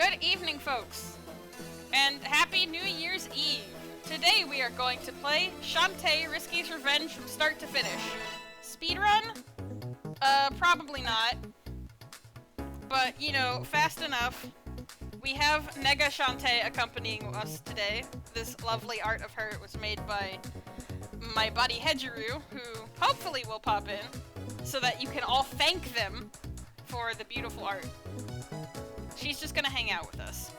Good evening, folks, and Happy New Year's Eve. Today we are going to play Shantae Risky's Revenge from start to finish. Speedrun? Probably not. But, you know, fast enough. We have Nega-Shantae accompanying us today. This lovely art of her was made by my buddy Hedjeroo, who hopefully will pop in, so that you can all thank them for the beautiful art. She's just gonna hang out with us.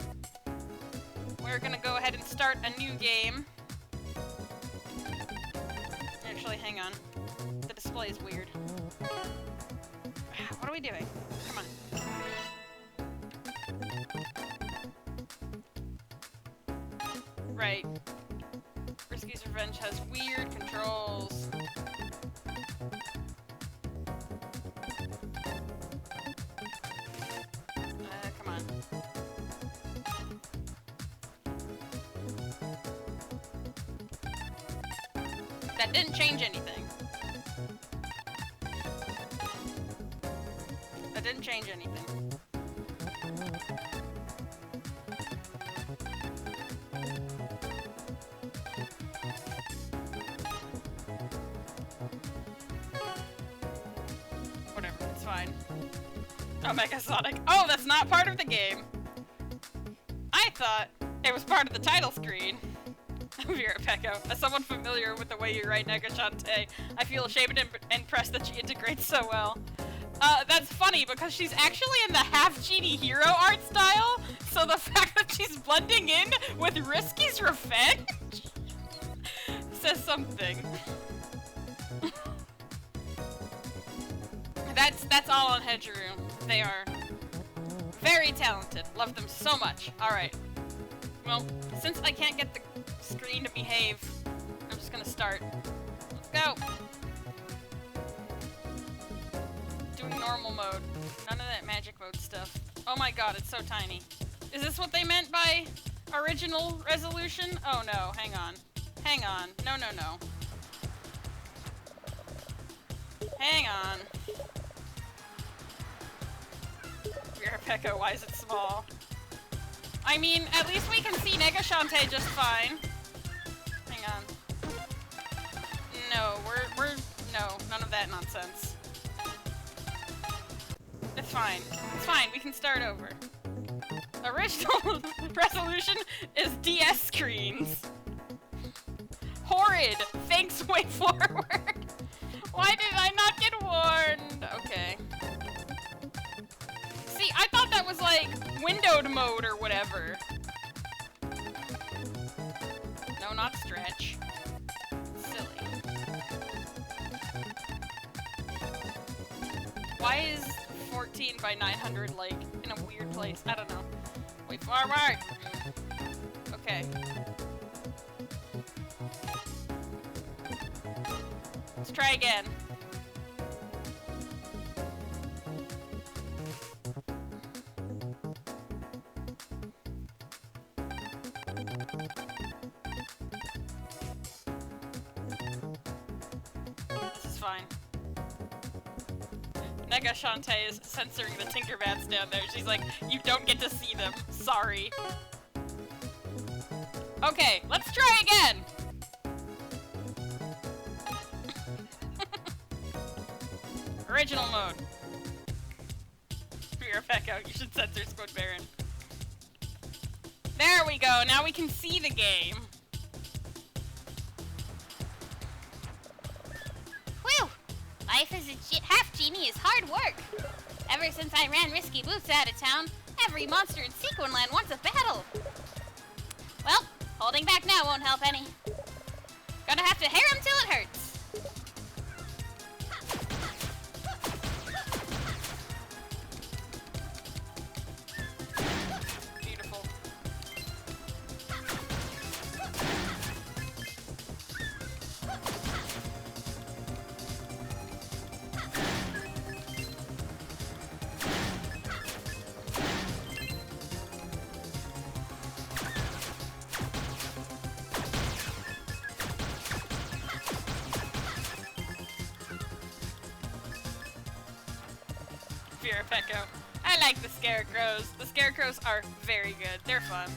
We're gonna go ahead and start a new game. Actually, hang on. The display is weird. What are we doing? Come on. Right. Risky's Revenge has weird controls. Come on. That didn't change anything. That didn't change anything. Whatever, it's fine. Omega Sonic. Oh, that's not part of the game! I thought it was part of the title screen. Vera Pecco. As someone familiar with the way you write Nega-Shantae, I feel ashamed and impressed that she integrates so well. That's funny because she's actually in the half-genie hero art style, so the fact that she's blending in with Risky's Revenge says something. That's all on Hedjeroo. They are very talented. Love them so much. Alright. Well, since I can't get the screen to behave, I'm just gonna start. Let's go! Doing normal mode. None of that magic mode stuff. Oh my god, it's so tiny. Is this what they meant by original resolution? Oh no, hang on. Hang on. No, no, no. Hang on. Vera Pecco, why is it small? I mean, at least we can see Nega-Shantae just fine. Hang on. No, no, none of that nonsense. It's fine. It's fine, we can start over. Original resolution is DS screens. Horrid! Thanks, way forward! Why did I not get warned? Okay. See, I thought that was like windowed mode or whatever. No, not stretch. Silly. Why is 14 by 900 like in a weird place? I don't know. Wait, forward! Okay. Let's try again. This is fine. Nega-Shantae is censoring the Tinkerbats down there. She's like, you don't get to see them. Sorry. Okay, let's try again! Original mode. Vera Pecco, you should censor Squid Baron. There we go, now we can see the game. Whew! Life as a half-genie is hard work. Ever since I ran Risky Boots out of town, every monster in Sequin Land wants a battle. Well, holding back now won't help any. Gonna have to hair him till it hurts. Beautiful. Vera Pecco. I like the scarecrows. The scarecrows are very good. They're fun.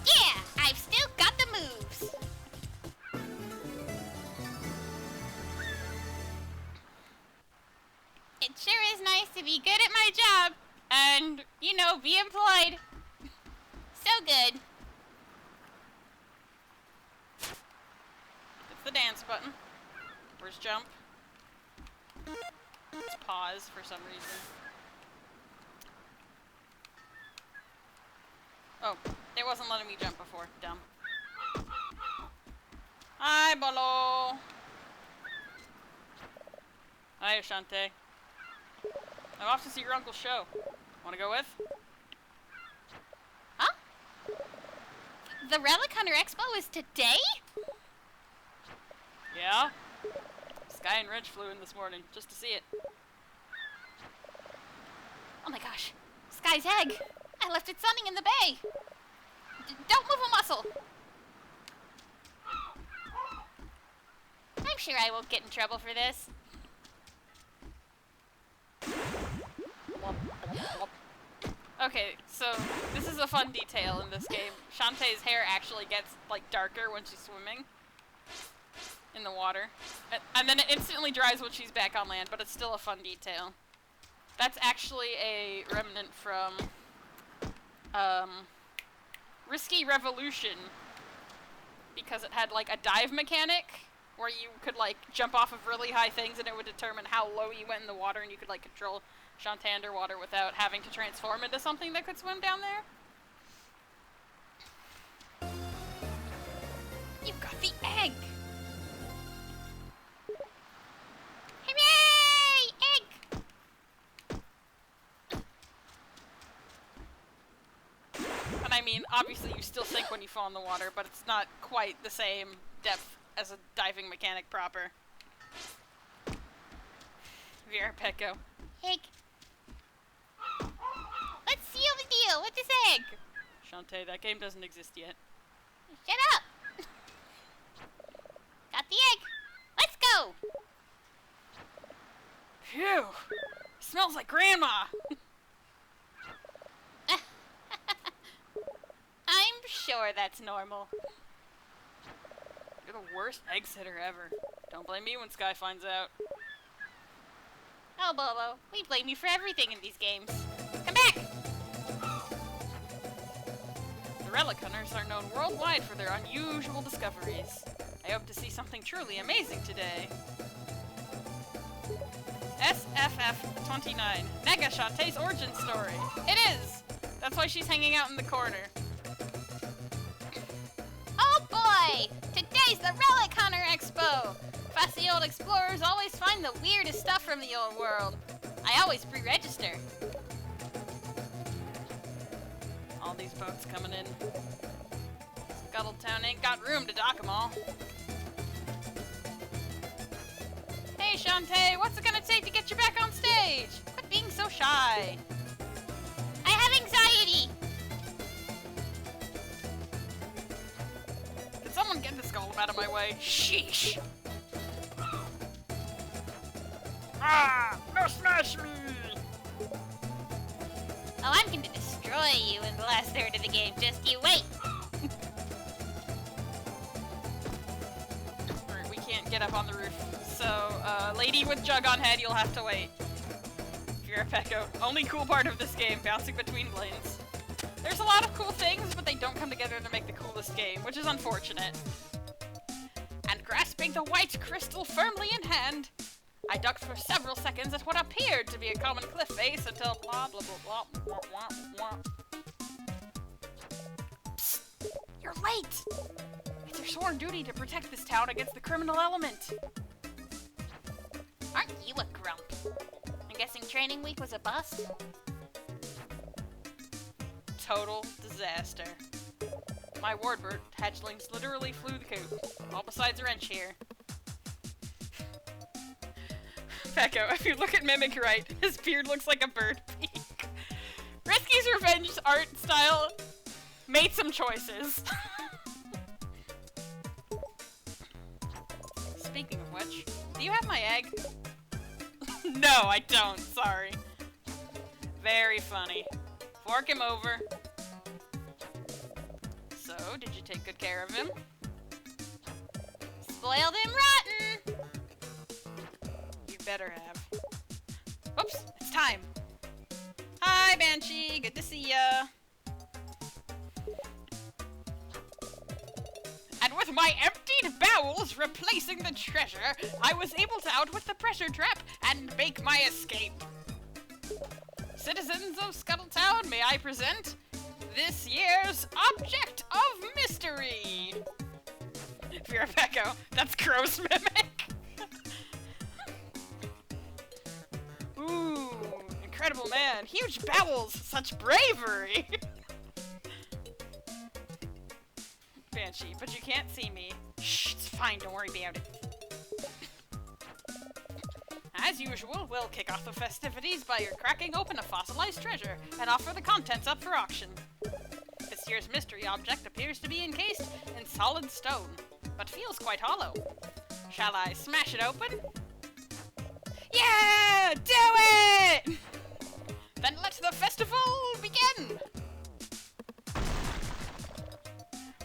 Yeah, I've still got the moves. It sure is nice to be good at my job and, you know, be employed. So good. It's the dance button. Where's jump? It's pause for some reason. Oh, it wasn't letting me jump before. Dumb. Hi, Bolo. Hi, Shantae. I'm off to see your uncle's show. Wanna go with? Huh? The Relic Hunter Expo is today? Yeah? Sky and Ridge flew in this morning just to see it. Oh my gosh. Sky's egg. I left it sunning in the bay. Don't move a muscle. I'm sure I won't get in trouble for this. Okay, so this is a fun detail in this game. Shantae's hair actually gets, like, darker when she's swimming in the water. And then it instantly dries when she's back on land, but it's still a fun detail. That's actually a remnant from, Risky Revolution. Because it had, like, a dive mechanic where you could, like, jump off of really high things and it would determine how low you went in the water, and you could, like, control Shantae underwater without having to transform into something that could swim down there. You got the egg! Hooray! Egg! And I mean, obviously you still sink when you fall in the water, but it's not quite the same depth as a diving mechanic proper. Vera Petco. Egg. Let's seal the deal with this egg. Shantae, that game doesn't exist yet. Shut up. Got the egg. Let's go. Phew! Smells like grandma! I'm sure that's normal. You're the worst egg sitter ever. Don't blame me when Sky finds out. Oh, Bolo, we blame you for everything in these games. Come back! The Relic Hunters are known worldwide for their unusual discoveries. I hope to see something truly amazing today. SFF29, Nega-Shantae's origin story. It is! That's why she's hanging out in the corner. Oh boy! Today's the Relic Hunter Expo! Fussy old explorers always find the weirdest stuff from the old world. I always pre-register. All these boats coming in. Scuttletown ain't got room to dock 'em all. Hey Shantae, what's it gonna take to get you back on stage? Quit being so shy. I have anxiety! Can someone get this golem out of my way? Sheesh! Ah! No smash me! Oh, I'm going to destroy you in the last third of the game. Just you wait. Alright, we can't get up on the roof. So, lady with jug on head, you'll have to wait. Vera Petco. Only cool part of this game, bouncing between lanes. There's a lot of cool things, but they don't come together to make the coolest game, which is unfortunate. And grasping the white crystal firmly in hand, I ducked for several seconds at what appeared to be a common cliff face until blah blah blah blah blah blah blah. Psst! You're late! It's your sworn duty to protect this town against the criminal element. Aren't you a grump? I'm guessing training week was a bust? Total disaster. My warbird hatchlings literally flew the coop. All besides a wrench here. Petco, if you look at Mimic right, his beard looks like a bird beak. Risky's Revenge art style made some choices. Speaking of which, do you have my egg? No, I don't, sorry. Very funny. Fork him over. So, did you take good care of him? Spoiled him rotten! You better have. Oops, it's time. Hi, Banshee. Good to see ya. And with my emptied bowels replacing the treasure, I was able to outwit the pressure trap and make my escape. Citizens of Scuttletown, may I present this year's Object of Mystery. If you're a Pecco, that's Crow's Mimic. Ooh, incredible man. Huge bowels, such bravery. Banshee, but you can't see me. Shh, it's fine, don't worry about it. As usual, we'll kick off the festivities by your cracking open a fossilized treasure and offer the contents up for auction. This year's mystery object appears to be encased in solid stone, but feels quite hollow. Shall I smash it open? Yeah! Do it! Then let the festival begin!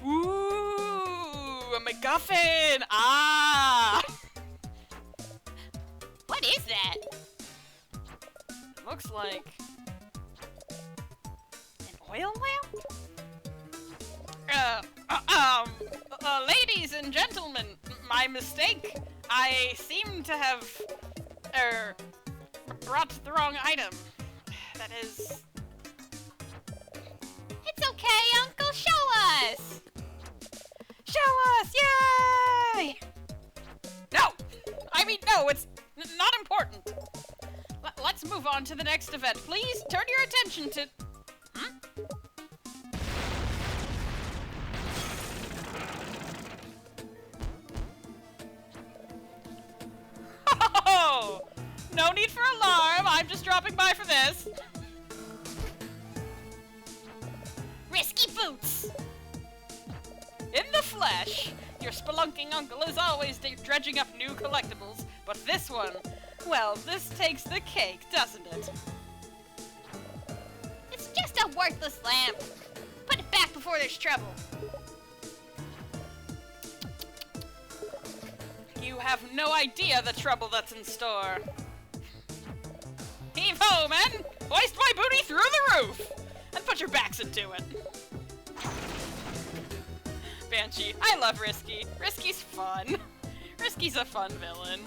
Ooh, a MacGuffin! Ah! What is that? Looks like an oil lamp? Ladies and gentlemen, my mistake. I seem to have, brought the wrong item. That is... It's okay, Uncle, show us! Show us! Yay! No! I mean, no, it's not important. Let's move on to the next event. Please turn your attention to... Hmm? Oh! No need for alarm. I'm just dropping by for this. Risky boots! In the flesh, your spelunking uncle is always dredging up new collectibles, but this one, well, this takes the cake, doesn't it? It's just a worthless lamp. Put it back before there's trouble. You have no idea the trouble that's in store. Heave ho, men! Hoist my booty through the roof! And put your backs into it. Banshee, I love Risky. Risky's fun. Risky's a fun villain.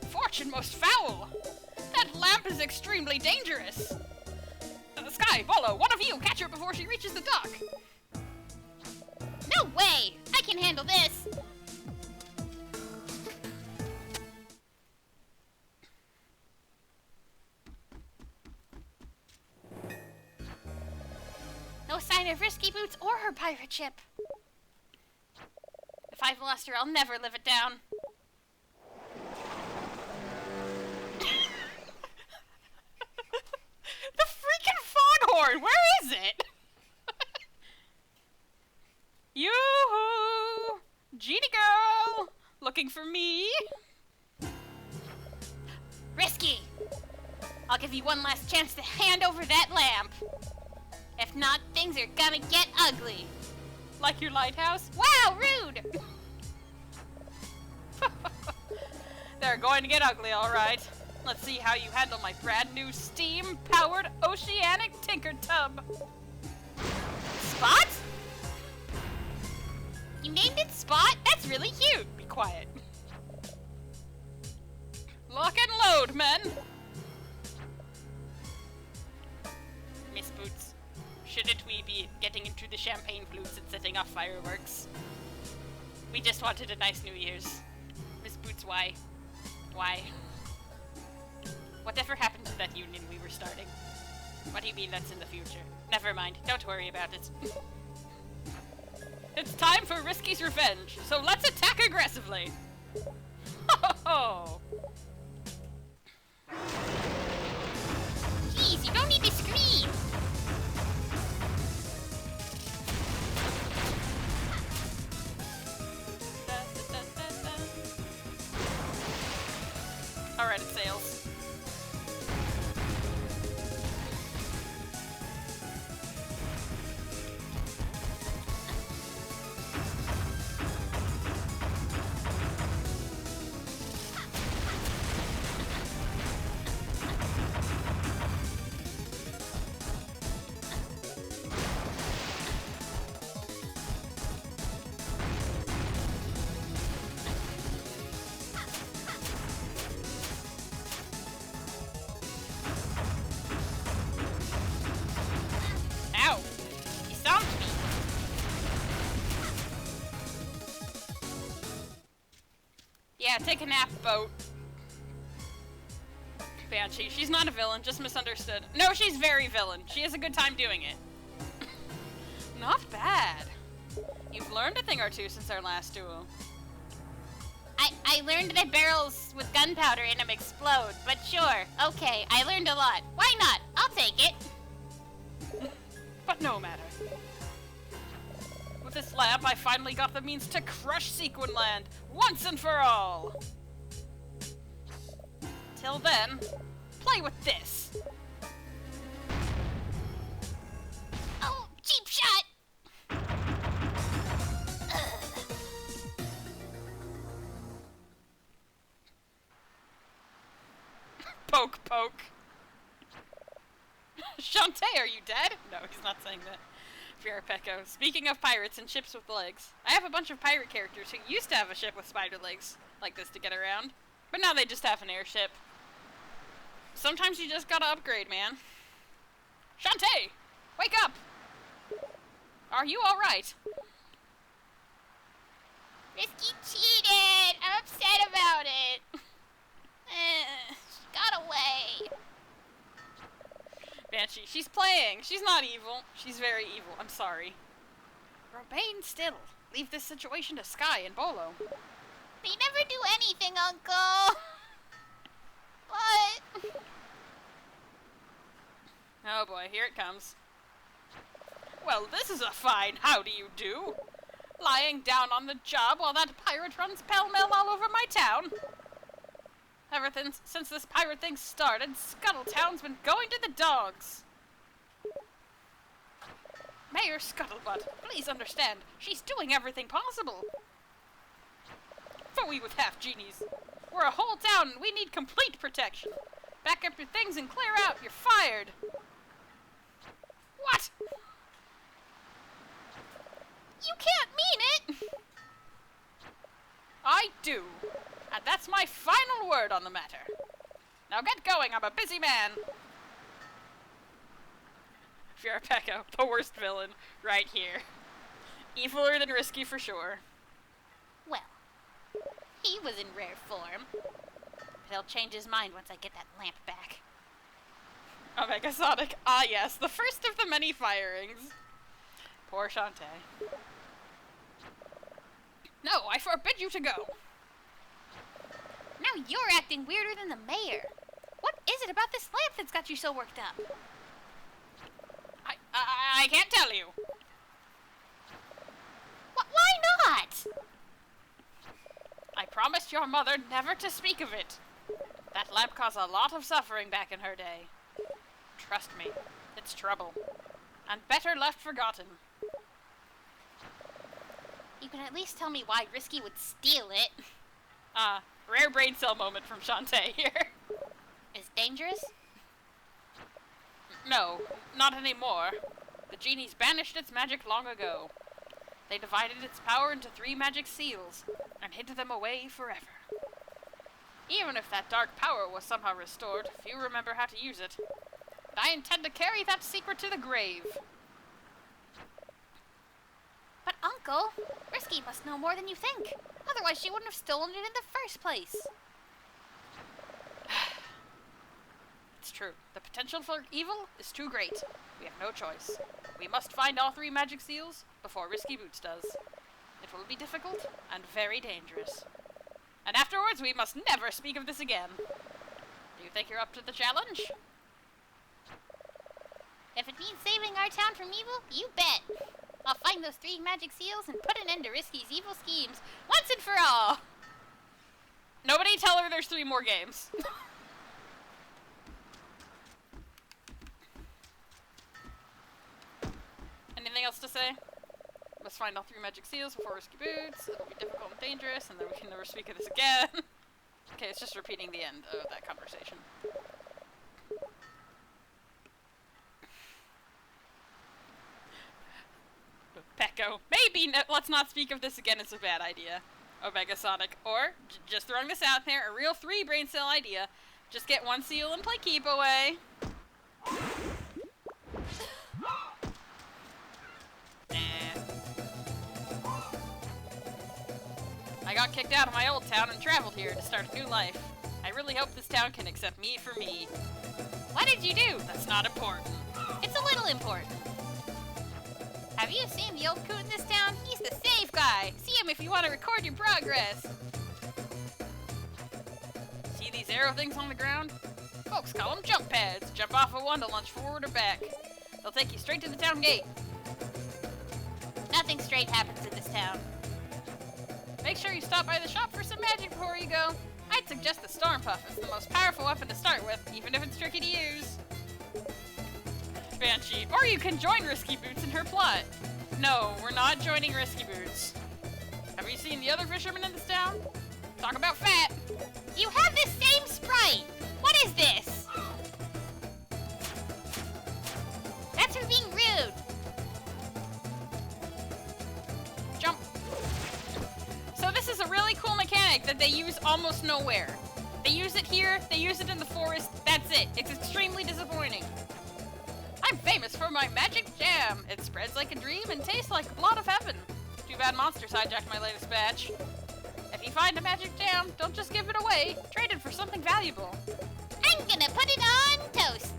Fortune most foul! That lamp is extremely dangerous! Sky, Bolo, one of you catch her before she reaches the dock! No way! I can handle this! No sign of Risky Boots or her pirate ship. If I've lost her, I'll never live it down. The freaking foghorn! Where is it? Yoo-hoo! Genie girl! Looking for me? Risky! I'll give you one last chance to hand over that lamp. If not, things are gonna get ugly. Like your lighthouse? Wow, rude! They're going to get ugly, alright. Let's see how you handle my brand new steam-powered oceanic tinker tub. Spot? You named it Spot? That's really cute. Be quiet. Lock and load, men! Miss Boots, shouldn't we be getting into the champagne flutes and setting off fireworks? We just wanted a nice New Year's. Miss Boots, why? Why? Whatever happened to that union we were starting? What do you mean that's in the future? Never mind, don't worry about it. It's time for Risky's revenge, so let's attack aggressively! Ho ho ho! Jeez, you don't need to scream! Alright, credit sales. Ow! You stomped me! Yeah, take a nap, boat. Banshee, she's not a villain, just misunderstood. No, she's very villain. She has a good time doing it. Not bad. You've learned a thing or two since our last duel. I learned that barrels with gunpowder in them explode, but sure, okay, I learned a lot. Why not? I'll take it. But no matter. With this lamp, I finally got the means to crush Sequinland once and for all. Till then, play with this. Oh, cheap shot! Poke, poke. Shantae, are you dead? No, he's not saying that. Peko. Speaking of pirates and ships with legs, I have a bunch of pirate characters who used to have a ship with spider legs like this to get around, but now they just have an airship. Sometimes you just gotta upgrade, man. Shantae! Wake up! Are you alright? Risky cheated! I'm upset about it. She got away. Banshee, she's playing. She's not evil. She's very evil. I'm sorry. Remain still. Leave this situation to Sky and Bolo. They never do anything, Uncle. What? Oh boy, here it comes. Well, this is a fine how do you do. Lying down on the job while that pirate runs pell-mell all over my town. Ever since this pirate thing started, Scuttletown's been going to the dogs. Mayor Scuttlebutt, please understand, she's doing everything possible. Phooey with half genies. We're a whole town and we need complete protection. Back up your things and clear out, you're fired. What? You can't mean it! I do. And that's my final word on the matter. Now get going, I'm a busy man. Peko, the worst villain, right here. Eviler than Risky for sure. Well, he was in rare form. But he'll change his mind once I get that lamp back. Omega Sonic, ah yes, the first of the many firings. Poor Shantae. No, I forbid you to go. Now you're acting weirder than the mayor. What is it about this lamp that's got you so worked up? I can't tell you. Why not? I promised your mother never to speak of it. That lamp caused a lot of suffering back in her day. Trust me, it's trouble. And better left forgotten. You can at least tell me why Risky would steal it. Rare brain cell moment from Shantae here. Is dangerous? No, not anymore. The genies banished its magic long ago. They divided its power into 3 magic seals and hid them away forever. Even if that dark power was somehow restored, few remember how to use it. But I intend to carry that secret to the grave. But Uncle, Risky must know more than you think. Otherwise she wouldn't have stolen it in the first place. It's true. The potential for evil is too great. We have no choice. We must find all 3 magic seals before Risky Boots does. It will be difficult and very dangerous. And afterwards, we must never speak of this again. Do you think you're up to the challenge? If it means saving our town from evil, you bet. I'll find those 3 magic seals and put an end to Risky's evil schemes once and for all. Nobody tell her there's 3 more games. Anything else to say? Must find all 3 magic seals before risky boots. It'll be difficult and dangerous, and then we can never speak of this again. Okay, it's just repeating the end of that conversation. Pecco. Maybe let's not speak of this again is a bad idea. Omega Sonic. Or, just throwing this out there, a real 3 brain cell idea. Just get 1 seal and play keep away. I got kicked out of my old town and traveled here to start a new life. I really hope this town can accept me for me. What did you do? That's not important. It's a little important. Have you seen the old coot in this town? He's the safe guy. See him if you want to record your progress. See these arrow things on the ground? Folks call them jump pads. Jump off of one to launch forward or back. They'll take you straight to the town gate. Nothing straight happens in this town. Make sure you stop by the shop for some magic before you go. I'd suggest the Storm Puff. It's the most powerful weapon to start with, even if it's tricky to use. Banshee. Or you can join Risky Boots in her plot. No, we're not joining Risky Boots. Have you seen the other fishermen in this town? Talk about fat. You have the same sprite. What is this? That's for being rude. Jump. So this is a really cool mechanic that they use almost nowhere. They use it here, they use it in the forest, that's it. It's extremely disappointing. I'm famous for my magic jam. It spreads like a dream and tastes like a lot of heaven. Too bad monsters hijacked my latest batch. If you find a magic jam, don't just give it away. Trade it for something valuable. I'm gonna put it on toast.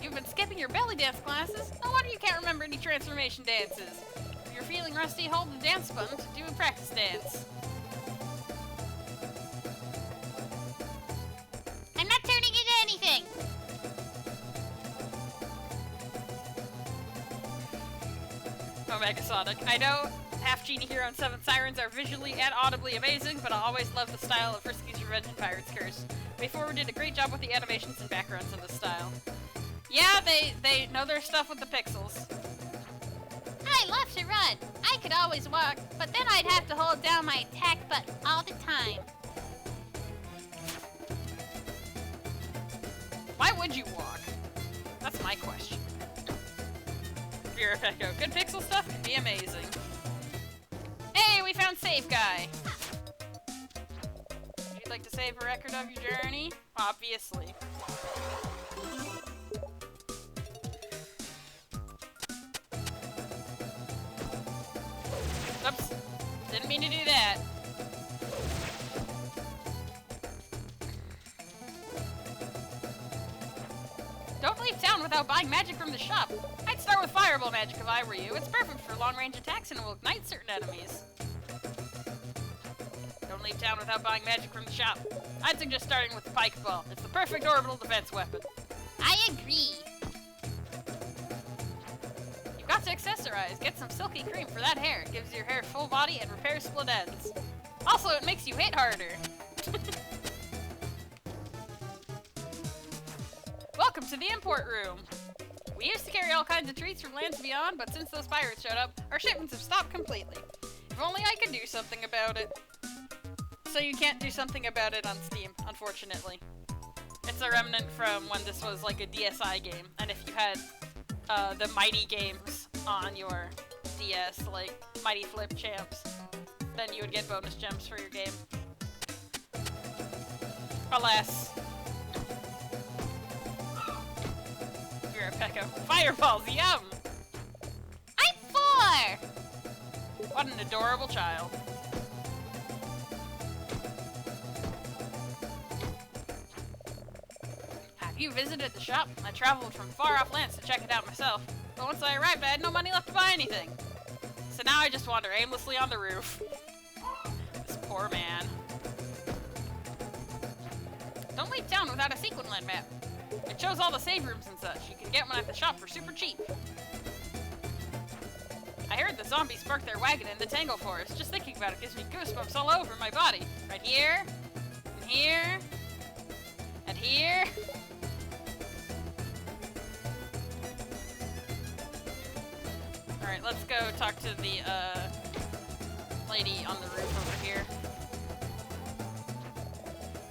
You've been skipping your belly dance classes? No wonder you can't remember any transformation dances. If you're feeling rusty, hold the dance button to do a practice dance. I'm not turning into anything. Omega Sonic. I know Half Genie Hero and 7 Sirens are visually and audibly amazing, but I'll always love the style of Frisky's Revenge and Pirate's Curse. They forward did a great job with the animations and backgrounds in this style. Yeah, they know their stuff with the pixels. I love to run. I could always walk, but then I'd have to hold down my attack button all the time. Why would you walk? That's my question. Vera Pecco. Good pixel stuff can be amazing. Hey, we found Save Guy. Would you like to save a record of your journey? Obviously. Oops. Didn't mean to do that. Don't leave town without buying magic from the shop. I'd start with Fireball magic if I were you. It's perfect for long-range attacks and will ignite certain enemies. Don't leave town without buying magic from the shop. I'd suggest starting with the Pike Ball. It's the perfect orbital defense weapon. I agree. You've got to accessorize. Get some silky cream for that hair. It gives your hair full body and repairs split ends. Also, it makes you hit harder. Welcome to the import room. We used to carry all kinds of treats from lands beyond, but since those pirates showed up, our shipments have stopped completely. If only I could do something about it. So you can't do something about it on Steam, unfortunately. It's a remnant from when this was like a DSi game, and if you had the Mighty games on your DS, like Mighty Flip Champs, then you would get bonus gems for your game. Alas. You're a Pecco. Fireballs, yum! I'm 4! What an adorable child. Have you visited the shop? I traveled from far off lands to check it out myself, but once I arrived I had no money left to buy anything. So now I just wander aimlessly on the roof. This poor man. Don't leave town without a Sequin Land map. It shows all the save rooms and such. You can get one at the shop for super cheap. I heard heard the zombies parked their wagon in the Tangle Forest. Just thinking about it gives me goosebumps all over my body. Right here, and here, and here. Alright, let's go talk to the, lady on the roof over here.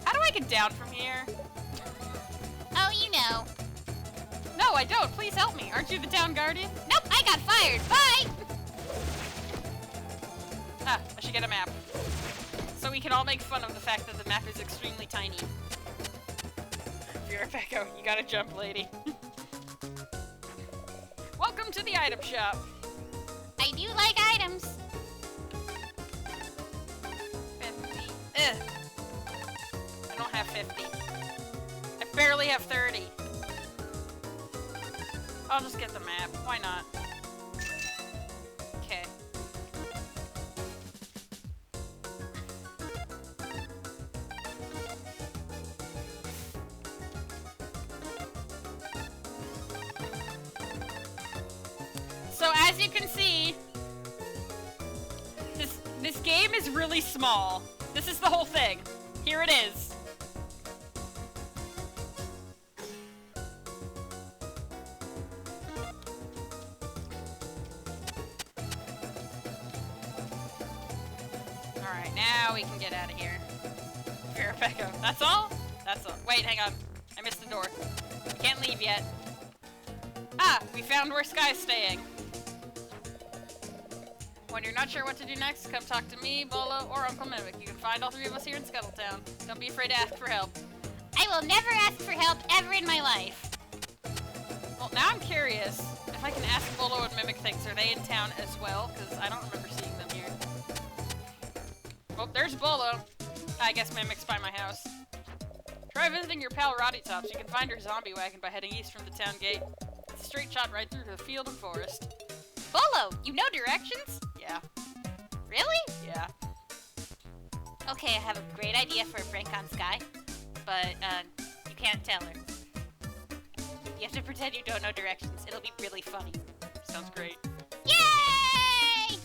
How do I get down from here? Oh, you know. No, I don't. Please help me. Aren't you the town guardian? Nope, I got fired. Bye! Ah, I should get a map. So we can all make fun of the fact that the map is extremely tiny. You're Pecco. You gotta jump, lady. Welcome to the item shop. I do like items. 50. Ugh. I don't have 50. I barely have 30. I'll just get the map. Why not? Okay. So as you can see, this game is really small. This is the whole thing. Here it is. Alright, now we can get out of here. Pecco. That's all? That's all. Wait, hang on. I missed the door. We can't leave yet. Ah, we found where Sky's staying. When you're not sure what to do next, come talk to me, Bolo, or Uncle Mimic. You can find all three of us here in Scuttletown. Don't be afraid to ask for help. I will never ask for help ever in my life. Well, now I'm curious if I can ask Bolo and Mimic things. Are they in town as well? Because I don't remember seeing them here. Oh, there's Bolo. I guess Mimic's by my house. Try visiting your pal Roddy Tops. You can find her zombie wagon by heading east from the town gate. It's a straight shot right through the field and forest. Bolo, you know directions? Yeah. Really? Yeah. Okay, I have a great idea for a prank on Sky, but you can't tell her. You have to pretend you don't know directions. It'll be really funny. Sounds great. Yay!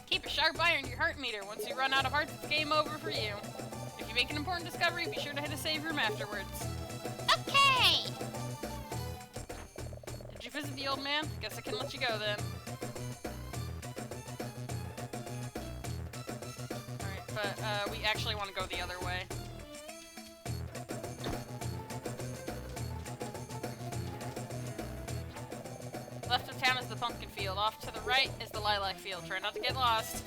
Keep a sharp eye on your heart meter. Once you run out of hearts, it's game over for you. If you make an important discovery, be sure to hit a save room afterwards. Okay! Did you visit the old man? Guess I can let you go then. Alright, but we actually want to go the other way. Left of town is the pumpkin field. Off to the right is the lilac field. Try not to get lost.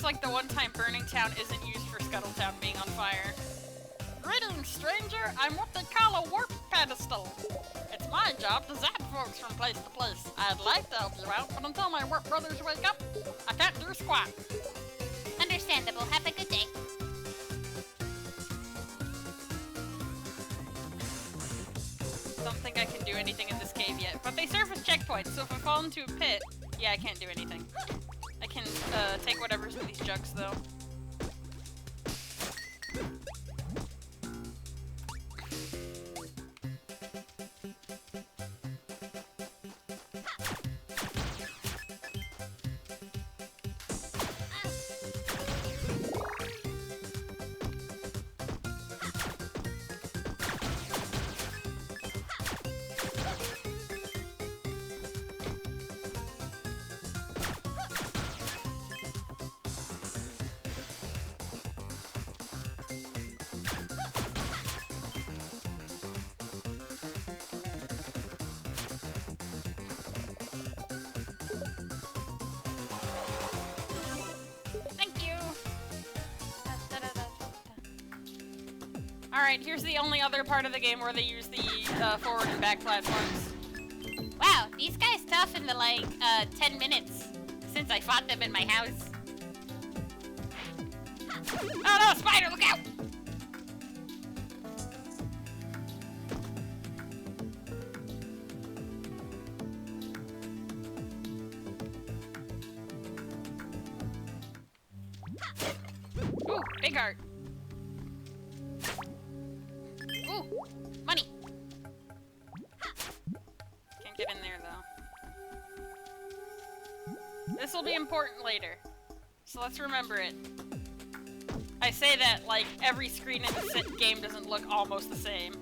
Like the one time Burning Town isn't used for Scuttletown being on fire. Greetings, stranger. I'm what they call a warp pedestal. It's my job to zap folks from place to place. I'd like to help you out, but until my warp brothers wake up, I can't do squat. Understandable. Have a good day. Don't think I can do anything in this cave yet, but they serve as checkpoints, so if I fall into a pit, yeah, I can't do anything. I can take whatever's in these jugs, though. Alright, here's the only other part of the game where they use the forward and back platforms. Wow, these guys tough in the, like, 10 minutes since I fought them in my house. Oh no, spider, look out! Ooh, big heart. Ooh, money. Can't get in there though. This will be important later, so let's remember it. I say that like every screen in the game doesn't look almost the same,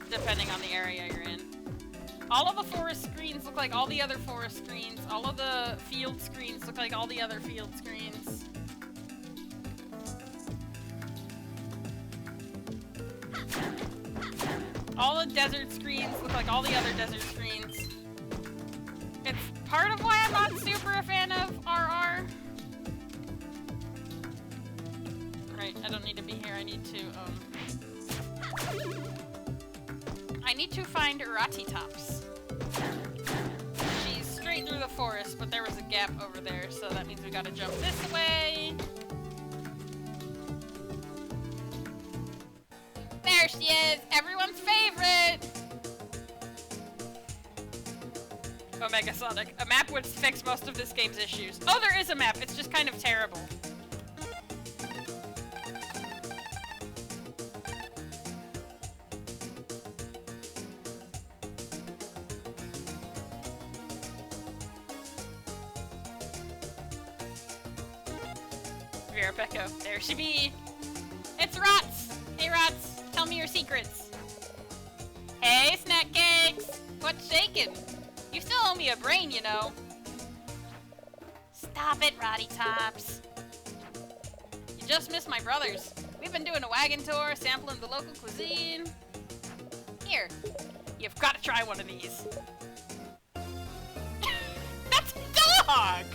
depending on the area you're in. All of the forest screens look like all the other forest screens. All of the field screens look like all the other field screens. All the desert screens look like all the other desert screens. It's part of why I'm not super a fan of RR. Right, I don't need to be here. I need to find Ratitops. She's straight through the forest, but there was a gap over there, so that means we gotta jump this way. There she is! Everyone's favorite! Nega-Shantae. A map would fix most of this game's issues. Oh, there is a map! It's just kind of terrible. There she be! It's Rots! Hey Rots, tell me your secrets. Hey Snack Cakes! What's shaking? You still owe me a brain, you know. Stop it, Ratitops. You just missed my brothers. We've been doing a wagon tour, sampling the local cuisine. Here, you've got to try one of these. That's a dog!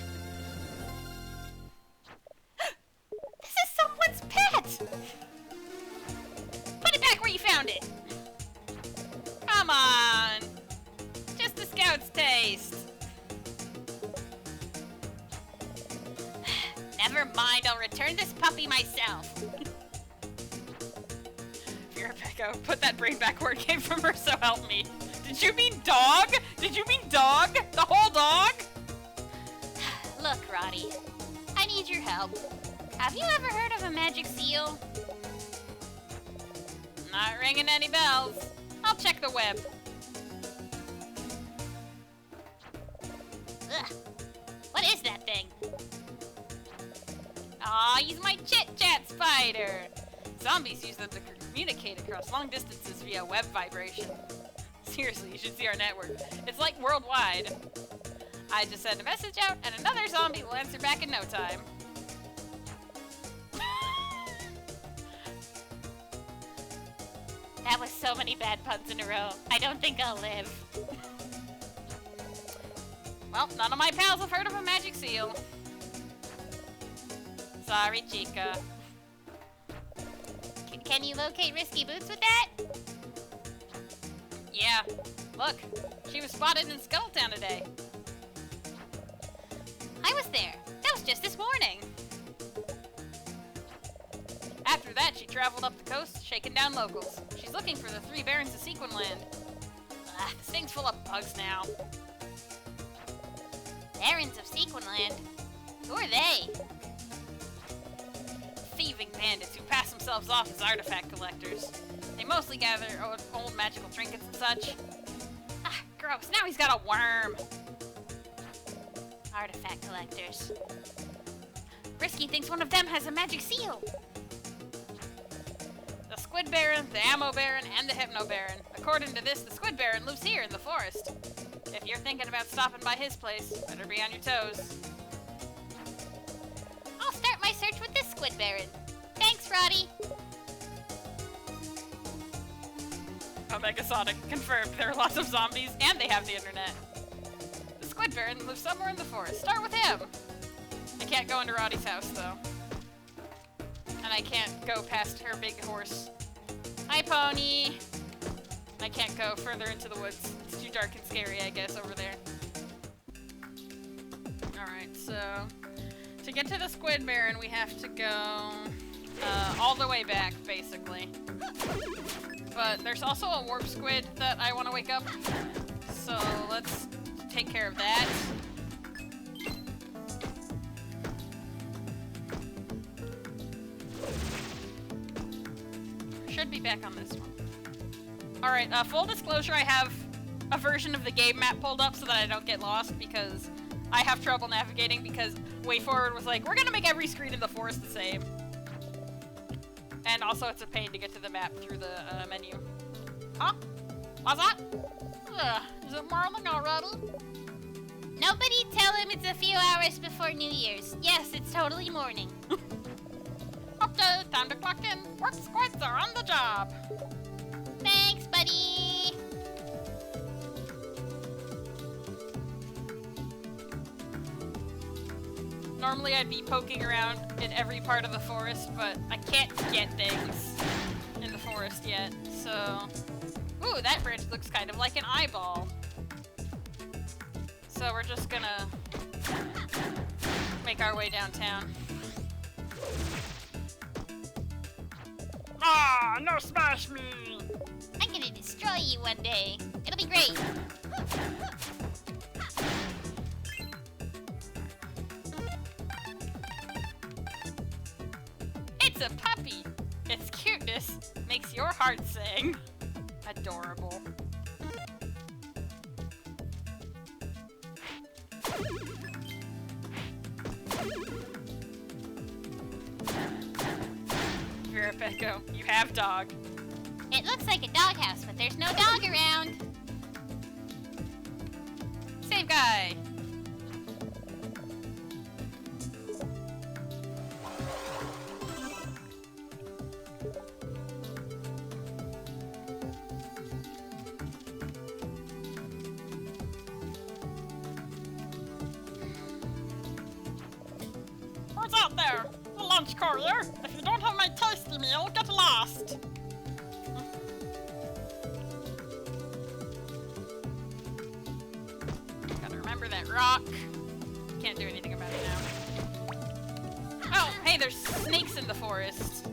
Put it back where you found it! Come on! Just the scout's taste! Never mind, I'll return this puppy myself. Rebecca, put that brain back where it came from her, so help me. Did you mean dog? Did you mean dog? The whole dog? Look, Roddy, I need your help. Have you ever heard of a magic seal? Not ringing any bells. I'll check the web. Ugh. What is that thing? Aw, he's my chit-chat spider. Zombies use them to communicate across long distances via web vibration. Seriously, you should see our network. It's like worldwide. I just send a message out and another zombie will answer back in no time. That was so many bad puns in a row. I don't think I'll live. Well, none of my pals have heard of a magic seal. Sorry, Chica. Can you locate Risky Boots with that? Yeah. Look, she was spotted in Skulltown today. I was there. That was just this morning. After that, she traveled up the coast, shaking down locals. She's looking for the 3 barons of Sequinland. This thing's full of bugs now. Barons of Sequinland? Who are they? Thieving bandits who pass themselves off as artifact collectors. They mostly gather old magical trinkets and such. Ah, gross. Now he's got a worm. Artifact collectors. Risky thinks one of them has a magic seal. The Squid Baron, the Ammo Baron, and the Hypno Baron. According to this, the Squid Baron lives here in the forest. If you're thinking about stopping by his place, better be on your toes. I'll start my search with this Squid Baron. Thanks, Roddy. Nega-Shantae confirmed there are lots of zombies and they have the internet. The Squid Baron lives somewhere in the forest. Start with him. I can't go into Roddy's house though. And I can't go past her big horse Hi, Pony. I can't go further into the woods. It's too dark and scary, I guess, over there. Alright, so to get to the Squid Baron, we have to go all the way back, basically. But there's also a warp squid that I want to wake up, so let's take care of that. Should be back on this one. Alright, full disclosure, I have a version of the game map pulled up so that I don't get lost, because I have trouble navigating, because WayForward was like, we're gonna make every screen in the forest the same. And also it's a pain to get to the map through the menu. Huh? What's that? Is it morning already? Nobody tell him it's a few hours before New Year's. Yes, it's totally morning. Okay, time to clock in. Work squads are on the job. Thanks, buddy. Normally I'd be poking around in every part of the forest, but I can't get things in the forest yet, so... Ooh, that bridge looks kind of like an eyeball. So we're just gonna make our way downtown. Ah, no smash me! I'm gonna destroy you one day. It'll be great. It's a puppy! Its cuteness makes your heart sing. Adorable. Verapeko, you have dog. It looks like a doghouse, but there's no dog around. Save guy! What's out there? The lunch courier? If you don't have my tasty meal, get lost! Gotta remember that rock. Can't do anything about it now. Oh, hey, there's snakes in the forest.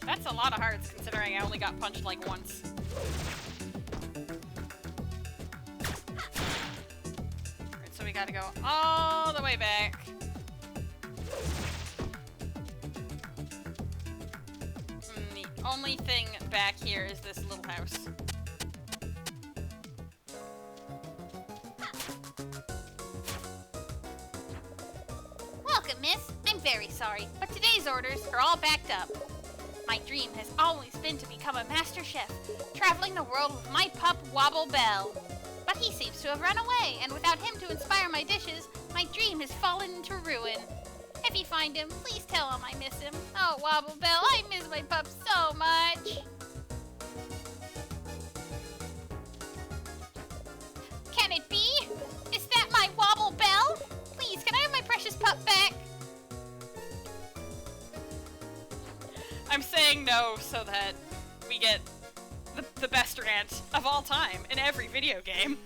That's a lot of hearts, considering I only got punched like once. Alright, so we gotta go all the way back. The only thing back here is this little house. Welcome, miss. I'm very sorry, but today's orders are all backed up. My dream has always been to become a master chef, traveling the world with my pup, Wobble Bell. But he seems to have run away, and without him to inspire my dishes, my dream has fallen into ruin. If you find him, please tell him I miss him. Oh, Wobble Bell, I miss my pup so much. Can it be? Is that my Wobble Bell? Please, can I have my precious pup back? I'm saying no so that we get the best rant of all time in every video game.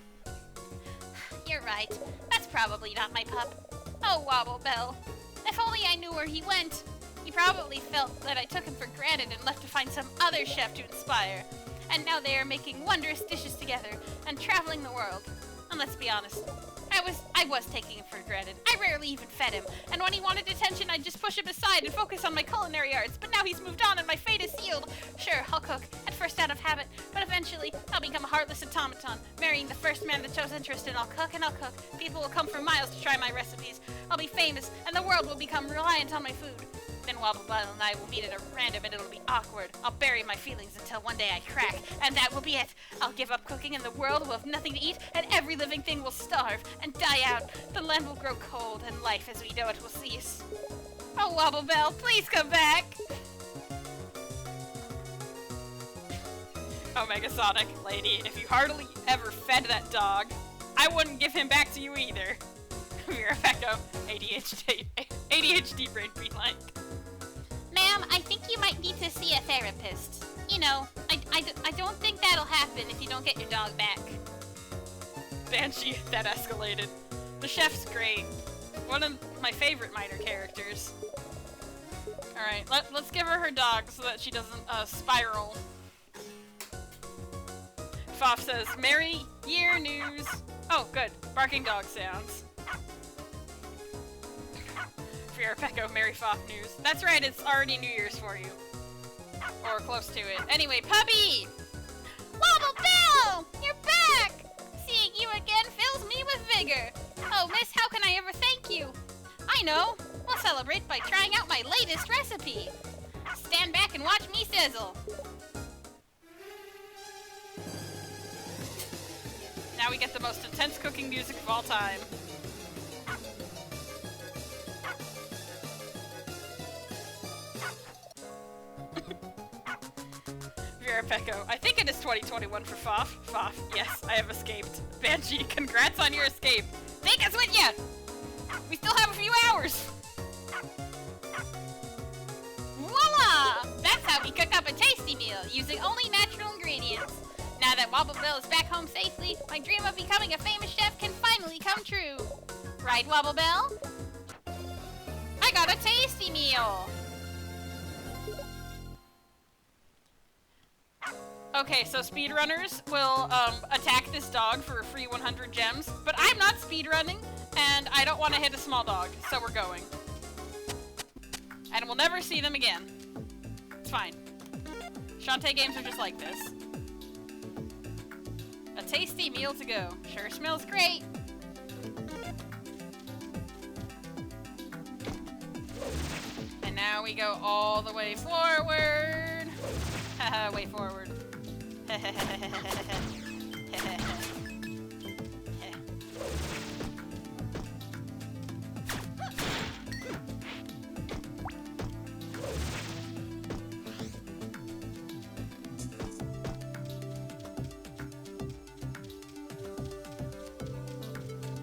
You're right. That's probably not my pup. Oh, Wobble Bell. If only I knew where he went. He probably felt that I took him for granted and left to find some other chef to inspire. And now they are making wondrous dishes together and traveling the world. And let's be honest, I was taking him for granted. I rarely even fed him, and when he wanted attention, I'd just push him aside and focus on my culinary arts, but now he's moved on and my fate is sealed. Sure, I'll cook, at first out of habit, but eventually I'll become a heartless automaton, marrying the first man that shows interest, and I'll cook and I'll cook. People will come from miles to try my recipes. I'll be famous, and the world will become reliant on my food. Then Wobble Bell and I will meet at a random and it'll be awkward. I'll bury my feelings until one day I crack, and that will be it. I'll give up cooking and the world will have nothing to eat, and every living thing will starve and die out. The land will grow cold, and life as we know it will cease. Oh, Wobble Bell, please come back! Omega Sonic, lady, if you hardly ever fed that dog, I wouldn't give him back to you either. Mirafeco, ADHD brain beeline. Ma'am, I think you might need to see a therapist. You know, I don't think that'll happen if you don't get your dog back. Banshee, that escalated. The chef's great. One of my favorite minor characters. Alright, let's give her dog so that she doesn't spiral. Foff says, Merry Year News. Oh, good. Barking dog sounds. Mirafeco, Merry Foff News. That's right, it's already New Year's for you. Or close to it. Anyway, puppy! Wobble Bell! You're back! Seeing you again fills me with vigor. Oh, miss, how can I ever thank you? I know. We'll celebrate by trying out my latest recipe. Stand back and watch me sizzle. Now we get the most intense cooking music of all time. Mirafeco, I think it is 2021 for Foff. Foff, yes, I have escaped. Banshee, congrats on your escape. Take us with ya! We still have a few hours. Voila! That's how we cook up a tasty meal, using only natural ingredients. Now that Wobble Bell is back home safely, my dream of becoming a famous chef can finally come true. Right, Wobble Bell? I got a tasty meal! Okay, so speedrunners will attack this dog for a free 100 gems, but I'm not speedrunning, and I don't want to hit a small dog, so we're going. And we'll never see them again. It's fine. Shantae games are just like this. A tasty meal to go. Sure smells great. And now we go all the way forward. Haha, way forward.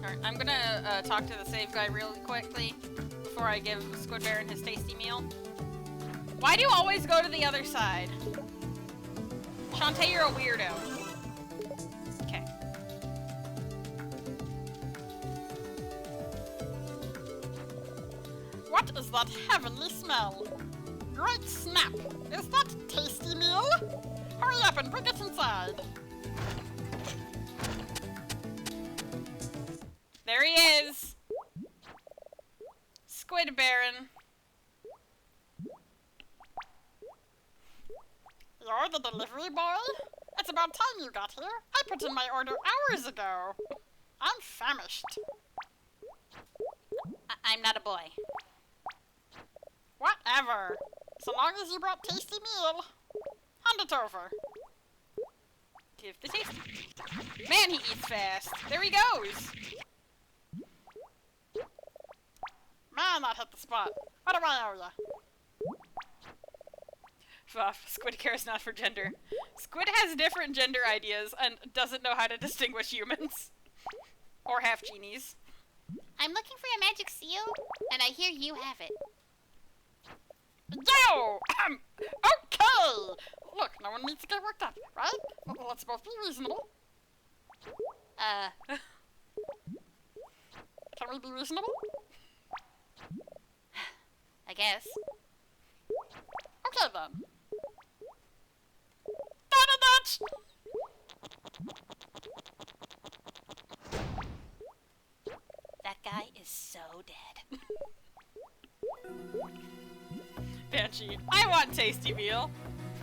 Alright, I'm gonna talk to the save guy really quickly before I give Squid Baron his tasty meal. Why do you always go to the other side? Shantae, you're a weirdo. Okay. What is that heavenly smell? Great snap! Is that tasty meal? Hurry up and bring it inside. There he is! Squid Baron. You're the delivery boy? It's about time you got here. I put in my order hours ago. I'm famished. I'm not a boy. Whatever. So long as you brought tasty meal. Hand it over. Give the tasty. Man, he eats fast. There he goes. Man, that hit the spot. What do I owe ya? Squid cares not for gender. Squid has different gender ideas and doesn't know how to distinguish humans. Or half genies. I'm looking for a magic seal, and I hear you have it. Yo! Okay! Look, no one needs to get worked up, right? Well, let's both be reasonable. Can we be reasonable? I guess. Okay then. Dutch! That guy is so dead. Banshee, I want tasty meal.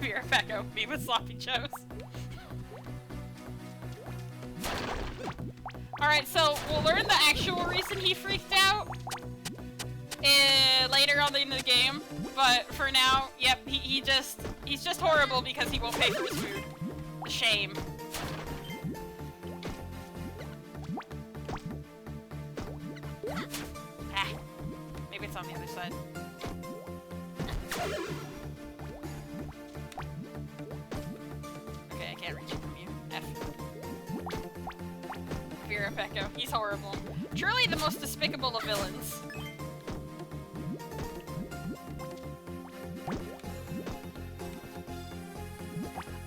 Mirafeco, me with sloppy joes. Alright, so we'll learn the actual reason he freaked out later on in the game. But for now, yep, he's just horrible because he won't pay for his food. A shame. Ah, maybe it's on the other side. Okay, I can't Virapecco. He's horrible. Truly the most despicable of villains.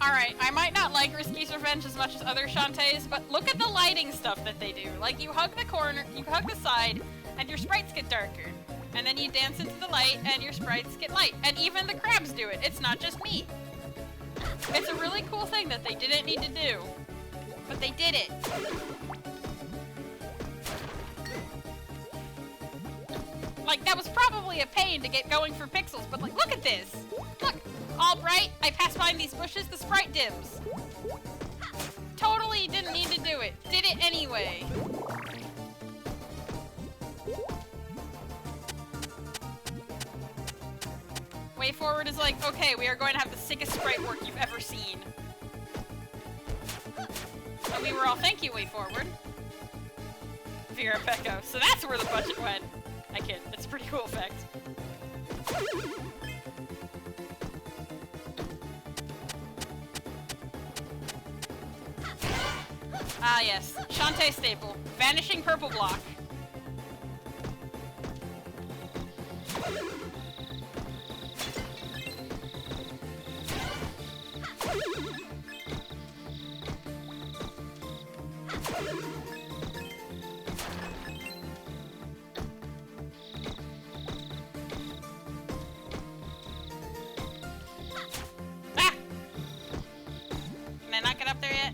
Alright, I might not like Risky's Revenge as much as other Shantaes, but look at the lighting stuff that they do. Like, you hug the corner, you hug the side, and your sprites get darker. And then you dance into the light, and your sprites get light. And even the crabs do it. It's not just me. It's a really cool thing that they didn't need to do. But they did it. Like, that was probably a pain to get going for pixels, but like, look at this! Look! All bright, I pass behind these bushes, the sprite dims. Totally didn't need to do it. Did it anyway. Way Forward is like, okay, we are going to have the sickest sprite work you've ever seen. And we were all, thank you, Way Forward. Virapecco. So that's where the budget went. I kid. It's a pretty cool effect. Ah, yes. Shantae staple. Vanishing purple block. Ah! Can I not get up there yet?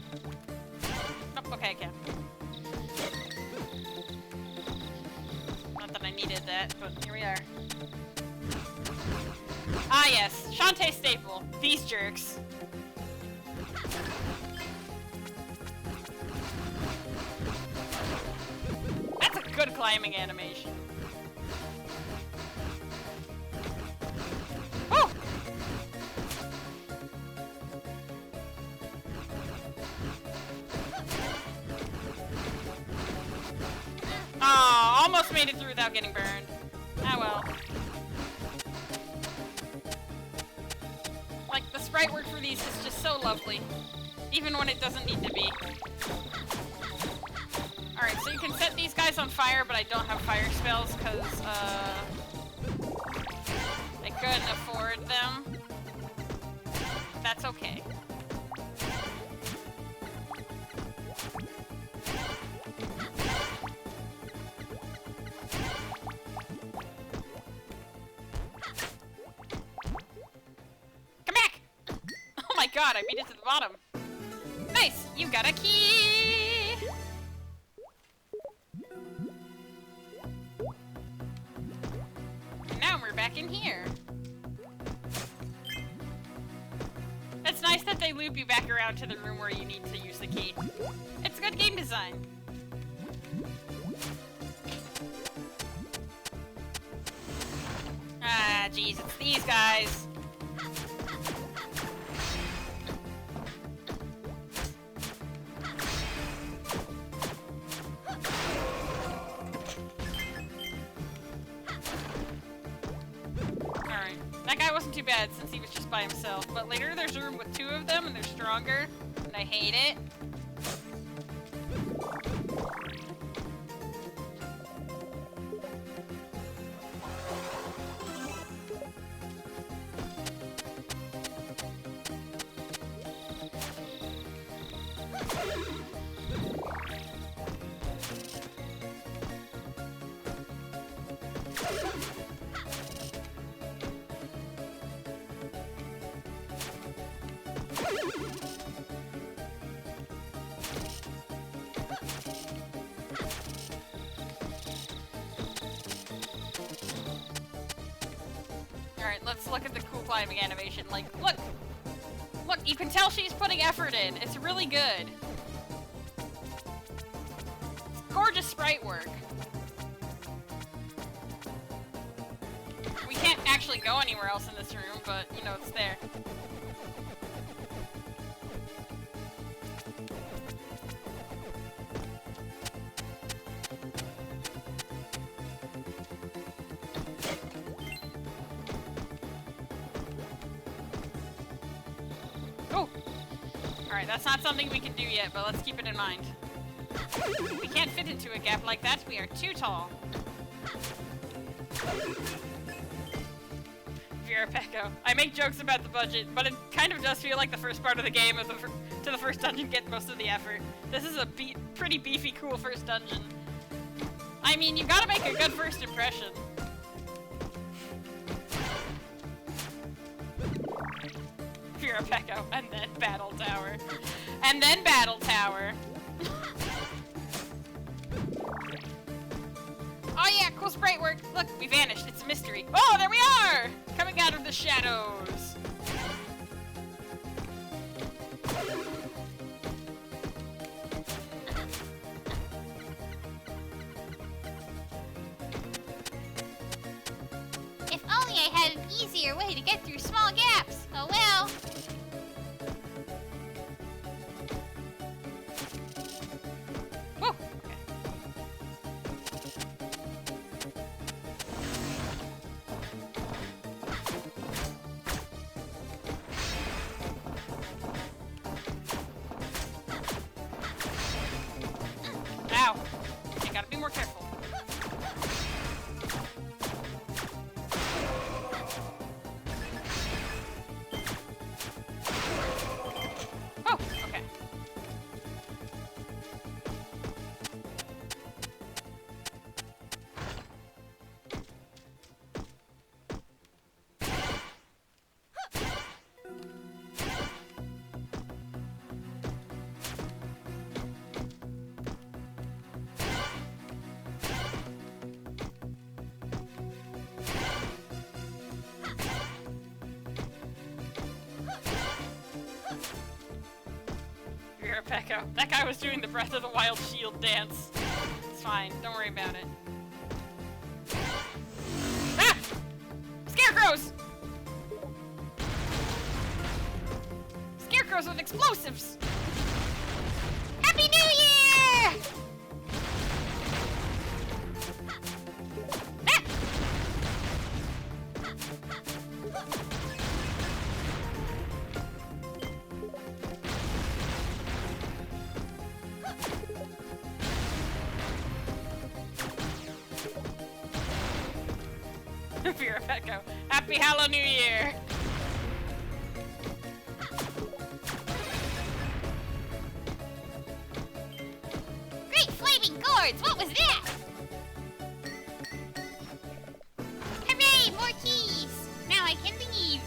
Nope, okay, I can. Not that I needed that, but here we are. Ah, yes. Shantae staple. These jerks. That's a good climbing animation. Woo! Aw, almost made it through without getting burned. Ah well. Like, the sprite work for these is just so lovely. Even when it doesn't need to be. Alright, so you can set these guys on fire, but I don't have fire spells, because, I couldn't afford them. That's okay. Come back! Oh my god, I made it to the bottom. Nice! You got a key! And now we're back in here. It's nice that they loop you back around to the room where you need to use the key. It's good game design. Ah, jeez, it's these guys. Alright, that guy wasn't too bad since he was just by himself, but later there's a room with two of them and they're stronger, and I hate it. Alright, let's look at the cool climbing animation. Like, look! Look, you can tell she's putting effort in. It's really good. Gorgeous sprite work. We can't actually go anywhere else in this room, but, you know, it's there. Oh! Alright, that's not something we can do yet, but let's keep it in mind. We can't fit into a gap like that. We are too tall. Vera Pecco. I make jokes about the budget, but it kind of does feel like the first part of the game of to the first dungeon get most of the effort. This is a pretty beefy, cool first dungeon. I mean, you gotta make a good first impression. Vera Pecco, and then Battle Tower. And then Battle Tower. Oh yeah, cool sprite work. Look, we vanished. It's a mystery. Oh, there we are! Coming out of the shadows. If only I had an easier way to get through small gaps. Oh well. Woo! Okay. Ow! You gotta be more careful. Oh, okay. Vera Pecco. That guy was doing the Breath of the Wild shield dance. It's fine. Don't worry about it. Ah! Scarecrows! Scarecrows with explosives! Happy New Year! Ah! Vera Pecco. Happy Hallow New Year! Great flaming gourds! What was that? Hooray! More keys! Now I can leave.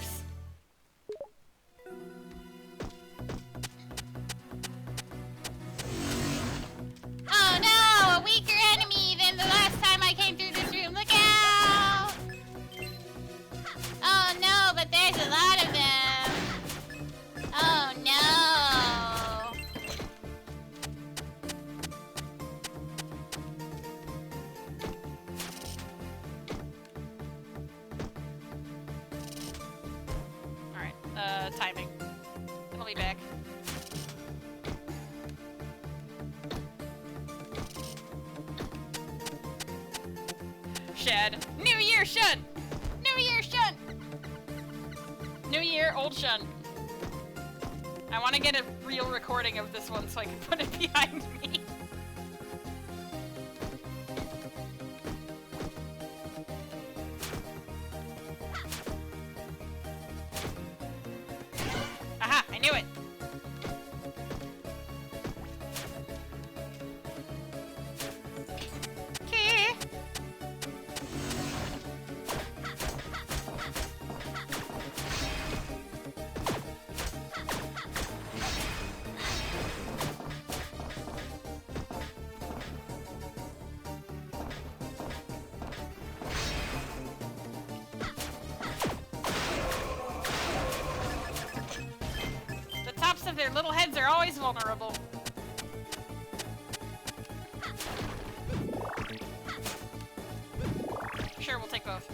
Oh no! A weaker enemy than the last time I came through this room. Look out! Oh no, but there's a lot of them. Oh no! Alright, timing. I'll be back. Shed. New Year, Shun! New Year, Shun! New Year, old Shun. I want to get a real recording of this one so I can put it behind me. Aha, I knew it. Okay. The tops of their little heads are always vulnerable. Sure, we'll take both.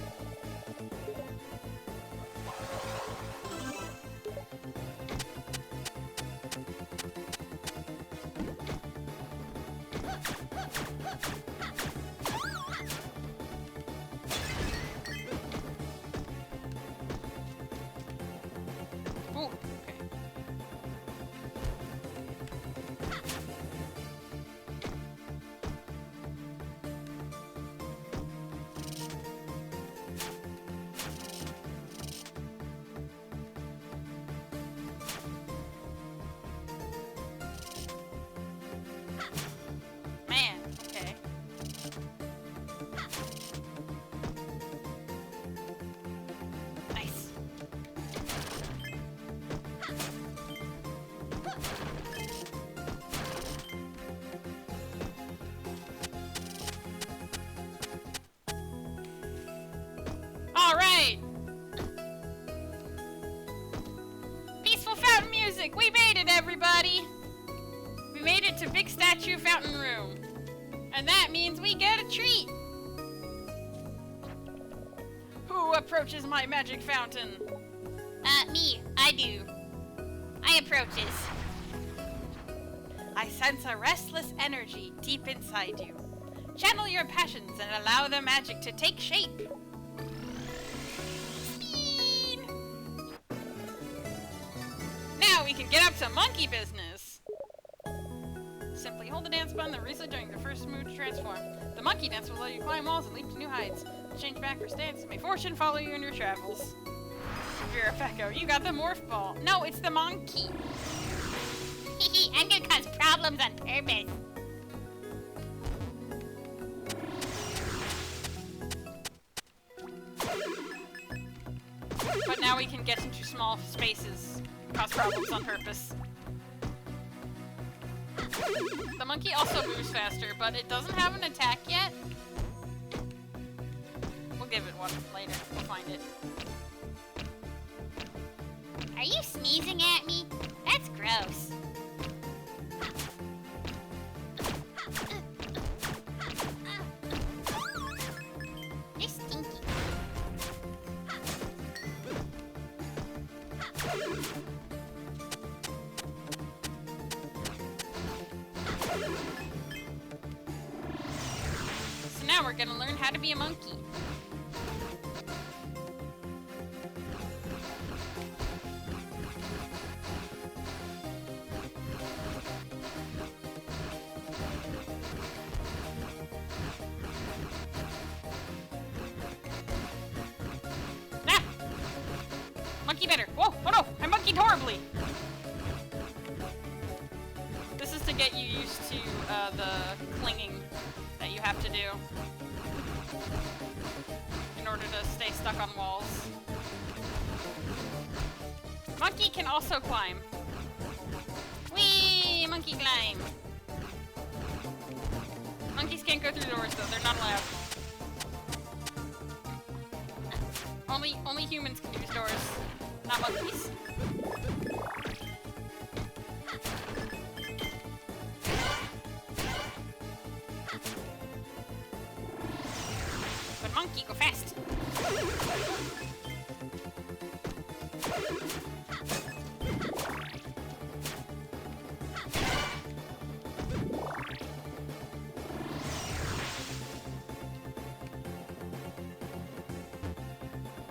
Ooh, okay. it to Big Statue Fountain Room. And that means we get a treat! Who approaches my magic fountain? Me. I do. I approaches. I sense a restless energy deep inside you. Channel your passions and allow the magic to take shape. Speed! Now we can get up to monkey business. Simply hold the dance button and reset during the first move to transform. The monkey dance will let you climb walls and leap to new heights. Change back or stance. May fortune follow you in your travels. Vera Pecco, you got the morph ball. No, it's the monkey. I'm gonna cause problems on purpose. But now we can get into small spaces, cause problems on purpose. The monkey also moves faster, but it doesn't have an attack yet. We'll give it one later. We'll find it. Are you sneezing at me? That's gross. You're stinky. So now we're gonna learn how to be a monkey. Ah! Monkey better. Whoa, oh no, I monkeyed horribly. This is to get you used to the clinging that you have to do in order to stay stuck on walls. Monkey can also climb. Whee! Monkey climb. Monkeys can't go through doors though, they're not allowed. Only humans can use doors, not monkeys. But monkey, go fast.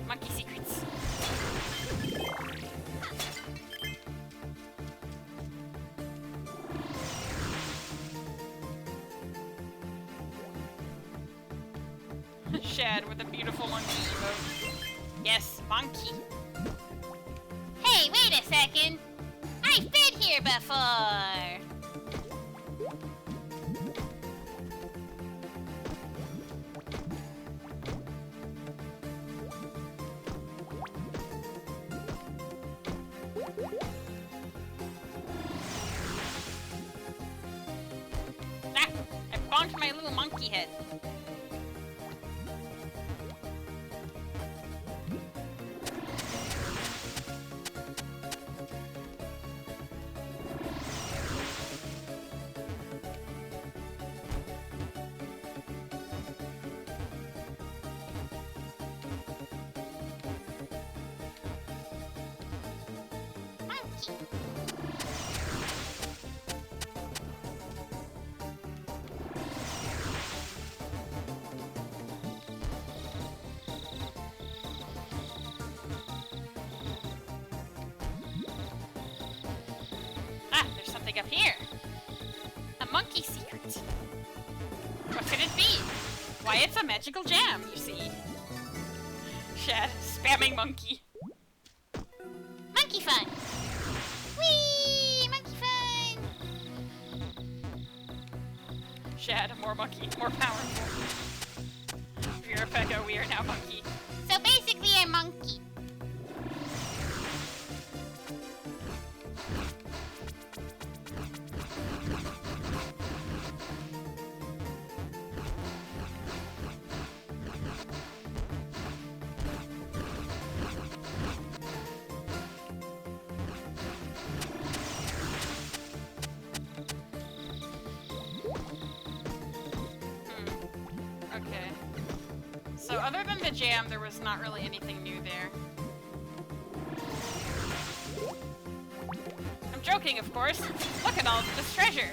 Monkey secrets. Shad with a beautiful monkey emote. Yes, monkey. Hey, wait a second. I've been here before. Ah! I bonked my little monkey head. Monkey. Ah, there's something up here. A monkey secret. What could it be? Why, it's a magical jam, you see. Shad, spamming monkey. Monkey fun. Whee! Monkey fun. Shad, more monkey, more powerful. Vera Pecco, we are now monkey. So basically, a monkey. the jam, there was not really anything new there. I'm joking, of course. Look at all this treasure.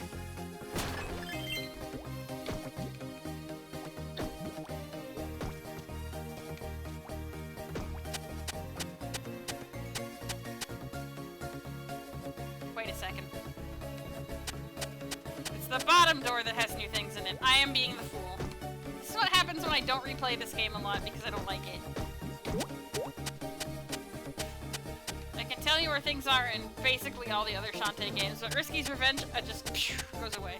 Wait a second. It's the bottom door that has new things in it. I am being the fool. This is what happens when I don't replay this game a lot because I don't like it. I can tell you where things are in basically all the other Shantae games, but Risky's Revenge just goes away.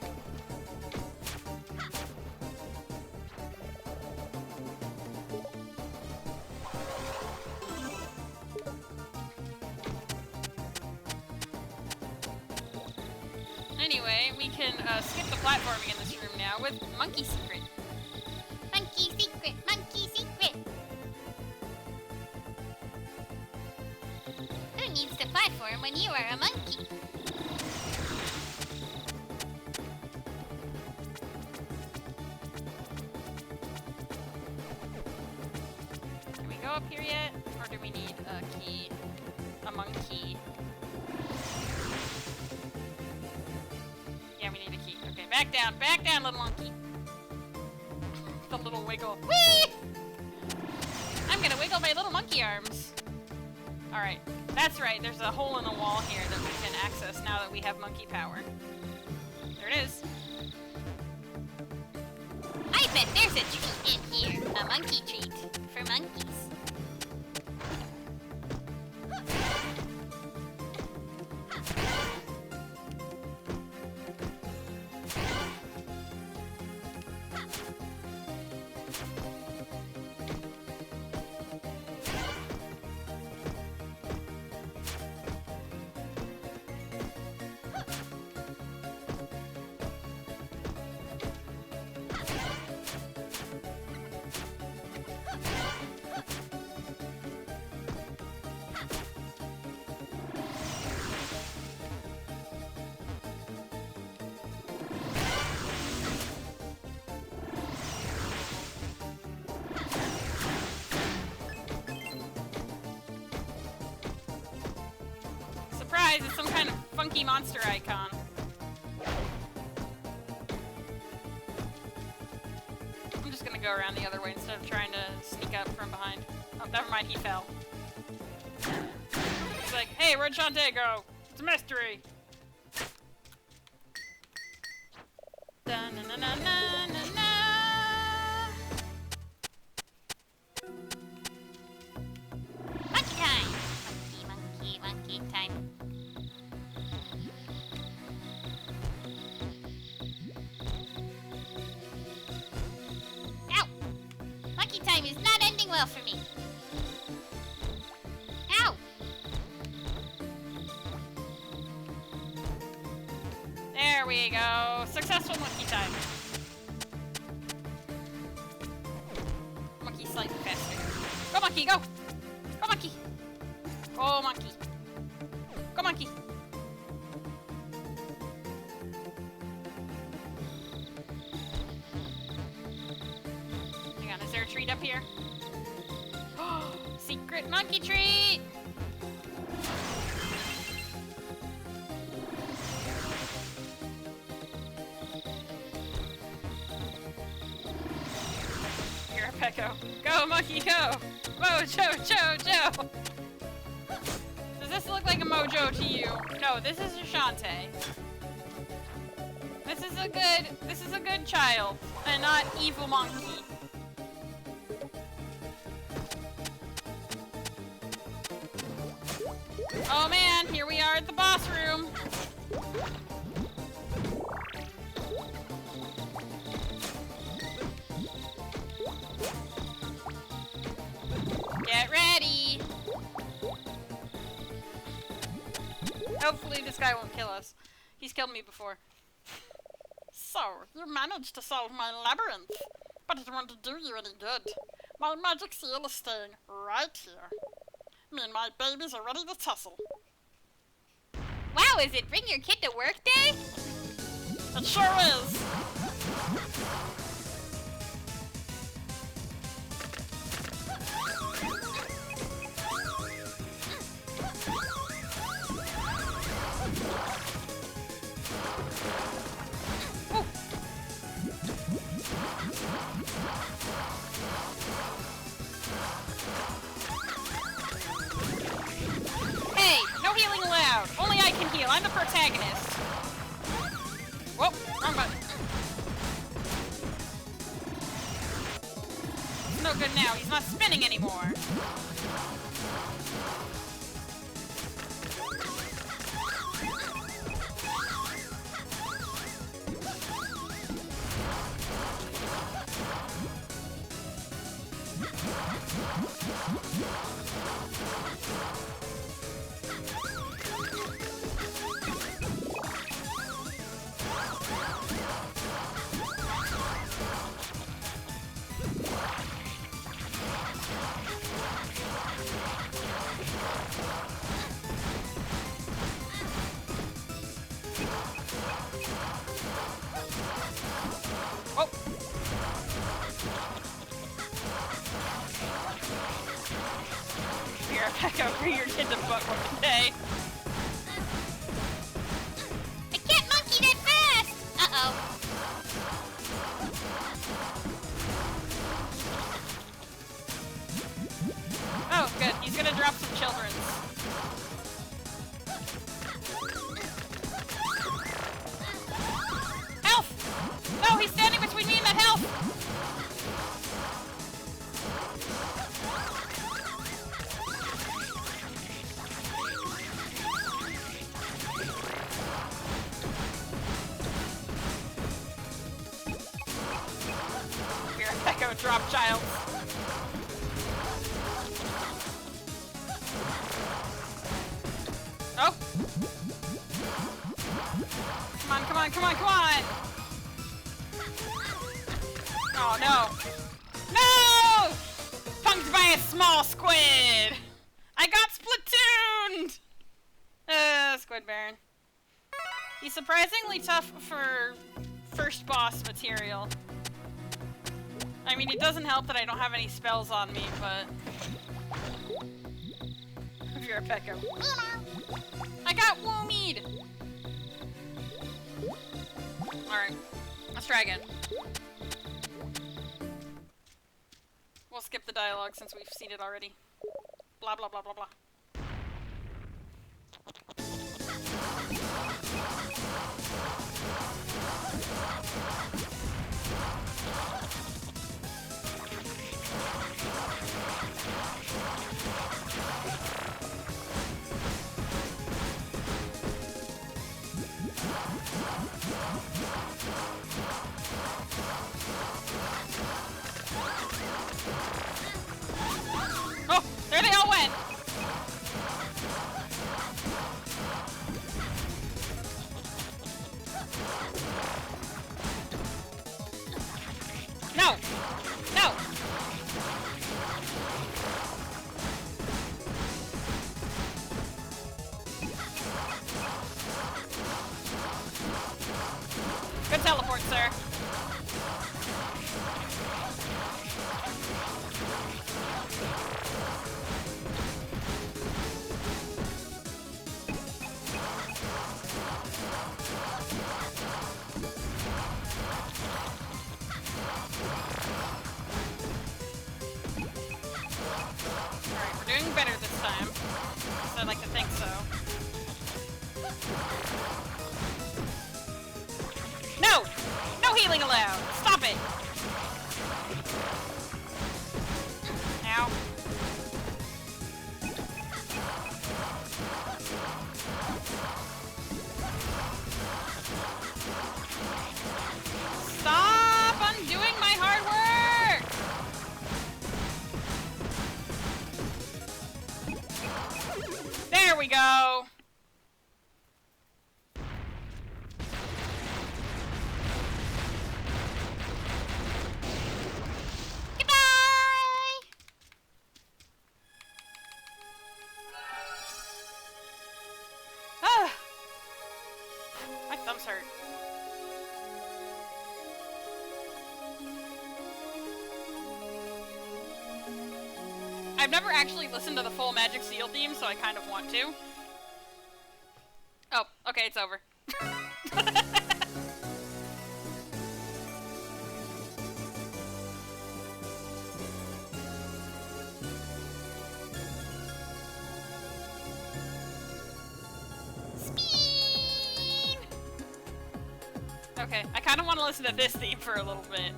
Anyway, we can skip the platforming in this room now with Monkey Secret. Monkey secret, monkey secret. Who needs to platform when you are a monkey? Can we go up here yet? Or do we need a key? A monkey? Yeah, we need a key. Okay, back down, little monkey. The little wiggle. Whee! I'm gonna wiggle my little monkey arms. Alright, that's right, there's a hole in the wall here that we can access now that we have monkey power. There it is. I bet there's a treat in here. A monkey treat for monkeys. Surprise, it's some kind of funky monster icon. I'm just gonna go around the other way instead of trying to sneak up from behind. Oh, never mind, he fell. He's like, hey, where'd Shantae go? It's a mystery. Da-na-na-na-na-na-na. Monkey time! Monkey, monkey, monkey time. Ow! Monkey time is not ending well for me. Ow! There we go. Successful monkey time. Monkey slightly faster. Go monkey, go! Go monkey! Go monkey! Go monkey! Hang on, is there a treat up here? Secret monkey treat! You're a Pecco. Go, monkey, go! Mojo, Jojo! Does this look like a mojo to you? No, this is a Shantae. This is a good child, and not evil monkey. Oh man, here we are at the boss room. Get ready. Hopefully this guy won't kill us. He's killed me before. So, you managed to solve my labyrinth, but it won't do you any good. My magic seal is staying right here. Me and my babies are ready to tussle. Wow, is it Bring Your Kid to Work Day? It sure is! protagonist. Whoa, wrong button. It's no good now. He's not spinning anymore. Oh! Here, back over your kid to butt one day. I can't monkey that fast! Uh-oh. Oh, good. He's gonna drop some children's. Health! No, he's standing between me and that health! Here, Echo, drop child. Oh! Come on, come on, come on, come on! Oh, no. No! Punked by a small squid! I got splatooned! Squid Baron. He's surprisingly tough for first boss material. I mean, it doesn't help that I don't have any spells on me, but... If you're a Pekka. I got woomied! Alright, let's try again. We'll skip the dialogue since we've seen it already. Blah blah blah blah blah. Oh, there they all went! No! No! Good teleport, sir. Alright, we're doing better this time. So I'd like to think so. No! No healing allowed! Stop it! Ow. Stop undoing my hard work! There we go! Goodbye! Ah! My thumbs hurt. I've never actually listened to the full Magic Seal theme, so I kind of want to. Oh, okay, it's over. Okay, I kind of want to listen to this theme for a little bit.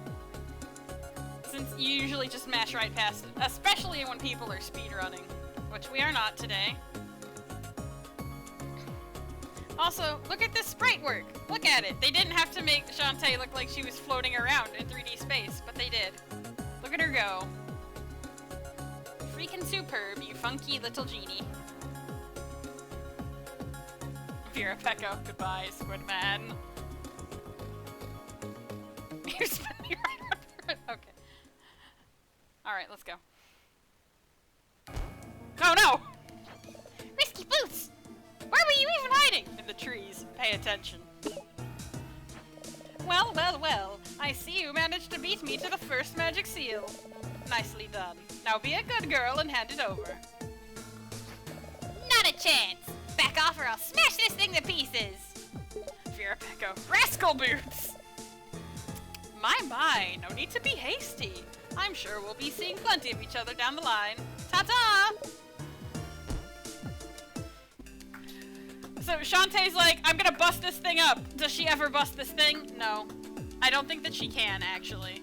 Since you usually just mash right past it. Especially when people are speedrunning. Which we are not today. Also, look at this sprite work. Look at it. They didn't have to make Shantae look like she was floating around in 3D space, but they did. Look at her go. Freaking superb, you funky little genie. Vera Pecco, goodbye, Squidman. You're spinning right under it. Okay. Alright, let's go. Oh no! Risky Boots! Where were you even hiding? In the trees. Pay attention. Well, well, well. I see you managed to beat me to the first magic seal. Nicely done. Now be a good girl and hand it over. Not a chance! Back off or I'll smash this thing to pieces! Vera Pecco. Rascal Boots! My, no need to be hasty. I'm sure we'll be seeing plenty of each other down the line. Ta-ta! So Shantae's like, I'm gonna bust this thing up. Does she ever bust this thing? No. I don't think that she can, actually.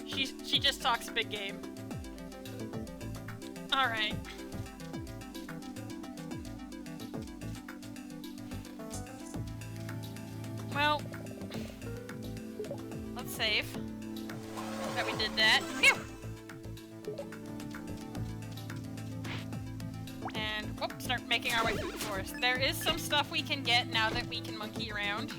She just talks big game. Alright. Well, let's save. That we did that. Phew! And, whoop, start making our way through the forest. There is some stuff we can get now that we can monkey around.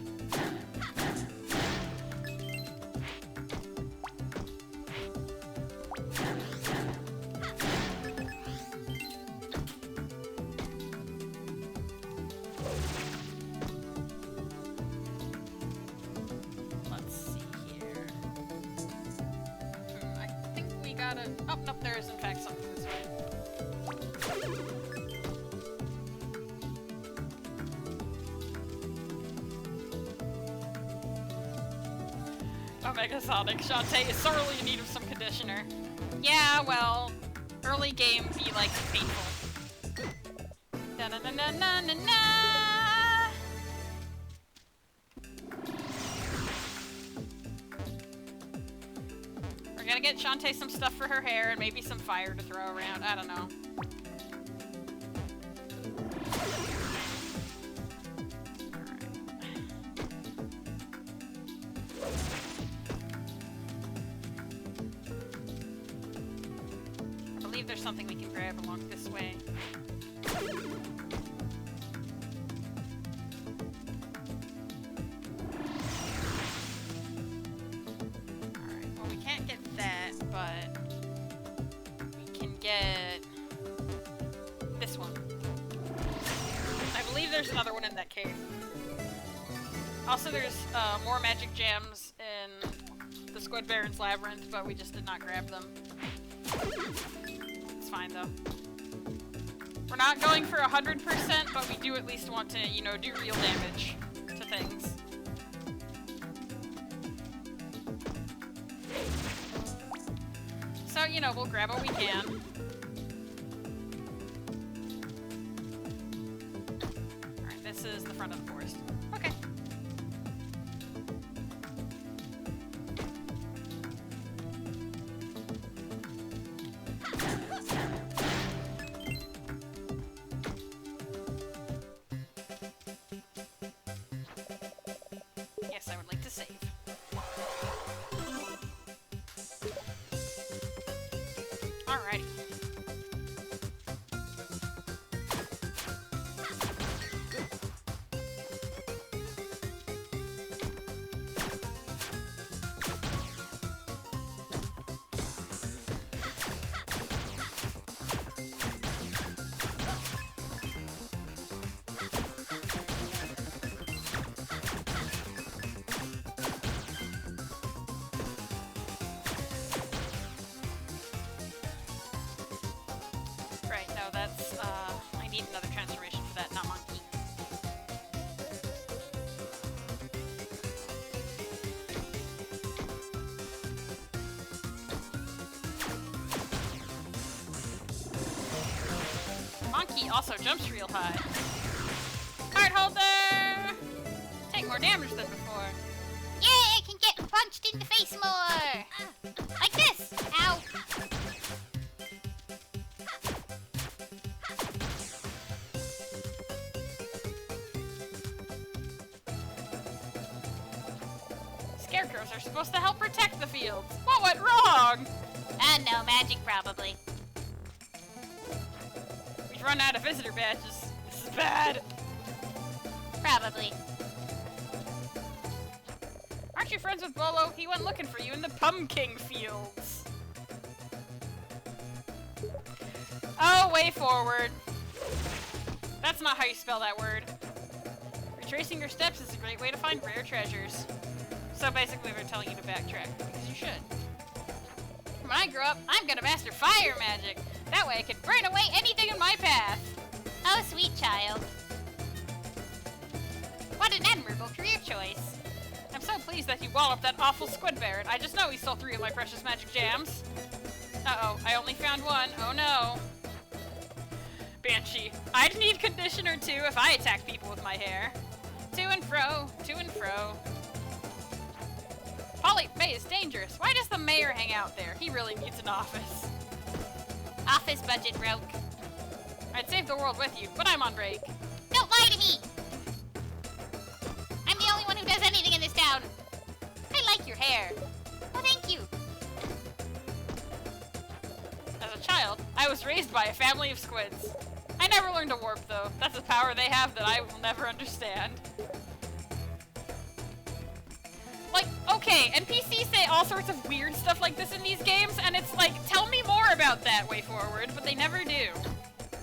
Let's see here. I think we gotta... Oh, nope, there is in fact something this way. Omega Sonic, Shantae is sorely in need of some conditioner. Yeah, well, early game be like painful. Da na na na na na na. We're gonna get Shantae some stuff for her hair and maybe some fire to throw around. I don't know. I believe there's something we can grab along this way. Alright, well we can't get that, but we can get this one. I believe there's another one in that cave. Also there's more magic gems in the Squid Baron's Labyrinth, but we just did not grab them. It's fine though. We're not going for 100%, but we do at least want to, you know, do real damage to things. So, you know, we'll grab what we can. Alright, this is the front of the forest. Okay. Yes, I would like to save. Alrighty. Right, no, that's, I need another transformation for that, not monkey. Monkey also jumps real high. Card holder! Take more damage than before. Yeah, I can get punched in the face more! Like this! Ow! Scarecrows are supposed to help protect the fields. What went wrong? No, magic probably. We've run out of visitor badges. This is bad. Probably. Aren't you friends with Bolo? He went looking for you in the pumpkin fields. Oh, way forward. That's not how you spell that word. Retracing your steps is a great way to find rare treasures. So basically they're telling you to backtrack, because you should. When I grow up, I'm gonna master fire magic. That way I can burn away anything in my path. Oh, sweet child. What an admirable career choice. I'm so pleased that you walloped that awful squid Barrett. I just know he stole 3 of my precious magic jams. Uh-oh, I only found 1. Oh no. Banshee, I'd need conditioner too if I attack people with my hair. To and fro, to and fro. Polly Bay is dangerous. Why does the mayor hang out there? He really needs an office. Office budget broke. I'd save the world with you, but I'm on break. Don't lie to me! I'm the only one who does anything in this town. I like your hair. Oh, thank you. As a child, I was raised by a family of squids. I never learned to warp, though. That's a power they have that I will never understand. Like, okay, NPCs say all sorts of weird stuff like this in these games, and it's like, tell me more about that way forward, but they never do.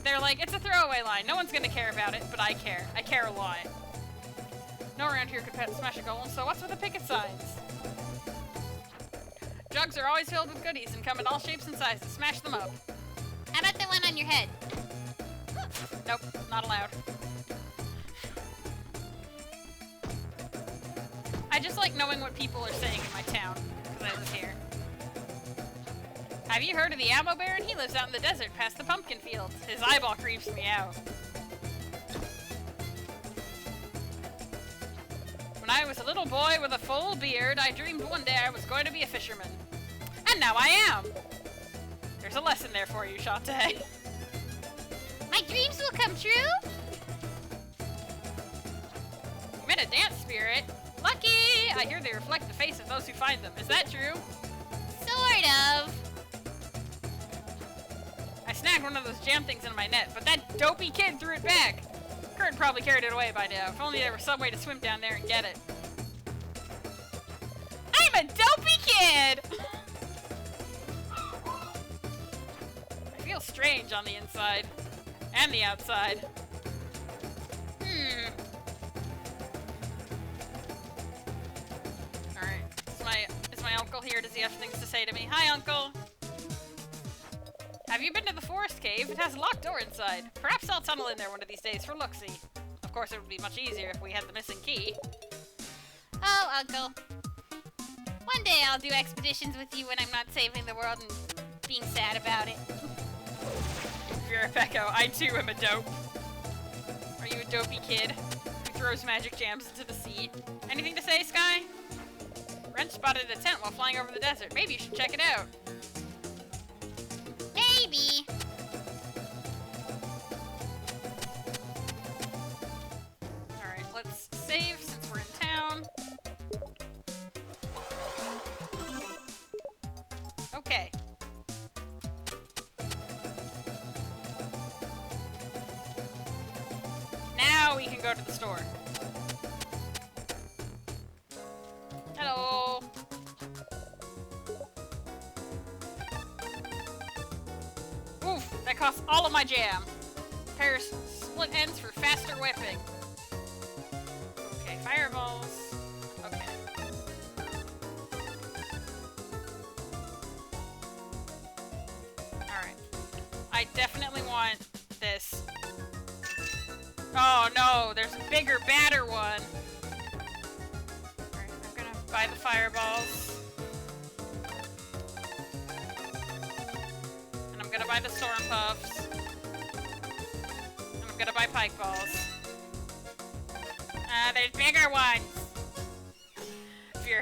They're like, it's a throwaway line. No one's gonna care about it, but I care. I care a lot. No one around here could smash a golem, so what's with the picket signs? Jugs are always filled with goodies and come in all shapes and sizes. Smash them up. How about the one on your head? Nope, not allowed. I just like knowing what people are saying in my town, because I live here. Have you heard of the Ammo Baron? He lives out in the desert past the pumpkin fields. His eyeball creeps me out. When I was a little boy with a full beard, I dreamed one day I was going to be a fisherman. And now I am! There's a lesson there for you, Shantae. My dreams will come true? You met a dance spirit. Lucky! I hear they reflect the face of those who find them. Is that true? Sort of. I snagged one of those jam things in my net, but that dopey kid threw it back. Kurt probably carried it away by now. If only there was some way to swim down there and get it. I'm a dopey kid! I feel strange on the inside. And the outside. Alright. Is my uncle here? Does he have things to say to me? Hi, Uncle! Have you been to the forest cave? It has a locked door inside. Perhaps I'll tunnel in there one of these days for look-see. Of course, it would be much easier if we had the missing key. Oh, Uncle. One day I'll do expeditions with you when I'm not saving the world and being sad about it. Vera Pecco, I too am a dope. Are you a dopey kid who throws magic jams into the sea? Anything to say, Sky? Wrench spotted a tent while flying over the desert. Maybe you should check it out. Maybe. Alright, let's save since we're in town. Okay. Now we can go to the store. Hello. Oof, that costs all of my jam. Pairs split ends for faster whipping. Okay, fireballs. Okay. Alright. I definitely want this. Oh no, there's a bigger, badder one. Alright, I'm gonna buy the fireballs. And I'm gonna buy the storm puffs. And I'm gonna buy pike balls. There's bigger ones.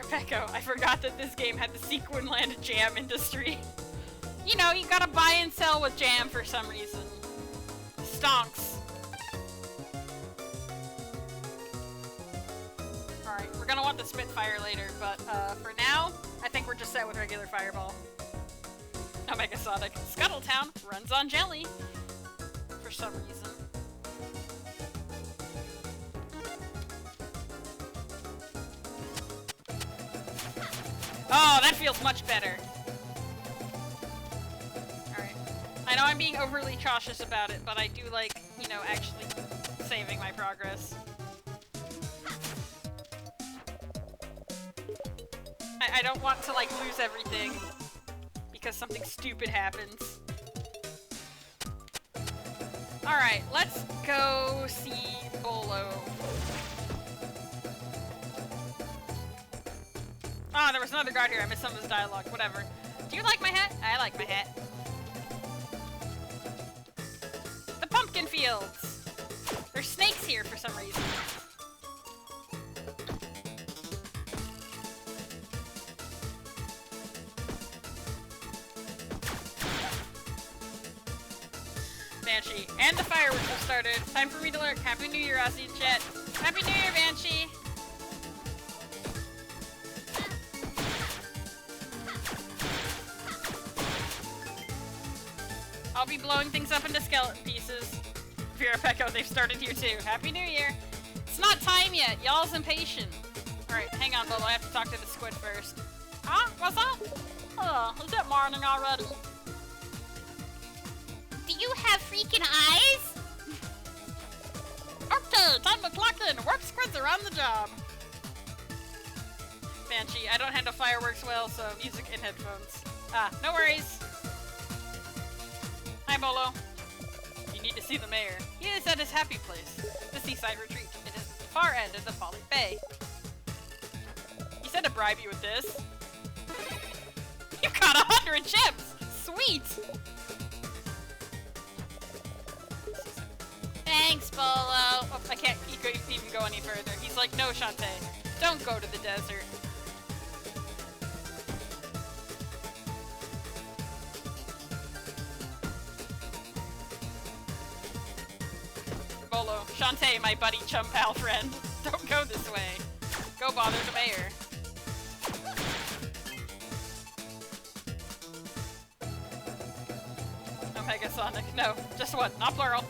Pecco, I forgot that this game had the Sequinland jam industry. You know, you gotta buy and sell with jam for some reason. Stonks. Alright, we're gonna want the Spitfire later, but for now, I think we're just set with regular Fireball. Omega Sonic. Scuttletown runs on jelly. For some reason. Oh, that feels much better. Alright. I know I'm being overly cautious about it, but I do like, you know, actually saving my progress. I don't want to, like, lose everything because something stupid happens. Alright, let's go see Bolo. Ah, there was another guard here. I missed some of his dialogue. Whatever. Do you like my hat? I like my hat. The pumpkin fields! There's snakes here for some reason. Banshee. And the fireworks have started. Time for me to lurk. Happy New Year, Ozzy and chat. Happy New Year, Banshee! I'll be blowing things up into skeleton pieces. Vera Pecco, they've started here too. Happy New Year! It's not time yet. Y'all's impatient. Alright, hang on, Bolo. I have to talk to the squid first. Huh? What's up? Oh, is it morning already? Do you have freaking eyes? Okay, time to clock in. Work squids are on the job. Banshee, I don't handle fireworks well, so music in headphones. Ah, no worries. Hi, Bolo. You need to see the mayor. He is at his happy place, the seaside retreat. It is at the far end of the Polyp Bay. He said to bribe you with this. You got 100 chips! Sweet! Thanks, Bolo. Oh, I can't even go any further. He's like, no, Shantae. Don't go to the desert. Bolo, Shantae, my buddy chum pal friend. Don't go this way. Go bother the mayor. Omega Sonic. No, just one, not plural.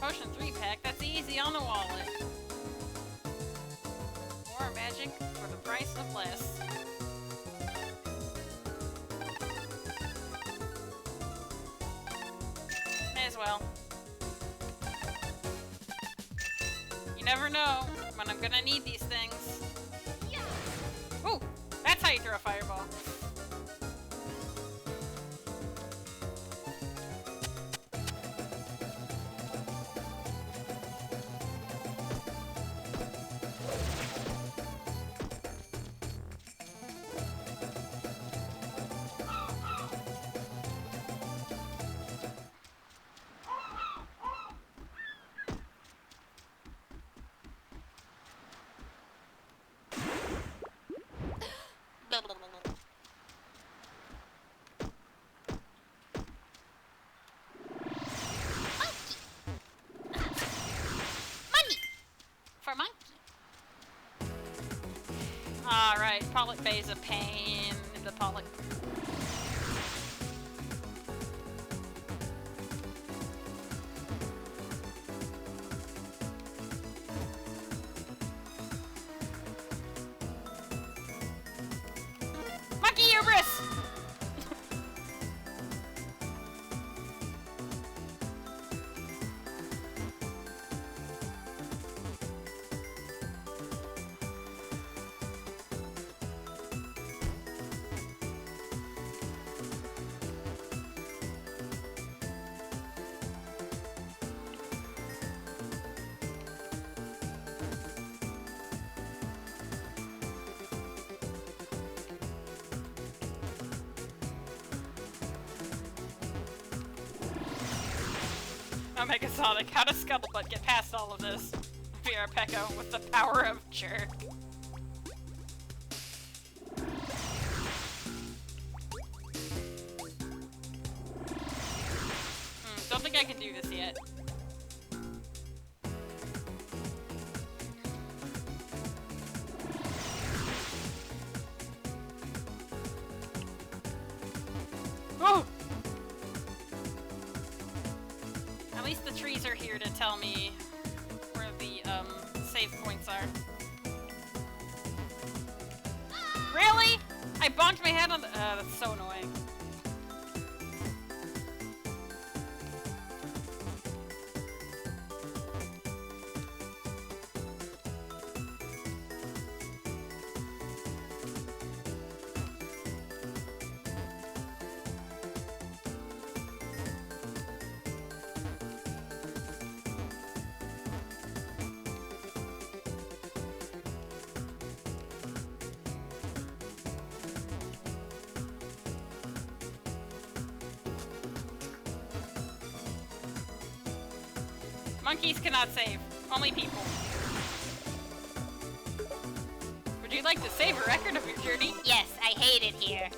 Potion 3-pack, that's easy on the wallet. More magic for the price of less. May as well. You never know when I'm gonna need these things. Ooh, that's how you throw a fireball. Alright, Polyp Bay's a pain in the Polyp. Monkey hubris! Omega Sonic, how does Scuttlebutt get past all of this? VR Pekka with the power of jerk. Don't think I can do this yet. Oh! At least the trees are here to tell me where the, save points are. Really? I bonked my head on the- that's so annoying. Monkeys cannot save. Only people. Would you like to save a record of your journey? Yes, I hate it here.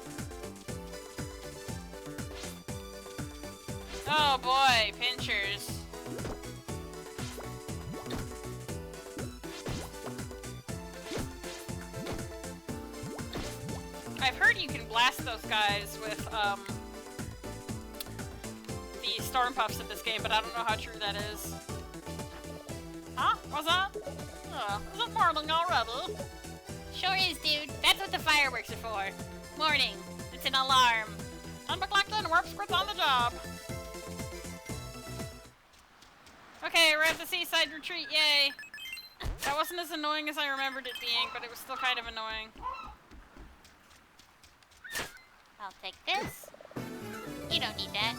Oh boy, pinchers. I've heard you can blast those guys with, the storm puffs in this game, but I don't know how true that is. Huh? What's that? Is it morning already? Sure is, dude. That's what the fireworks are for. Morning. It's an alarm. 10 o'clock then, warp squid's on the job. Okay, we're at the seaside retreat, yay! That wasn't as annoying as I remembered it being, but it was still kind of annoying. I'll take this. You don't need that.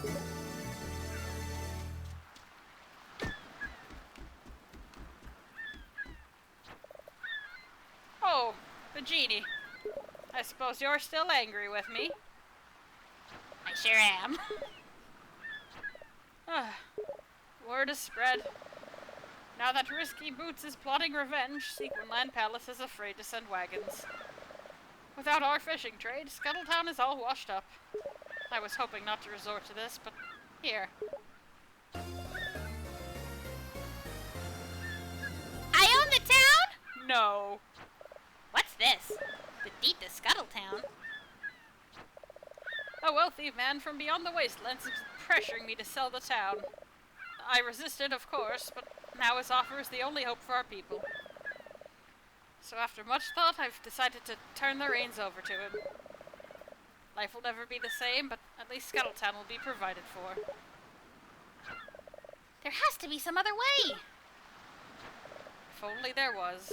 Oh, the genie. I suppose you're still angry with me. I sure am. Word is spread. Now that Risky Boots is plotting revenge, Sequinland Palace is afraid to send wagons. Without our fishing trade, Scuttletown is all washed up. I was hoping not to resort to this, but here. I own the town? No. What's this? The deed to Scuttletown? A wealthy man from beyond the wastelands is pressuring me to sell the town. I resisted, of course, but now his offer is the only hope for our people. So after much thought, I've decided to turn the reins over to him. Life will never be the same, but at least Scuttletown will be provided for. There has to be some other way! If only there was.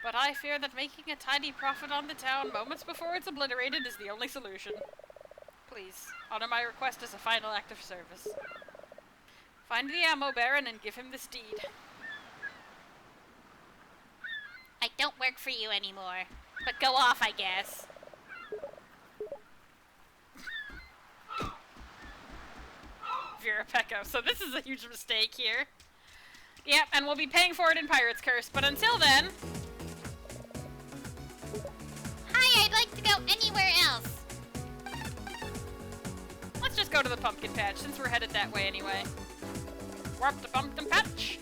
But I fear that making a tiny profit on the town moments before it's obliterated is the only solution. Please, honor my request as a final act of service. Find the ammo baron and give him this deed. I don't work for you anymore. But go off, I guess. Vera Pecco. So this is a huge mistake here. Yep, and we'll be paying for it in Pirate's Curse, but until then... Hi, I'd like to go anywhere else. Let's just go to the pumpkin patch, since we're headed that way anyway. Warp to pumpkin patch!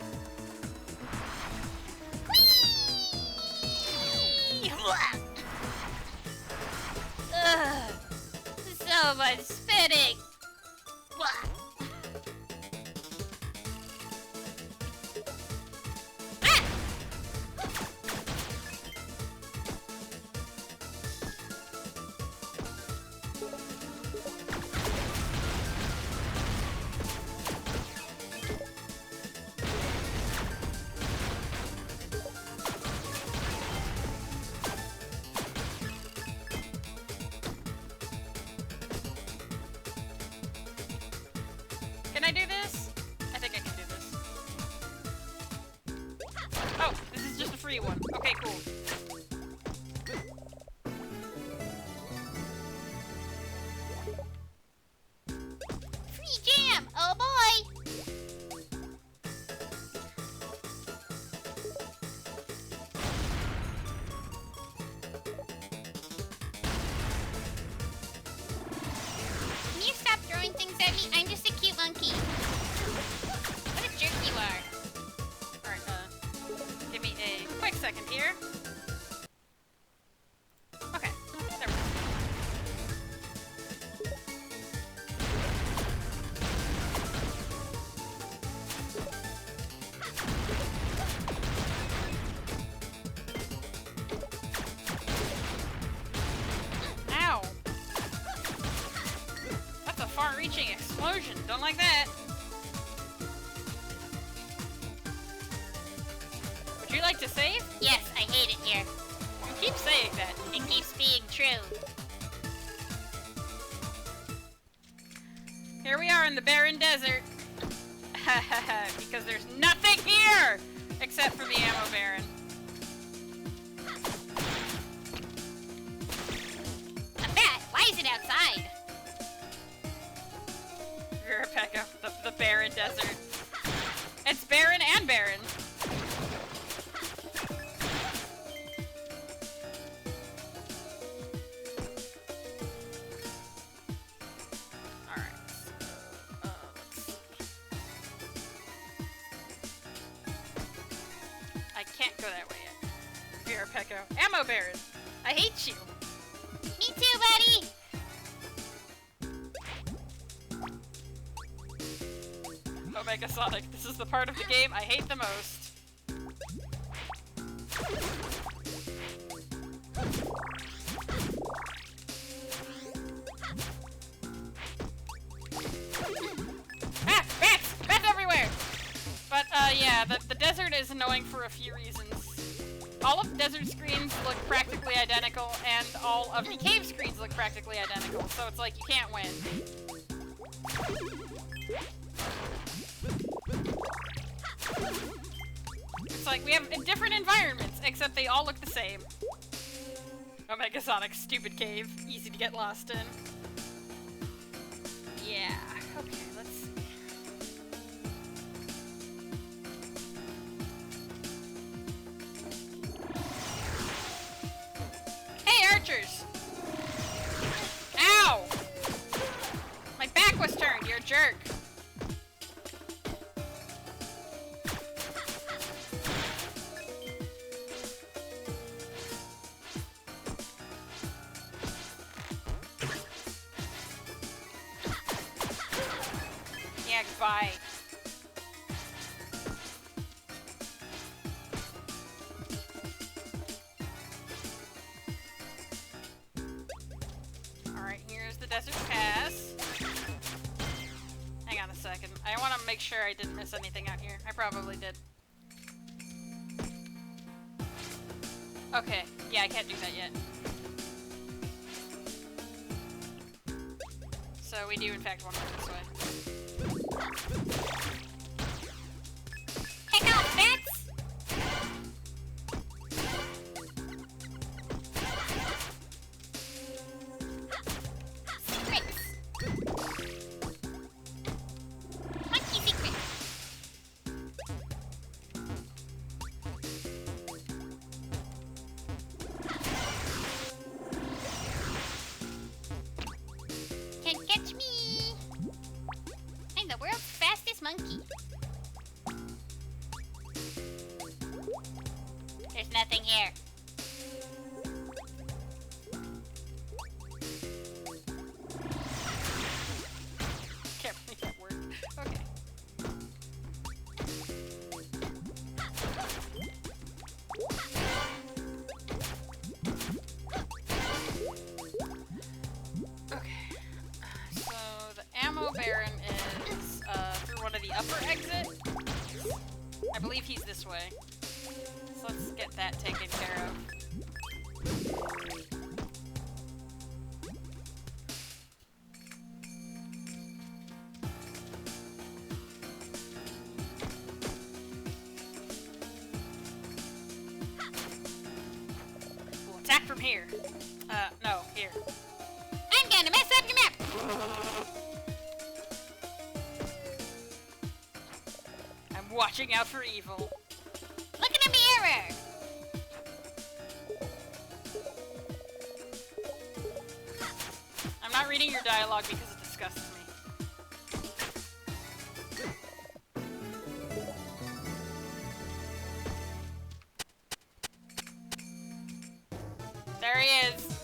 Ugh, so much spinning. Ah! Can I do this? I think I can do this. Oh, this is just a free one. Okay, cool. Free jam! Oh boy! second here. Okay, there we go. Ow! That's a far-reaching explosion. Don't like that. Would you like to save? Yes, I hate it here. You keep saying that. It keeps being true. Here we are in the barren desert. Because there's nothing here! Except for the ammo baron. A bat? Why is it outside? Virapeka, the barren desert. It's barren and barren. Alright. Let's see. I can't go that way yet. Virapeka. Ammo baron. I hate you. Me too, buddy! Omega Sonic, this is the part of the game I hate the most. Ah! Bats! Bats everywhere! But, yeah, the desert is annoying for a few reasons. All of the desert screens look practically identical, and all of the cave screens look practically identical, so it's like you can't win. It's like we have different environments, except they all look the same. Omega Sonic, stupid cave. Easy to get lost in. Yeah, okay, let's see. Hey, archers! Ow! My back was turned, you're a jerk. Yeah, goodbye. Alright, here's the desert pass. Hang on a second. I want to make sure I didn't miss anything out here. I probably did. Okay, yeah, I can't do that yet. So we do in fact want to go this way. Heck off, bats! Secrets! Monkey secrets! Can't catch me! I'm the world's fastest monkey. There's nothing here. Can't believe that worked. Okay. Okay. So the ammo baron is through one of the upper exits. I believe he's this way. So let's get that taken care of. We'll attack from here. No, here. I'm gonna mess up your map! I'm watching out for evil. Look in the mirror! I'm not reading your dialogue because it disgusts me. There he is.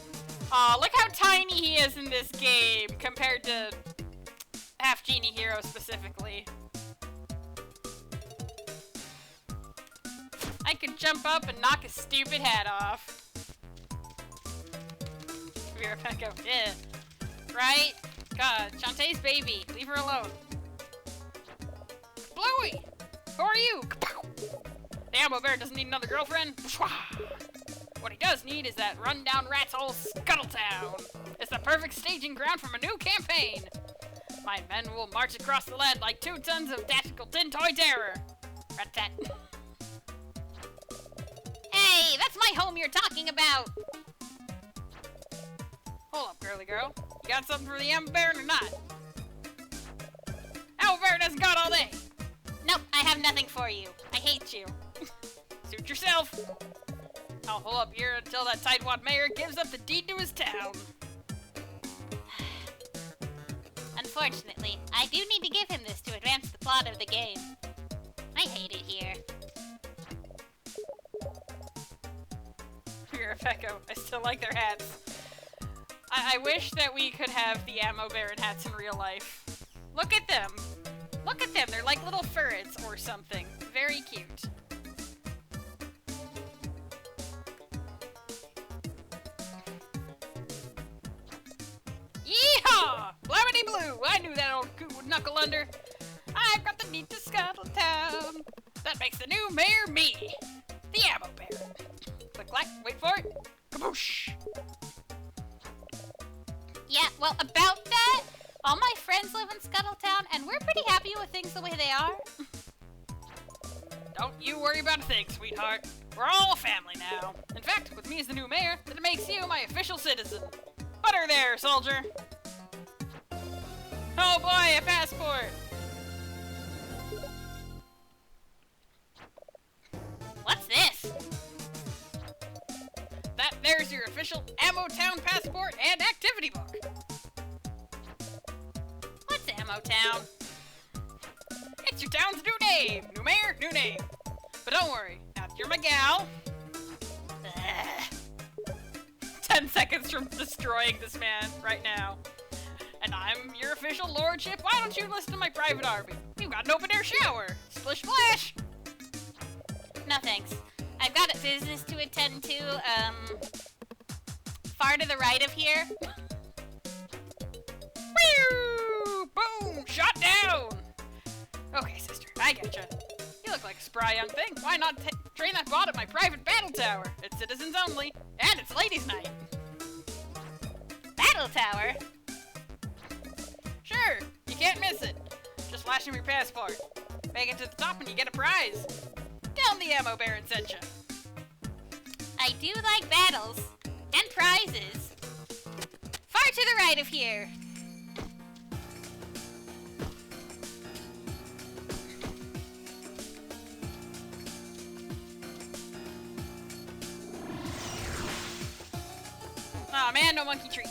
Aw, look how tiny he is in this game compared to Half Genie Hero specifically. I could jump up and knock his stupid hat off. Rebecca, yeah. Right? God, Shantae's baby. Leave her alone. Bluey! Who are you? The Ammo Bear doesn't need another girlfriend. What he does need is that rundown rat's hole Scuttletown. It's the perfect staging ground from a new campaign. My men will march across the land like 2 tons of tactical tin toy terror. Rat-tat. Hey, that's my home you're talking about. Hold up, girly girl. You got something for the Ammo Bear or not? Ammo Bear doesn't got all day. Nope, I have nothing for you. I hate you. Suit yourself. I'll hold up here until that tightwad mayor gives up the deed to his town. Unfortunately, I do need to give him this to advance the plot of the game. I hate it here. You're a Fecko. I still like their hats. I wish that we could have the Ammo Baron hats in real life. Look at them. Look at them. They're like little ferrets or something. Very cute. Yeehaw! Blamity blue! I knew that old coot would knuckle under. I've got the need to Scuttletown. That makes the new mayor me. The Ammo Baron. Click, clack, wait for it. Kaboosh! Yeah, well, about that, all my friends live in Scuttletown, and we're pretty happy with things the way they are. Don't you worry about a thing, sweetheart. We're all a family now. In fact, with me as the new mayor, that makes you my official citizen. Butter there, soldier. Oh boy, a passport. What's this? There's your official Ammo Town passport and activity book. What's Ammo Town? It's your town's new name. New mayor, new name. But don't worry, now you're my gal. 10 seconds from destroying this man right now. And I'm your official lordship. Why don't you listen to my private army? We've got an open air shower. Splish splash. No thanks. I've got a business to attend to, far to the right of here. Whew! Boom! Shot down! Okay, sister, I getcha. You look like a spry young thing. Why not train that bot at my private battle tower? It's citizens only, and it's ladies' night. Battle Tower? Sure, you can't miss it. Just flash him your passport. Make it to the top and you get a prize. Tell him the Ammo Baron sent you. I do like battles. And prizes. Far to the right of here. Aw, man, no monkey treats.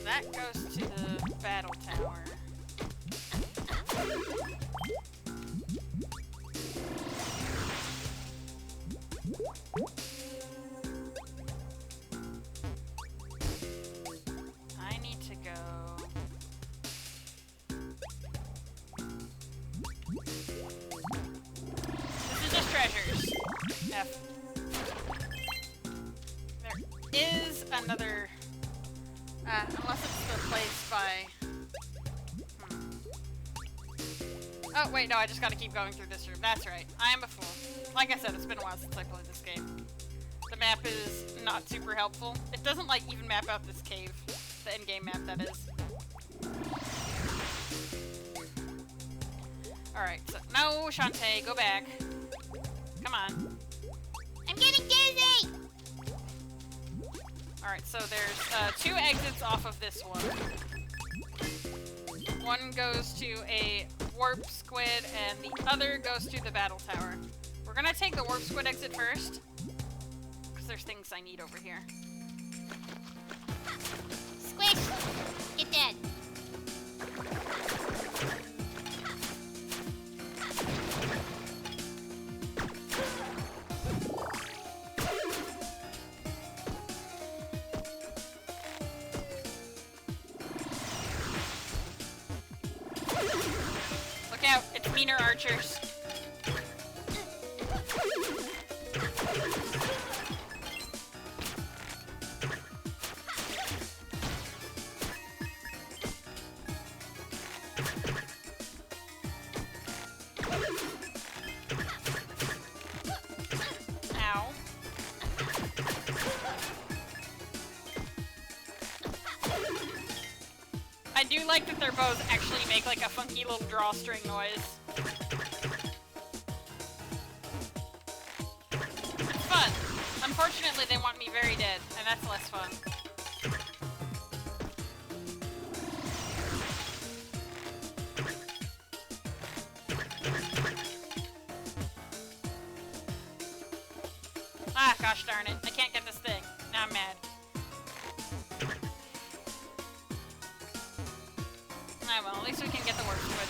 That goes to the battle tower. I need to go. This is just treasures. F. There is another. Unless it's the place by... Oh, wait, no, I just gotta keep going through this room. That's right. I am a fool. Like I said, it's been a while since I played this game. The map is not super helpful. It doesn't, like, even map out this cave. The in-game map, that is. Alright, so... No, Shantae, go back. Come on. getting dizzy! Alright, so there's 2 exits off of this one. One goes to a warp squid, and the other goes to the battle tower. We're gonna take the warp squid exit first, because there's things I need over here. Squish! Get dead. Look out, it's meaner archers. Ow. I do like that their bows actually make like a funky little drawstring noise. It's fun. Unfortunately, they want me very dead, and that's less fun. Ah, gosh darn it. I can't get this thing. Now I'm mad. Ah, well, at least we can get the warp squid.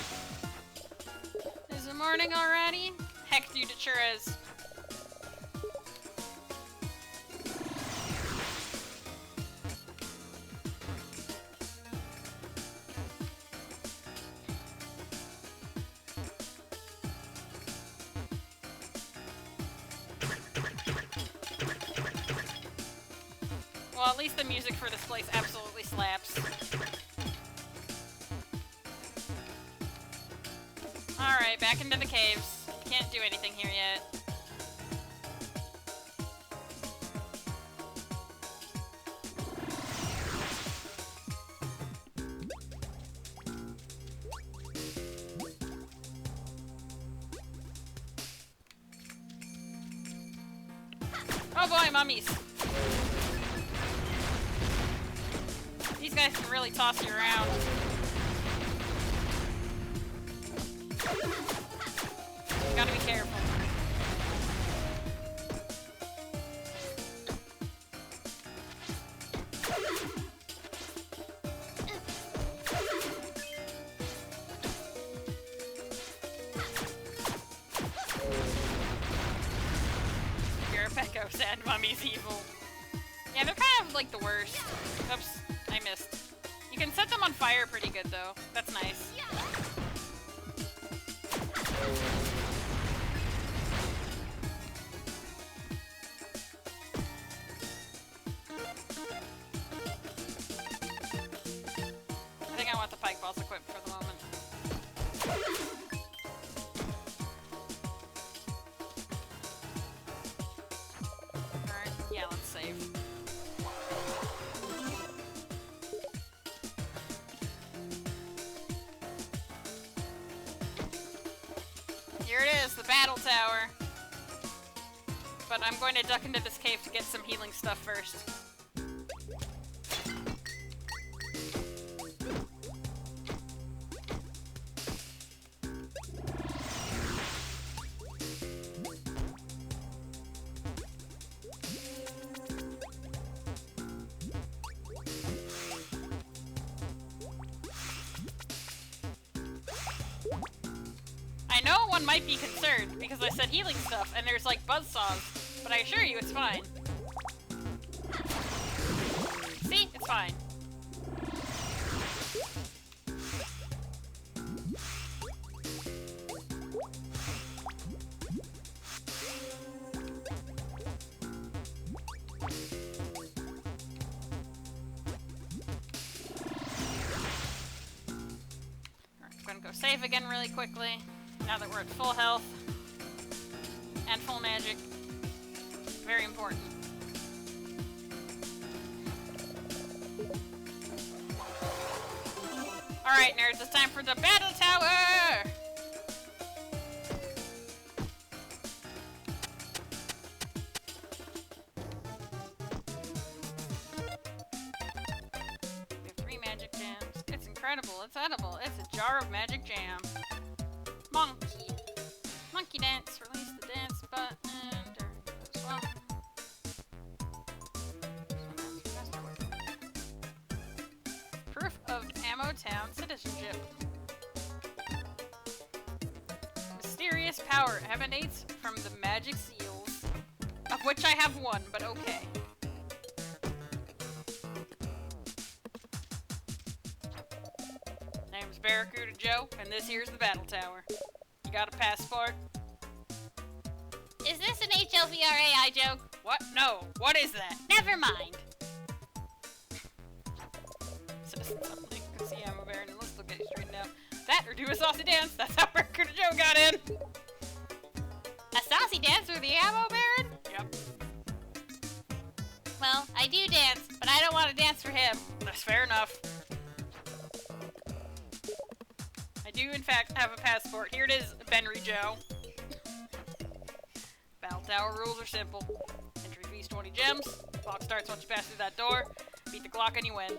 Is it morning already? Heck, dude, it sure is. Well, at least the music for this place absolutely slaps. Alright, back into the caves. Can't do anything here yet. Oh boy, mummies! These guys can really toss you around. You gotta be careful. You're a Pecco, sad mummy's evil. Yeah, they're kind of like the worst. Oops, I missed. You can set them on fire pretty good though. That's nice. I think I want the pike balls equipped for the moment. Alright, yeah, let's save. Here it is, the battle tower. But I'm going to duck into this cave to get some healing stuff first. I know one might be concerned because I said healing stuff and there's like buzzsaws, but I assure you it's fine. See? It's fine. Alright, I'm gonna go save again really quickly. Now that we're at full health and full magic. Very important. Alright, nerds, it's time for the battle tower! incredible. It's edible. It's a jar of magic jam. Monkey. Monkey dance. Release the dance button during this one. Proof of Ammo Town citizenship. Mysterious power emanates from the magic seals, of which I have one, but okay. Name's Barracuda Joe, and this here's the battle tower. You got a passport? Is this an HLVRAI joke? What? No. What is that? Never mind. Citizen something. Can see Ammo Baron, and let's get you straightened out. That or do a saucy dance. That's how Barracuda Joe got in. A saucy dance with the Ammo Baron? Yep. Well, I do dance, but I don't want to dance for him. That's fair enough. I do, in fact, have a passport. Here it is, Benry Joe. Battle Tower rules are simple. Entry fees 20 gems. Clock starts once you pass through that door. Beat the clock and you win.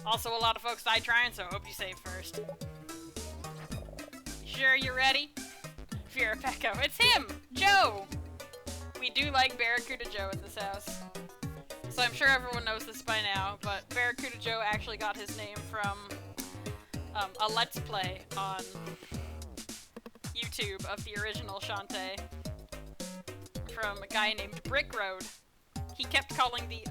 Also, a lot of folks die trying, so I hope you save first. You sure you're ready? Fear Pecco. It's him! Joe! We do like Barracuda Joe in this house. So I'm sure everyone knows this by now, but Barracuda Joe actually got his name from a Let's Play on YouTube of the original Shantae from a guy named Brick Road. He kept calling the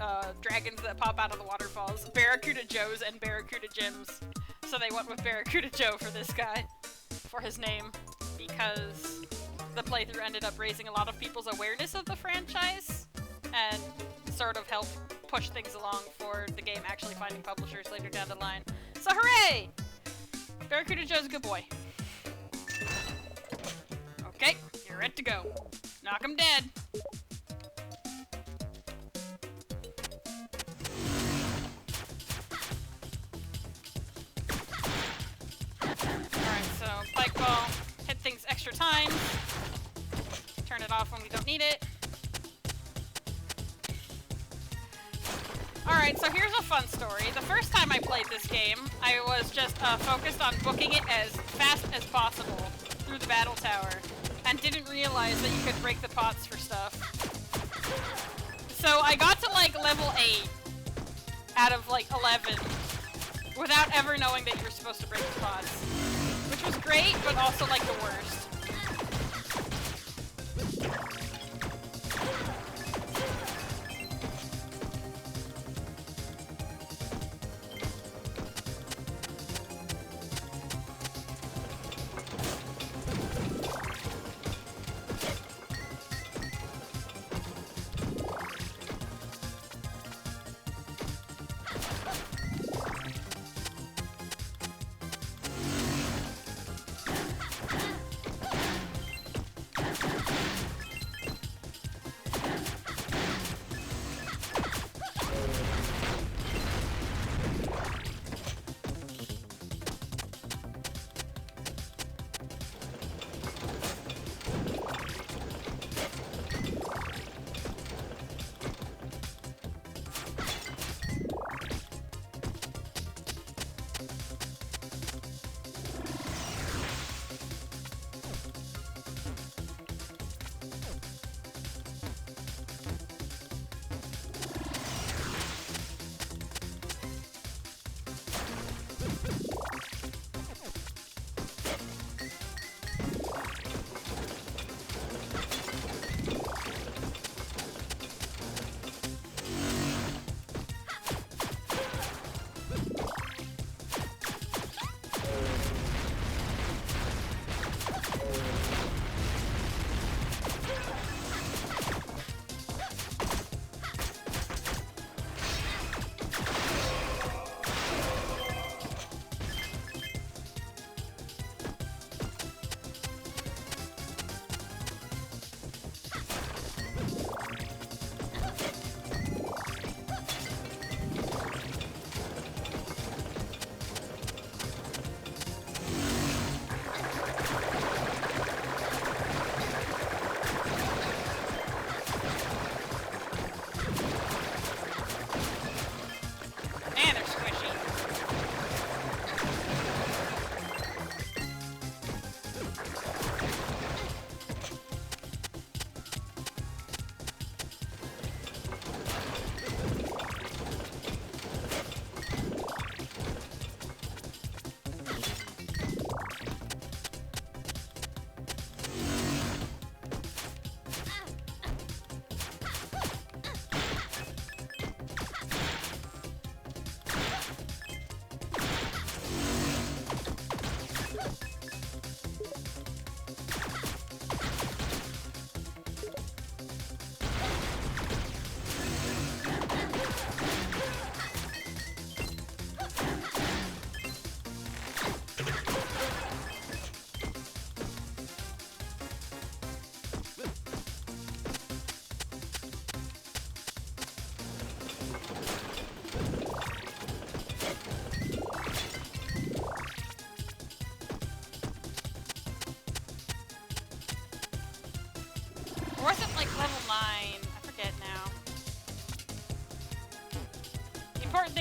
dragons that pop out of the waterfalls Barracuda Joes and Barracuda Jims. So they went with Barracuda Joe for this guy, for his name, because the playthrough ended up raising a lot of people's awareness of the franchise and sort of helped push things along for the game actually finding publishers later down the line. So hooray! Barracuda Joe's a good boy. Okay, you're ready to go. Knock him dead. Alright, so Pike Ball, hit things extra times. Turn it off when we don't need it. Alright, so here's a fun story. The first time I played this game, I was just focused on booking it as fast as possible through the battle tower, and didn't realize that you could break the pots for stuff. So I got to like level 8 out of like 11 without ever knowing that you were supposed to break the pots. Which was great, but also like the worst.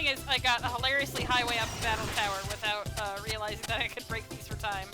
is, I got a hilariously high way up the battle tower without realizing that I could break these for time.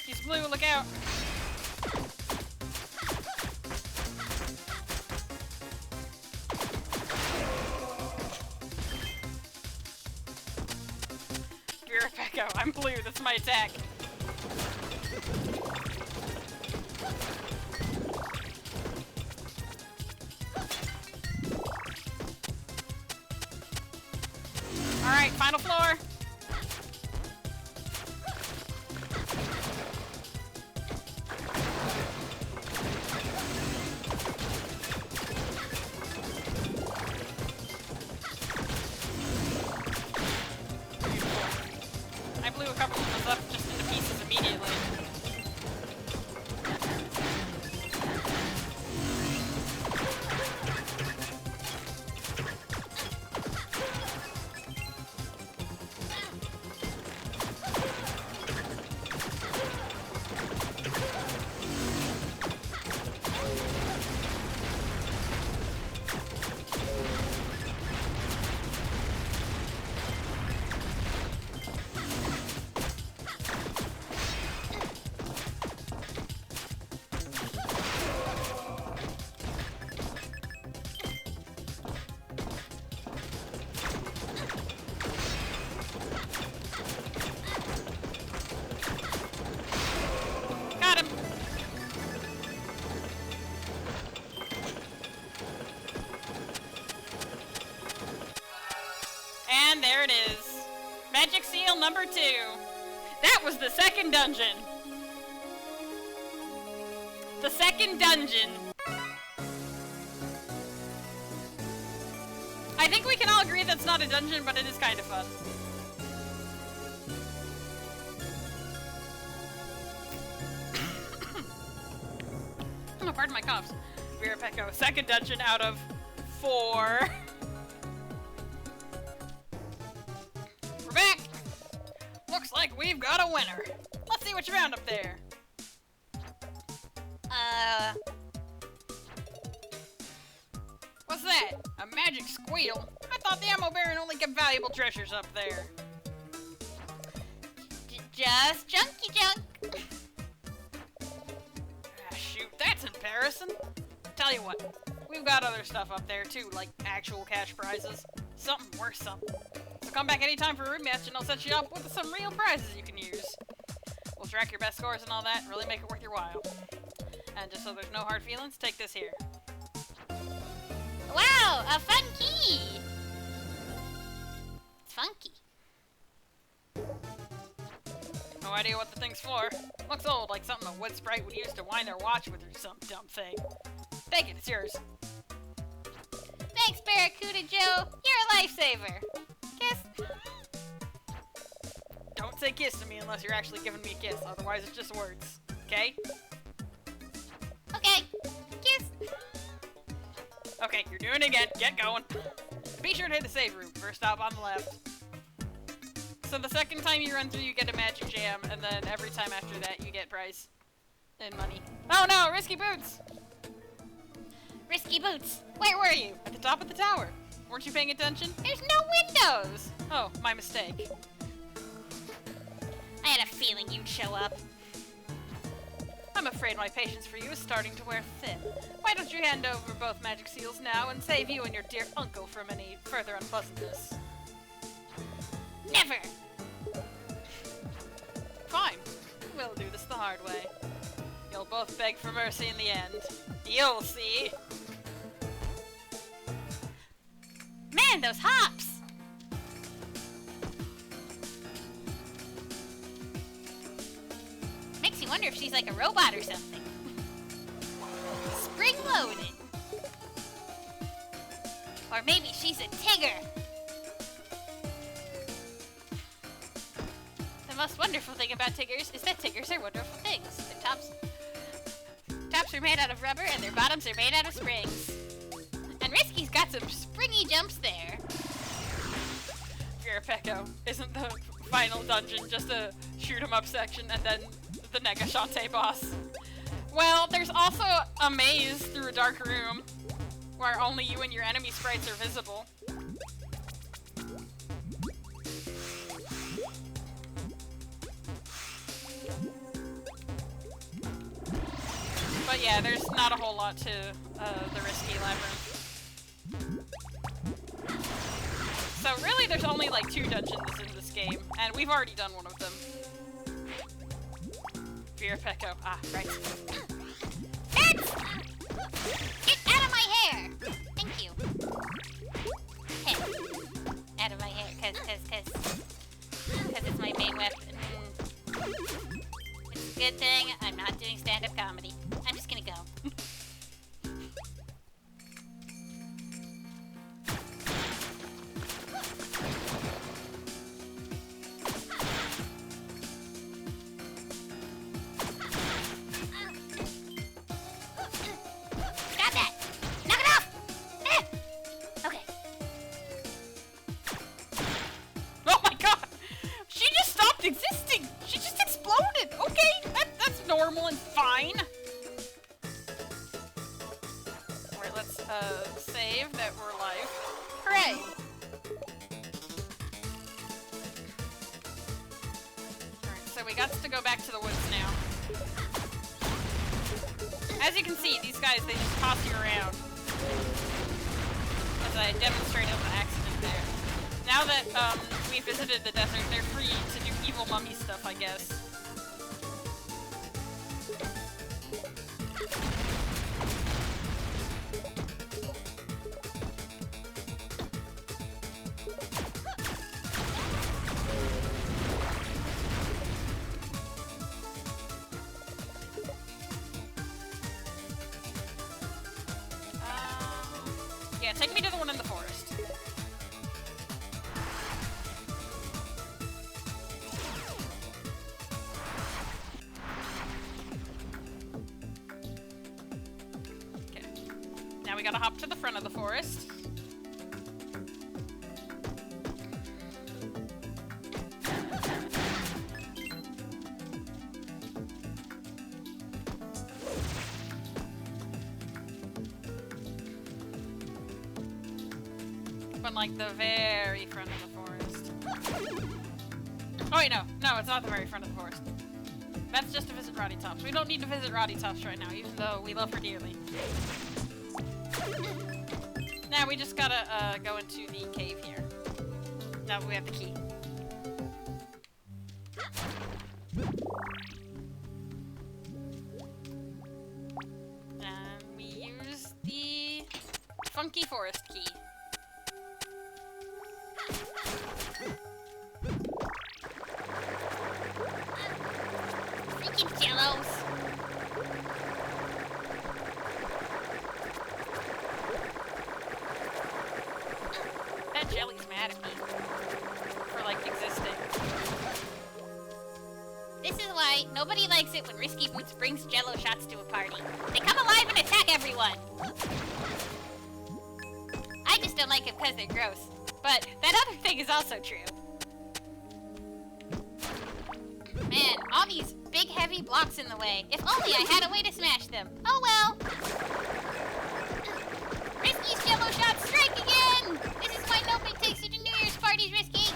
He's blue, look out! You're Pecco, I'm blue, that's my attack. Alright, final floor! I blew a couple of them up just into pieces immediately. Got him! And there it is. Magic seal number 2. That was the second dungeon. The second dungeon. I think we can all agree that's not a dungeon, but it is kind of fun. Oh, pardon my coughs. We're Pecco. Second dungeon out of 4. We're back! Looks like we've got a winner. Let's see what you found up there. What's that? A magic squeal? I thought the ammo baron only kept valuable treasures up there. Just junky junk. Ah, shoot, that's embarrassing. Tell you what, we've got other stuff up there too, like actual cash prizes. Something worth something. So come back anytime for a rematch and I'll set you up with some real prizes you can use. We'll track your best scores and all that, and really make it worth your while. And just so there's no hard feelings, take this here. Wow, a fun key. It's funky. No idea what the thing's for. Looks old, like something a wood sprite would use to wind their watch with or some dumb thing. Take it, it's yours. Thanks, Barracuda Joe. You're a lifesaver. Kiss. Don't say kiss to me unless you're actually giving me a kiss, otherwise it's just words. Okay? Okay. Kiss. Okay, you're doing it again. Get going. Be sure to hit the save room. First stop on the left. So the second time you run through, you get a magic jam, and then every time after that, you get prize and money. Oh no, risky boots! Risky boots. Where were you? At the top of the tower. Weren't you paying attention? There's no windows. Oh, my mistake. I had a feeling you'd show up. I'm afraid my patience for you is starting to wear thin. Why don't you hand over both magic seals now and save you and your dear uncle from any further unpleasantness? Never! Fine. We'll do this the hard way. You'll both beg for mercy in the end. You'll see! Man, those hops! Makes you wonder if she's like a robot or something. Spring-loaded! Or maybe she's a Tigger! The most wonderful thing about Tiggers is that Tiggers are wonderful things. Their tops are made out of rubber and their bottoms are made out of springs. And Risky's got some springy jumps there. Peko, isn't the final dungeon just a shoot-'em-up section and then the Nega-Shantae boss? Well, there's also a maze through a dark room where only you and your enemy sprites are visible. But yeah, there's not a whole lot to the Risky Labyrinth. So really, there's only like 2 dungeons in this game, and we've already done one of them. Peko. Ah, right. Fence! Get out of my hair! Thank you. Hey. Out of my hair, cause it's my main weapon. It's a good thing I'm not doing stand-up comedy. I'm just gonna go. Existing! She just exploded! Okay, that's normal and fine. Alright, let's save that we're alive. Hooray! Alright, so we got to go back to the woods now. As you can see, these guys, they just toss you around. As I demonstrated the accident there. Now that we visited the desert, they're free to do evil mummy stuff, I guess. Yeah, take me to the one in the forest. Now we gotta hop to the front of the forest. But like the very front of the forest. Oh wait, no, it's not the very front of the forest. That's just to visit Roddy Tops. We don't need to visit Roddy Tops right now, even though we love her dearly. Now we just gotta go into the cave here. Now we have the key. And we use the funky forest key. Freaking jellos! Jelly's mad at me for like existing. This is why nobody likes it when Risky Boots brings Jello shots to a party. They come alive and attack everyone. I just don't like it because they're gross. But that other thing is also true. Man, all these big heavy blocks in the way. If only I had a way to smash them. Oh well. Risky's Jello shots strike again! This is why nobody takes you to New Year's parties, Risky!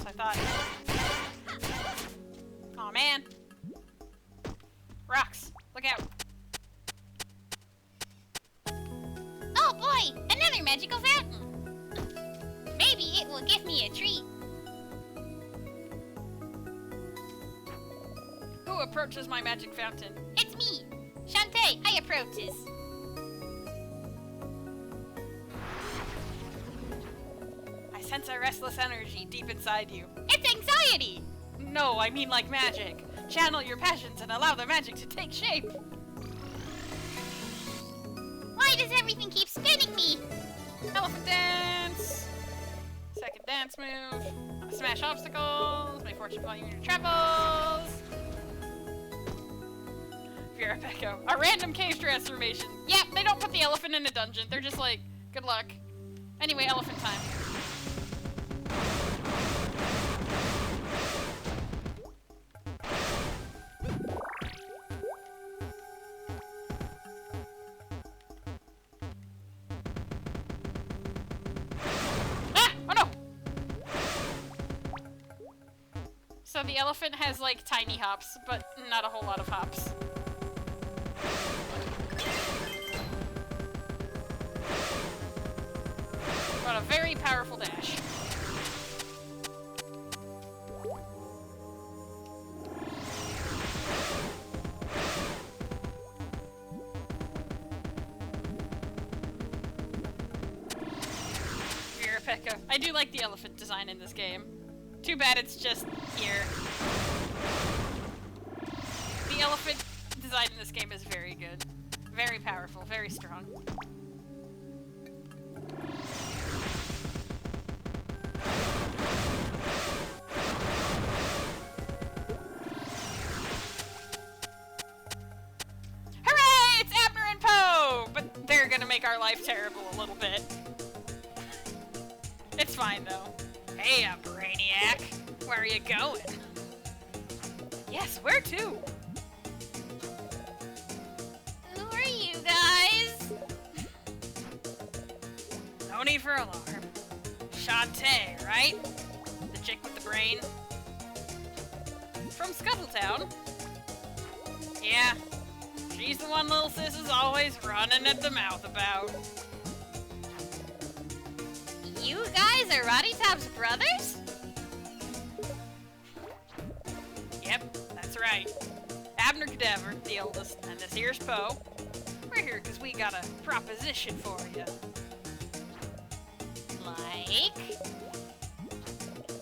I thought. Aw, man. Rocks. Look out. Oh boy! Another magical fountain! Maybe it will give me a treat. Who approaches my magic fountain? It's me! Shantae, I approaches. I sense a restless energy deep inside you. It's anxiety! No, I mean like magic. Channel your passions and allow the magic to take shape. Why does everything keep spinning me? Elephant dance. Second dance move. Smash obstacles. May fortune follow you in your travels. Vera Pecco. A random cave transformation. Yeah, they don't put the elephant in a dungeon. They're just like, good luck. Anyway, elephant time. So the elephant has like tiny hops, but not a whole lot of hops. But a very powerful dash. Vera Pecco. I do like the elephant design in this game. Too bad it's just here. The elephant design in this game is very good. Very powerful, very strong. Hooray! It's Abner and Poe! But they're gonna make our life terrible a little bit. It's fine though. Hey, Brainiac. Where are you going? Yes, where to? Who are you guys? No need for alarm. Shantae, right? The chick with the brain. From Scuttletown. Yeah. She's the one little sis is always running at the mouth about. You guys are Roddy Top's brothers? Yep, that's right. Abner Cadaver, the oldest, and this here's Poe. We're here because we got a proposition for you.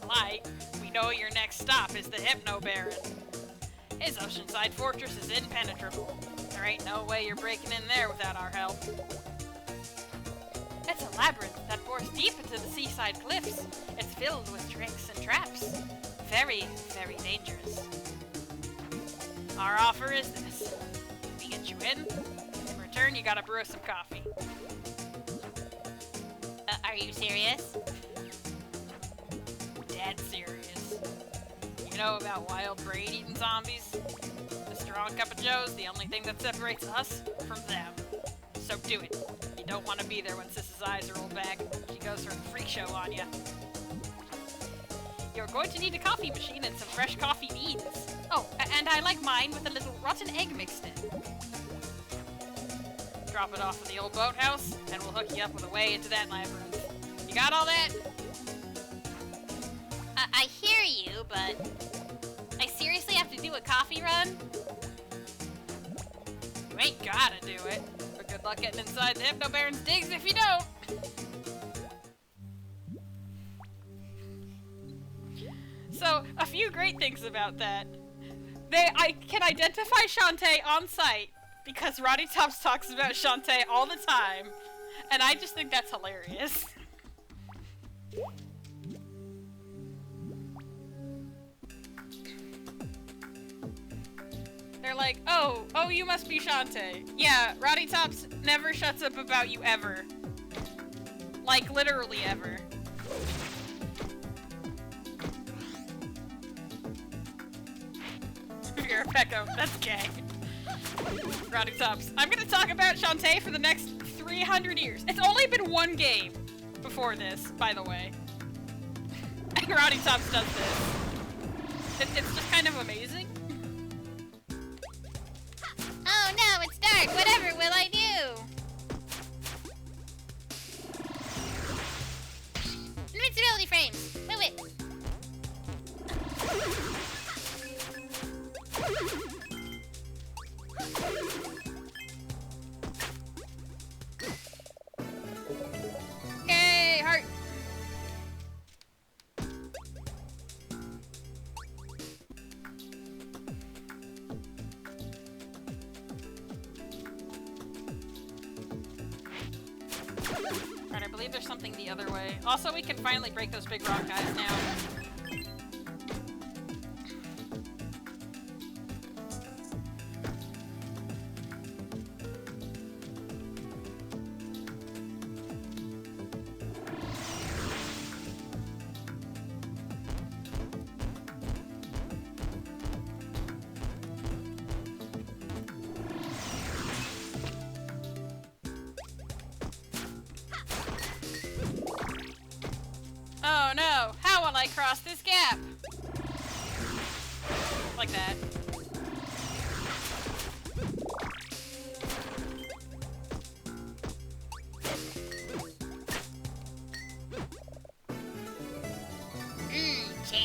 Like, we know your next stop is the Hypno Baron. His oceanside fortress is impenetrable. There ain't no way you're breaking in there without our help. It's a labyrinth that bores deep into the seaside cliffs. It's filled with tricks and traps. Very, very dangerous. Our offer is this. We get you in return, you gotta brew us some coffee. Are you serious? Dead serious. You know about wild brain-eating zombies? A strong cup of joe's the only thing that separates us from them. So do it. You don't want to be there when Sis's eyes are rolled back. She goes for a freak show on you. You're going to need a coffee machine and some fresh coffee beans. Oh, and I like mine with a little rotten egg mixed in. Drop it off at the old boathouse, and we'll hook you up with a way into that labyrinth. You got all that? I hear you, but I seriously have to do a coffee run? You ain't gotta do it, but good luck getting inside the Hypno Baron's digs if you don't! So, a few great things about that. I can identify Shantae on site, because Roddy Tops talks about Shantae all the time, and I just think that's hilarious. They're like, oh, you must be Shantae. Yeah, Roddy Tops never shuts up about you ever. Like, literally ever. Vera Pecco, that's gay. Roddy Tops. I'm gonna talk about Shantae for the next 300 years. It's only been one game before this, by the way. And Rowdy Tops does this. It's just kind of amazing. Oh no, it's dark. Whatever will I do? Invincibility frames. Move it. Yay, heart. Alright, I believe there's something the other way. Also, we can finally break those big rock guys now. Oh no! How will I cross this gap? Like that. Jam.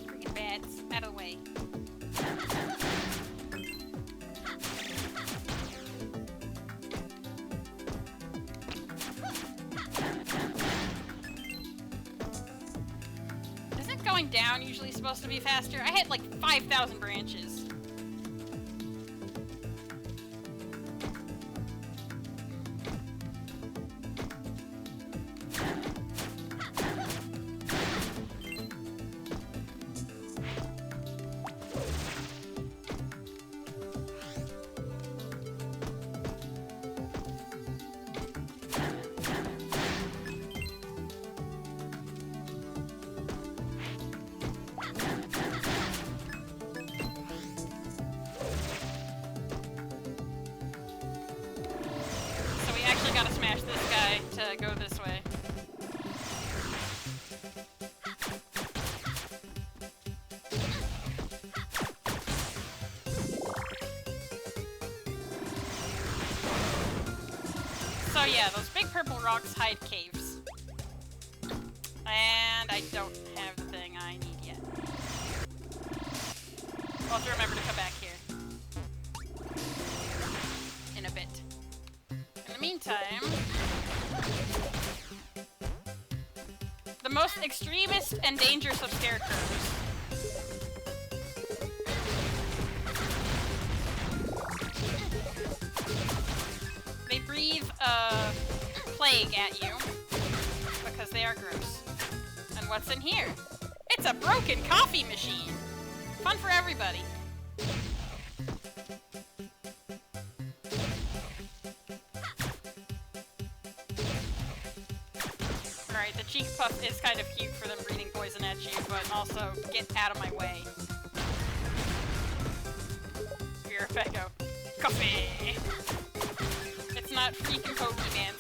Freaking bats. Out of the way. Isn't going down usually supposed to be faster? I hit like 5,000 branches. So we actually gotta smash this guy to go this way. So yeah, those big purple rocks hide caves. And I don't have the thing I need yet. I'll have to remember to come back here. In a bit. In the meantime... the most extremist and dangerous of scarecrows. They breathe a plague at you because they are gross. And what's in here? It's a broken coffee machine! Fun for everybody. Alright, the cheek puff is kind of cute for them breathing poison at you, but also get out of my way. You're a fego. Coffee! It's not freaking Pokemans.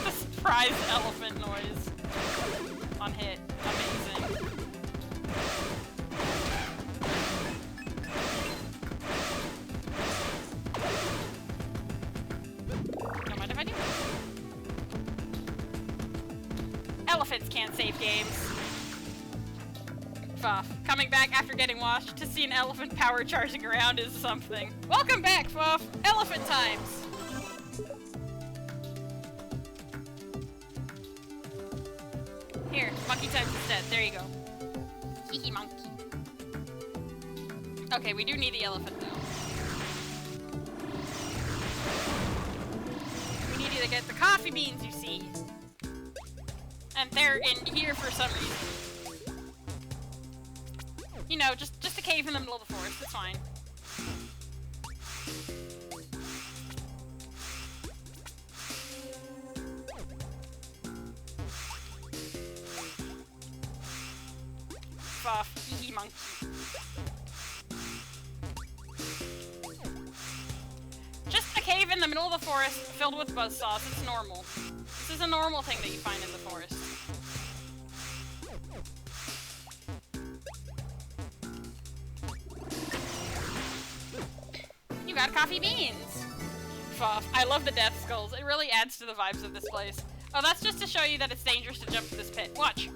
The surprise elephant noise on hit. Amazing. Don't mind if I do. Elephants can't save games. Fuff. Coming back after getting washed to see an elephant power charging around is something. Welcome back, Fuff! Elephant times! Here, monkey times instead. There you go. Hee monkey. Okay, we do need the elephant though. We need you to get the coffee beans, you see. And they're in here for some reason. You know, just a cave in the middle of the forest, it's fine. Fuff, hee monkey. Just a cave in the middle of the forest filled with buzzsaws. It's normal. This is a normal thing that you find in the forest. You got coffee beans! Fuff. I love the death skulls. It really adds to the vibes of this place. Oh, that's just to show you that it's dangerous to jump to this pit. Watch!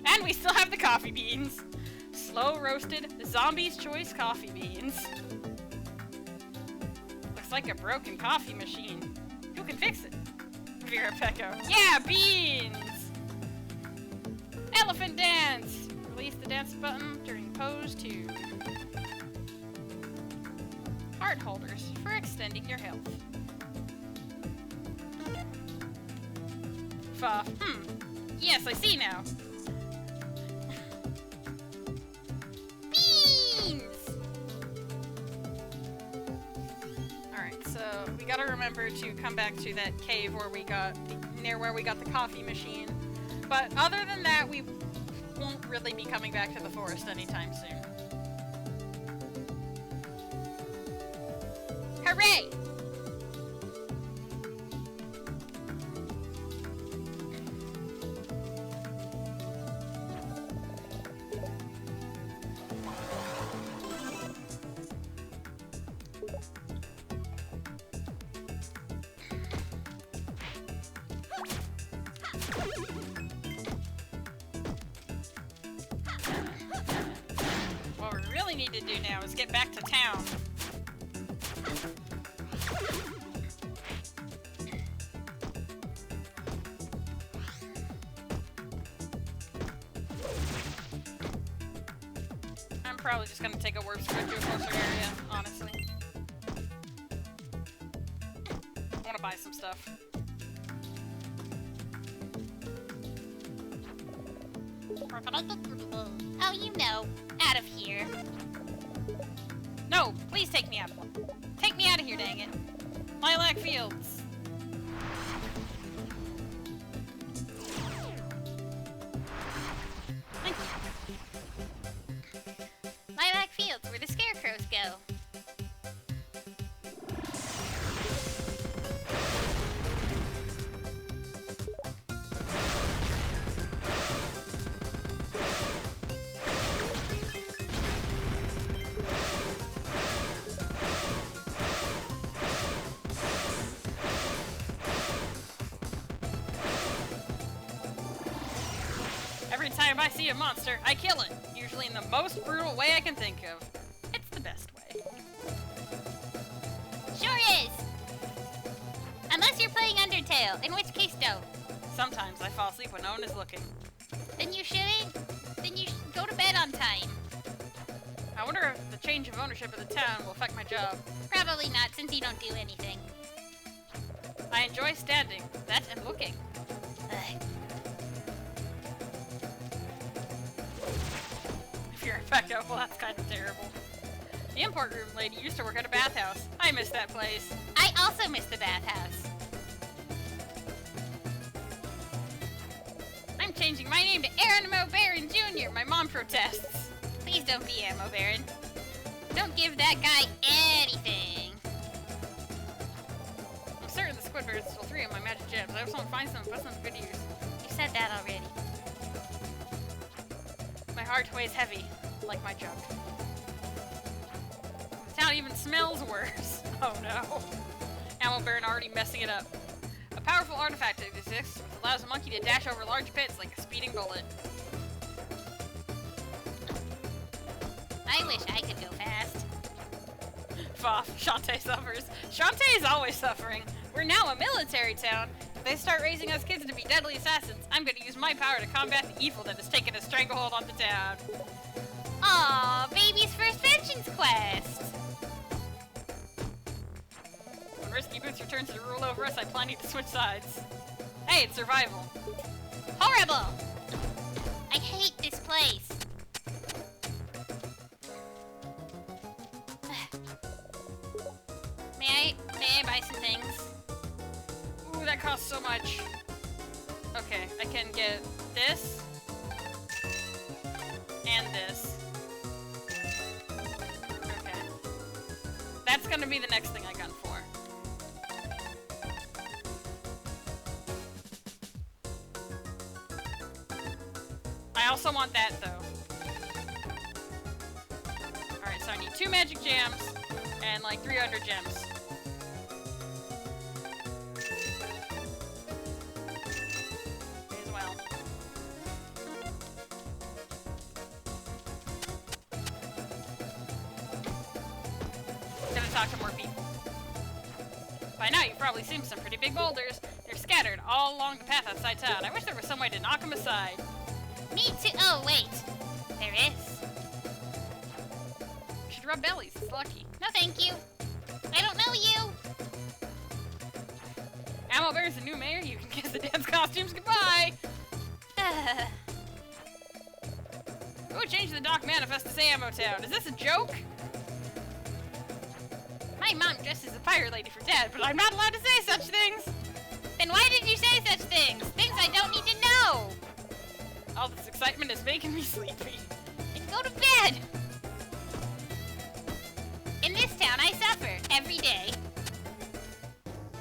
And we still have the coffee beans. Slow roasted Zombie's Choice coffee beans. Looks like a broken coffee machine. Who can fix it? Vera Pecco. Yeah, beans! Elephant dance! Release the dance button during pose 2. Heart holders for extending your health. Fuff. Yes, I see now. We gotta remember to come back to that cave where we got, near where we got the coffee machine. But other than that, we won't really be coming back to the forest anytime soon. Hooray! Need to do now is get back to town. I'm probably just gonna take a warp spread to a closer area, honestly. I wanna buy some stuff. Oh, you know, out of here. No, please take me out. Take me out of here, dang it. Lilac Fields. Thank you. Lilac Fields, where the scarecrows go. Every time I see a monster, I kill it. Usually in the most brutal way I can think of. It's the best way. Sure is! Unless you're playing Undertale, in which case don't. Sometimes I fall asleep when no one is looking. Then you shouldn't. Then you should go to bed on time. I wonder if the change of ownership of the town will affect my job. Probably not, since you don't do anything. I enjoy standing, that and looking. Ugh. If you're a Pecco, well that's kind of terrible. The import room lady used to work at a bathhouse. I miss that place. I also miss the bathhouse. I'm changing my name to Aaron Baron Jr. My mom protests. Please don't be Ammo Baron. Don't give that guy anything. I'm certain the Squidward stole 3 of my magic gems. I just want to find some and put some to good use. You said that already. My heart weighs heavy, like my junk. The town even smells worse. Oh no. Ammo Baron already messing it up. A powerful artifact exists which allows a monkey to dash over large pits like a speeding bullet. I wish I could go fast. goof off. Shantae suffers. Shantae is always suffering. We're now a military town. If they start raising us kids to be deadly assassins, I'm gonna use my power to combat the evil that has taken a stranglehold on the town. Aw, baby's first vengeance quest. When Risky Boots returns to rule over us, I plan to switch sides. Hey, it's survival. Horrible! I hate this place. May I buy some things? Ooh, that costs so much. Okay, I can get this. And this. Okay. That's gonna be the next thing I gun for. I also want that, though. Alright, so I need 2 magic jams and like 300 gems. May as well. Gonna talk to more people. By now, you've probably seen some pretty big boulders. They're scattered all along the path outside town. I wish there was some way to knock them aside. Me too. Oh, wait. There is. You should rub bellies. It's lucky. No, thank you. I don't know you. Ammo Bear's the new mayor. You can kiss the dance costumes goodbye. Ooh, change the Doc Manifest to say Ammo Town. Is this a joke? My mom dresses a pirate lady for dad, but I'm not allowed to say such things. Then why did you say such things? Things I don't need to know. All this excitement is making me sleepy. Then go to bed. In this town, I suffer every day.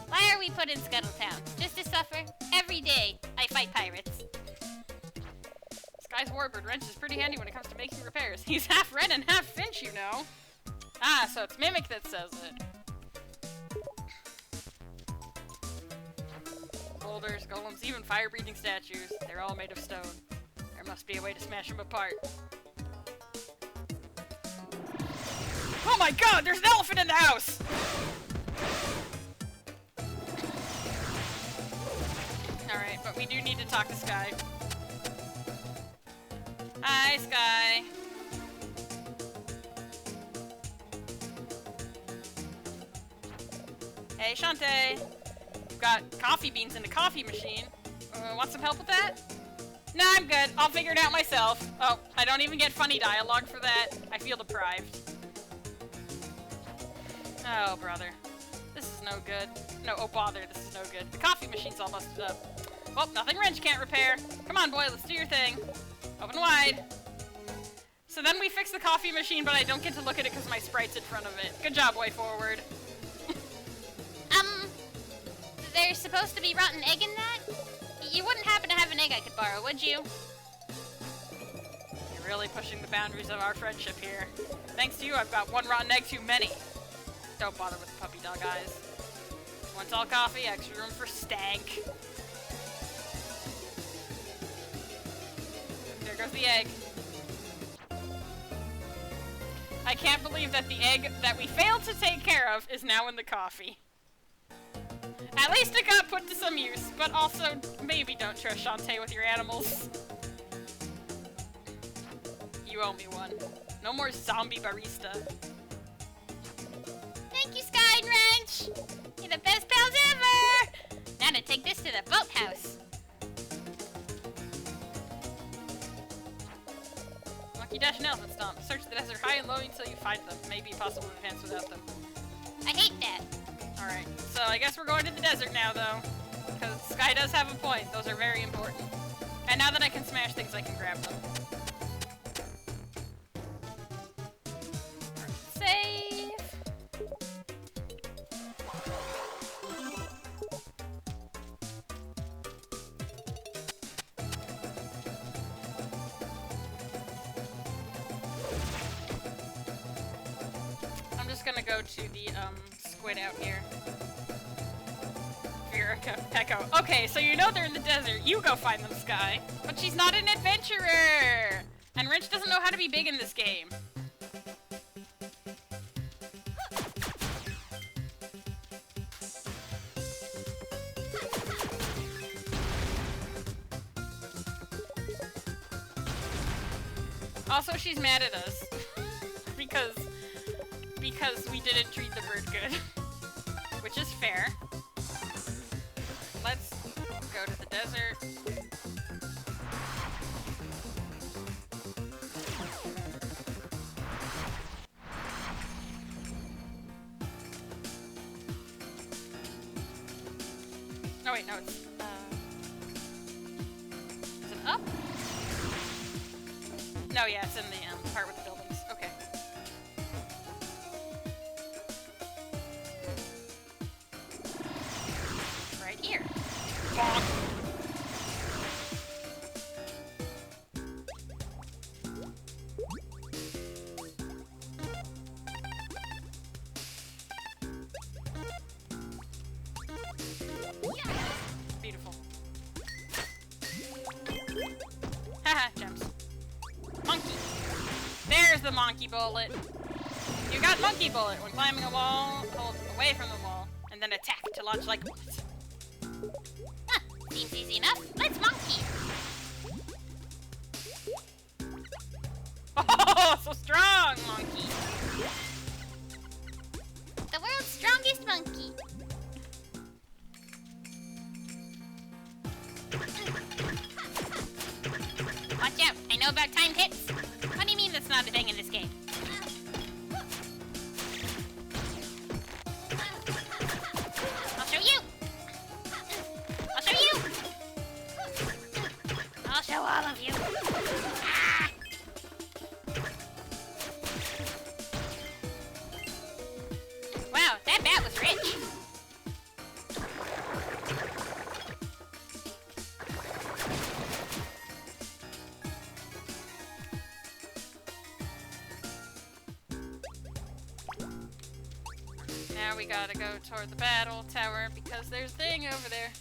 Why are we put in Scuttletown? Just to suffer? Every day, I fight pirates. Sky's Warbird wrench is pretty handy when it comes to making repairs. He's half red and half Finch, you know. Ah, so it's Mimic that says it. Boulders, golems, even fire-breathing statues. They're all made of stone. There must be a way to smash them apart. Oh my god, there's an elephant in the house! Alright, but we do need to talk to Sky. Hi, Sky. Hey, Shantae. We've got coffee beans in the coffee machine. Want some help with that? No, I'm good. I'll figure it out myself. Oh, I don't even get funny dialogue for that. I feel deprived. Oh, brother. This is no good. No, oh bother, this is no good. The coffee machine's all busted up. Well, nothing wrench can't repair. Come on, boy, let's do your thing. Open wide. So then we fix the coffee machine, but I don't get to look at it because my sprite's in front of it. Good job, way forward. There's supposed to be rotten egg in that? You wouldn't happen to have an egg I could borrow, would you? You're really pushing the boundaries of our friendship here. Thanks to you, I've got 1 rotten egg too many. Don't bother with the puppy dog eyes. 1 tall coffee, extra room for stank. There goes the egg. I can't believe that the egg that we failed to take care of is now in the coffee. At least it got put to some use, but also, maybe don't trust Shantae with your animals. You owe me one. No more zombie barista. Thank you, Sky and Wrench! You're the best pals ever! Now to take this to the boathouse. Monkey Dash and Elephant Stomp. Search the desert high and low until you find them. May be possible to advance without them. I hate that. Alright, so I guess we're going to the desert now, though. Because Sky does have a point. Those are very important. And now that I can smash things, I can grab them. Alright, save. I'm just gonna go to the, squid out here. Echo. Okay, so you know they're in the desert. You go find them, Sky. But she's not an adventurer! And Wrench doesn't know how to be big in this game. Also, she's mad at us. because we didn't treat the bird good. Which is fair. Let's go to the desert. Oh wait, no, it's, is it up? No, yeah, it's in the, part with the buildings. Okay. Right here. Bonk. Beautiful. Haha, gems. Monkey. There's the monkey bullet. You got monkey bullet when climbing a wall, hold away from the wall, and then attack to launch like a bullet. Huh, seems easy enough. Let's monkey. Oh, so strong, monkey. The world's strongest monkey. Watch out, I know about timed hits. What do you mean that's not a thing in this game? I'll show you! I'll show you! I'll show all of you. Ah! Wow, that bat was rich. Now we gotta go toward the battle tower because there's a thing over there.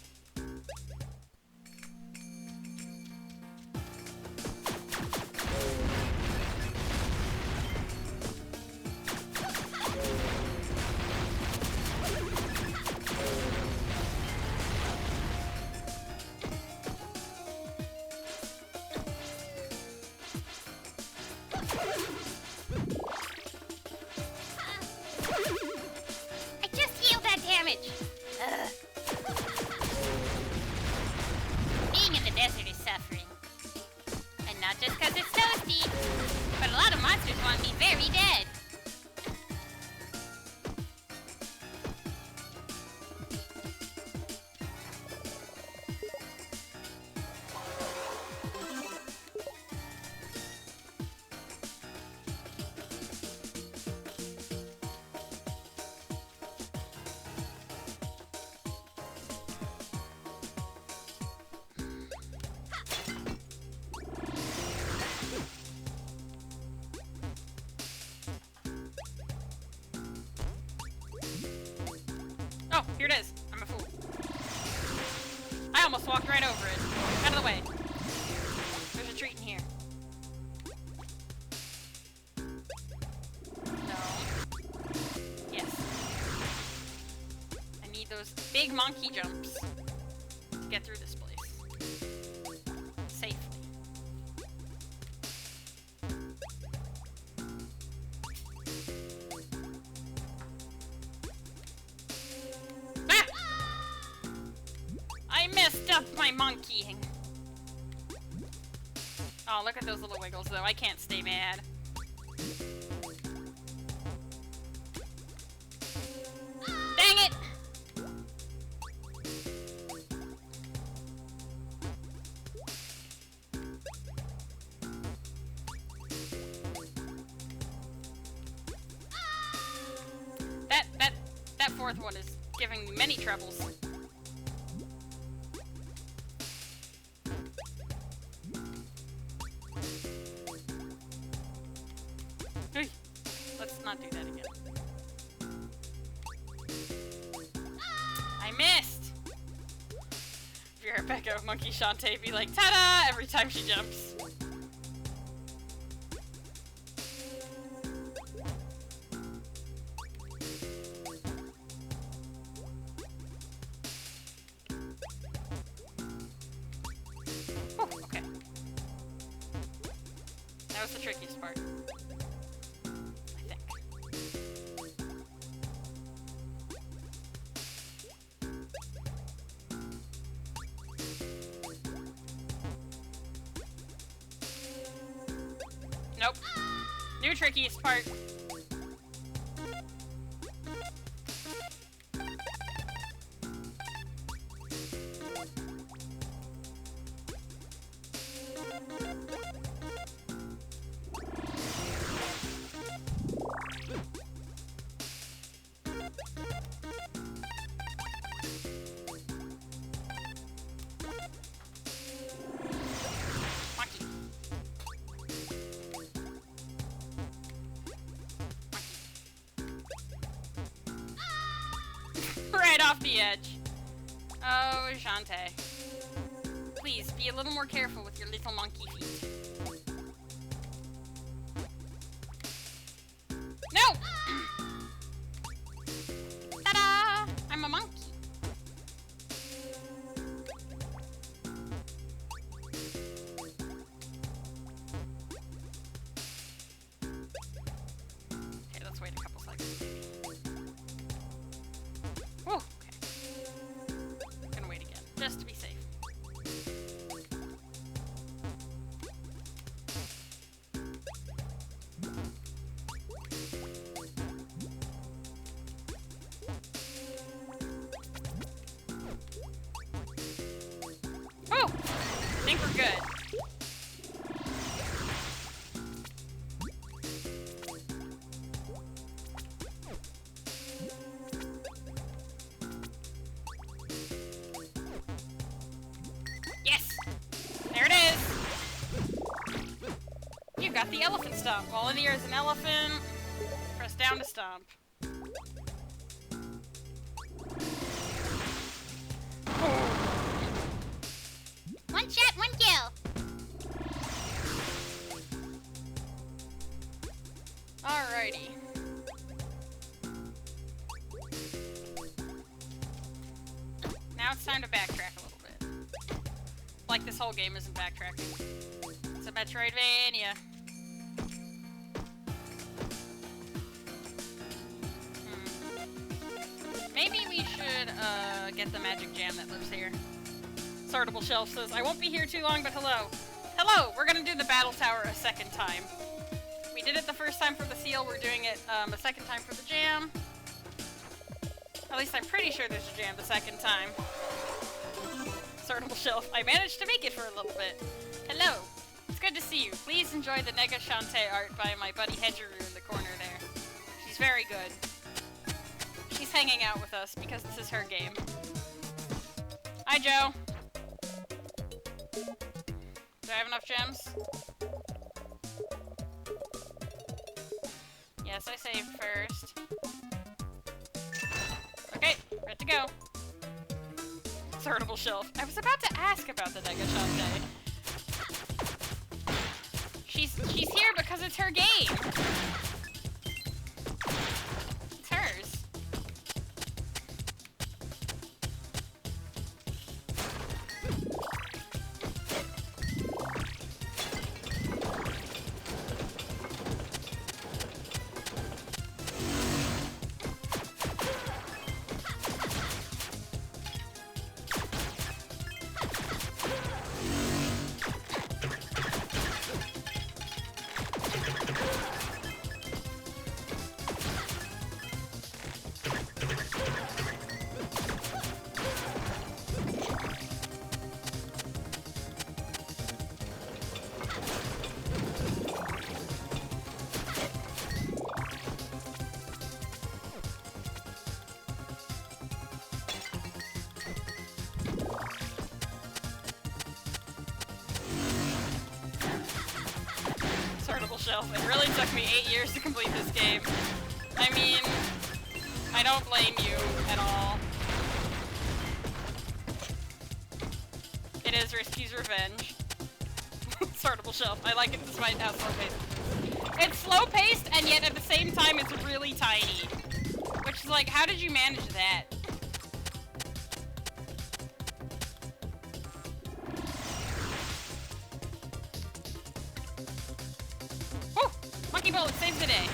I just healed that damage. Ugh. Being in the desert is suffering. And not just because it's toasty, but a lot of monsters want me very dead. Oh, here it is. I'm a fool. I almost walked right over it. Out of the way. There's a treat in here. No. Yes. I need those big monkey jumps to get through this place. Safely. Ah! I messed up my monkeying. Oh, look at those little wiggles, though. I can't stay mad. Dang it! That fourth one is giving me many troubles. Hey, let's not do that again. I missed! If you're Rebecca, Nega-Shantae be like, ta-da! Every time she jumps. Oh, okay. That was the trickiest part. I think. Nope. New trickiest part. Right off the edge. Oh, Shantae. Please, be a little more careful with your little monkey feet. No! Ta-da! I'm a monkey. Okay, let's wait a couple seconds. Whew, okay. Gonna wait again, just to be safe. Oh! I think we're good. Yes! There it is! You got the elephant stomp. While in the air is an elephant, press down to stomp. One shot, one kill. Alrighty. Now it's time to backtrack a little bit. Like this whole game isn't backtracking. It's a Metroidvania. Maybe we should get the magic jam that lives here. Sortable Shelf says, I won't be here too long, but hello. Hello! We're gonna do the battle tower a second time. We did it the first time for the seal, we're doing it a second time for the jam. At least I'm pretty sure there's a jam the second time. Sortable Shelf, I managed to make it for a little bit. Hello! It's good to see you. Please enjoy the Nega-Shantae art by my buddy Hedjeroo in the corner there. She's very good. She's hanging out with us because this is her game. Hi, Joe. Do I have enough gems? Yes, I saved first. Okay, ready to go. Sortable Shelf. I was about to ask about the Nega-Shantae. She's here because it's her game. It's hers. Shelf. It really took me 8 years to complete this game. I mean, I don't blame you at all. It is Risky's revenge. Sortable Shelf. I like it despite how slow-paced. It's slow-paced, and yet at the same time it's really tiny. Which is like, how did you manage that? Ozimul, it saves the day.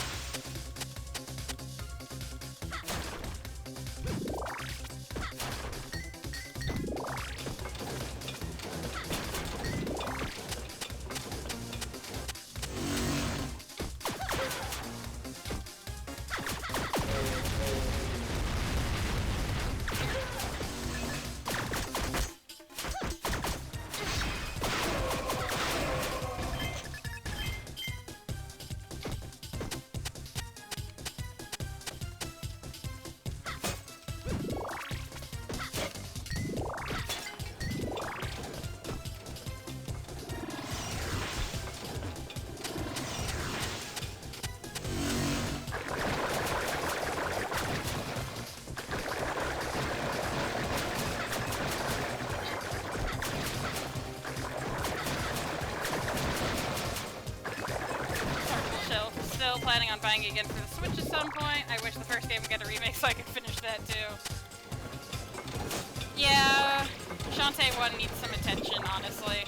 Still planning on buying it again for the Switch at some point. I wish the first game would get a remake so I could finish that too. Yeah, Shantae 1 needs some attention, honestly.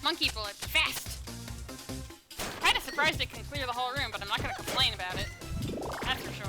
Monkey bullet, fast! Kinda surprised it can clear the whole room, but I'm not gonna complain about it. That's for sure.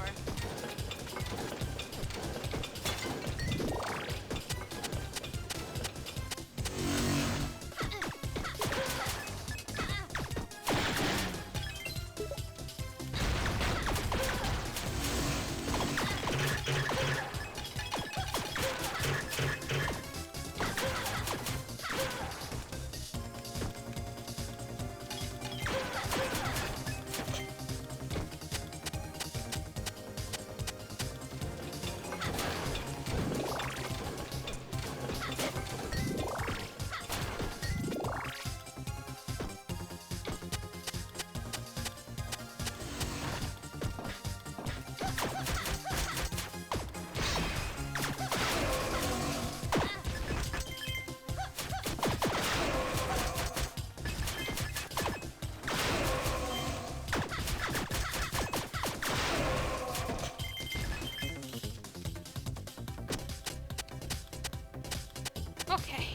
Okay.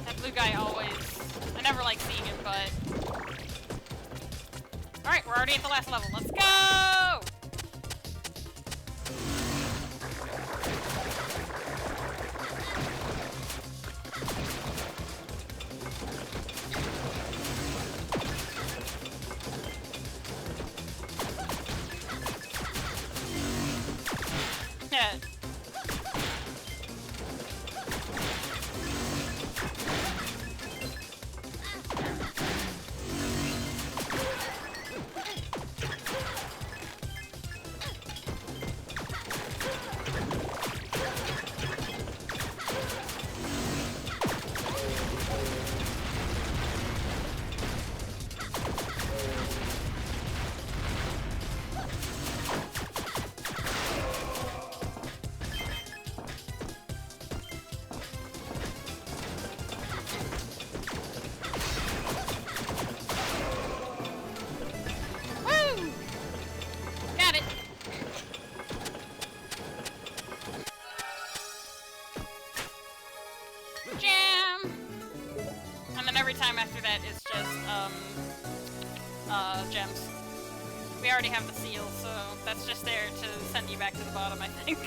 That blue guy always... I never like seeing him, but... Alright, we're already at the last level. Let's go! Yeah. Every time after that is just, gems. We already have the seal, so that's just there to send you back to the bottom, I think.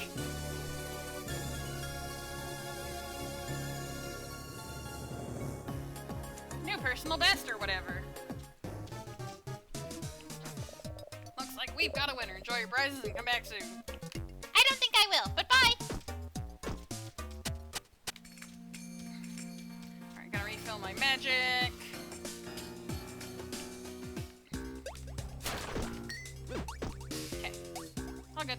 New personal best or whatever. Looks like we've got a winner. Enjoy your prizes and come back soon. Channel my magic. Okay. All good.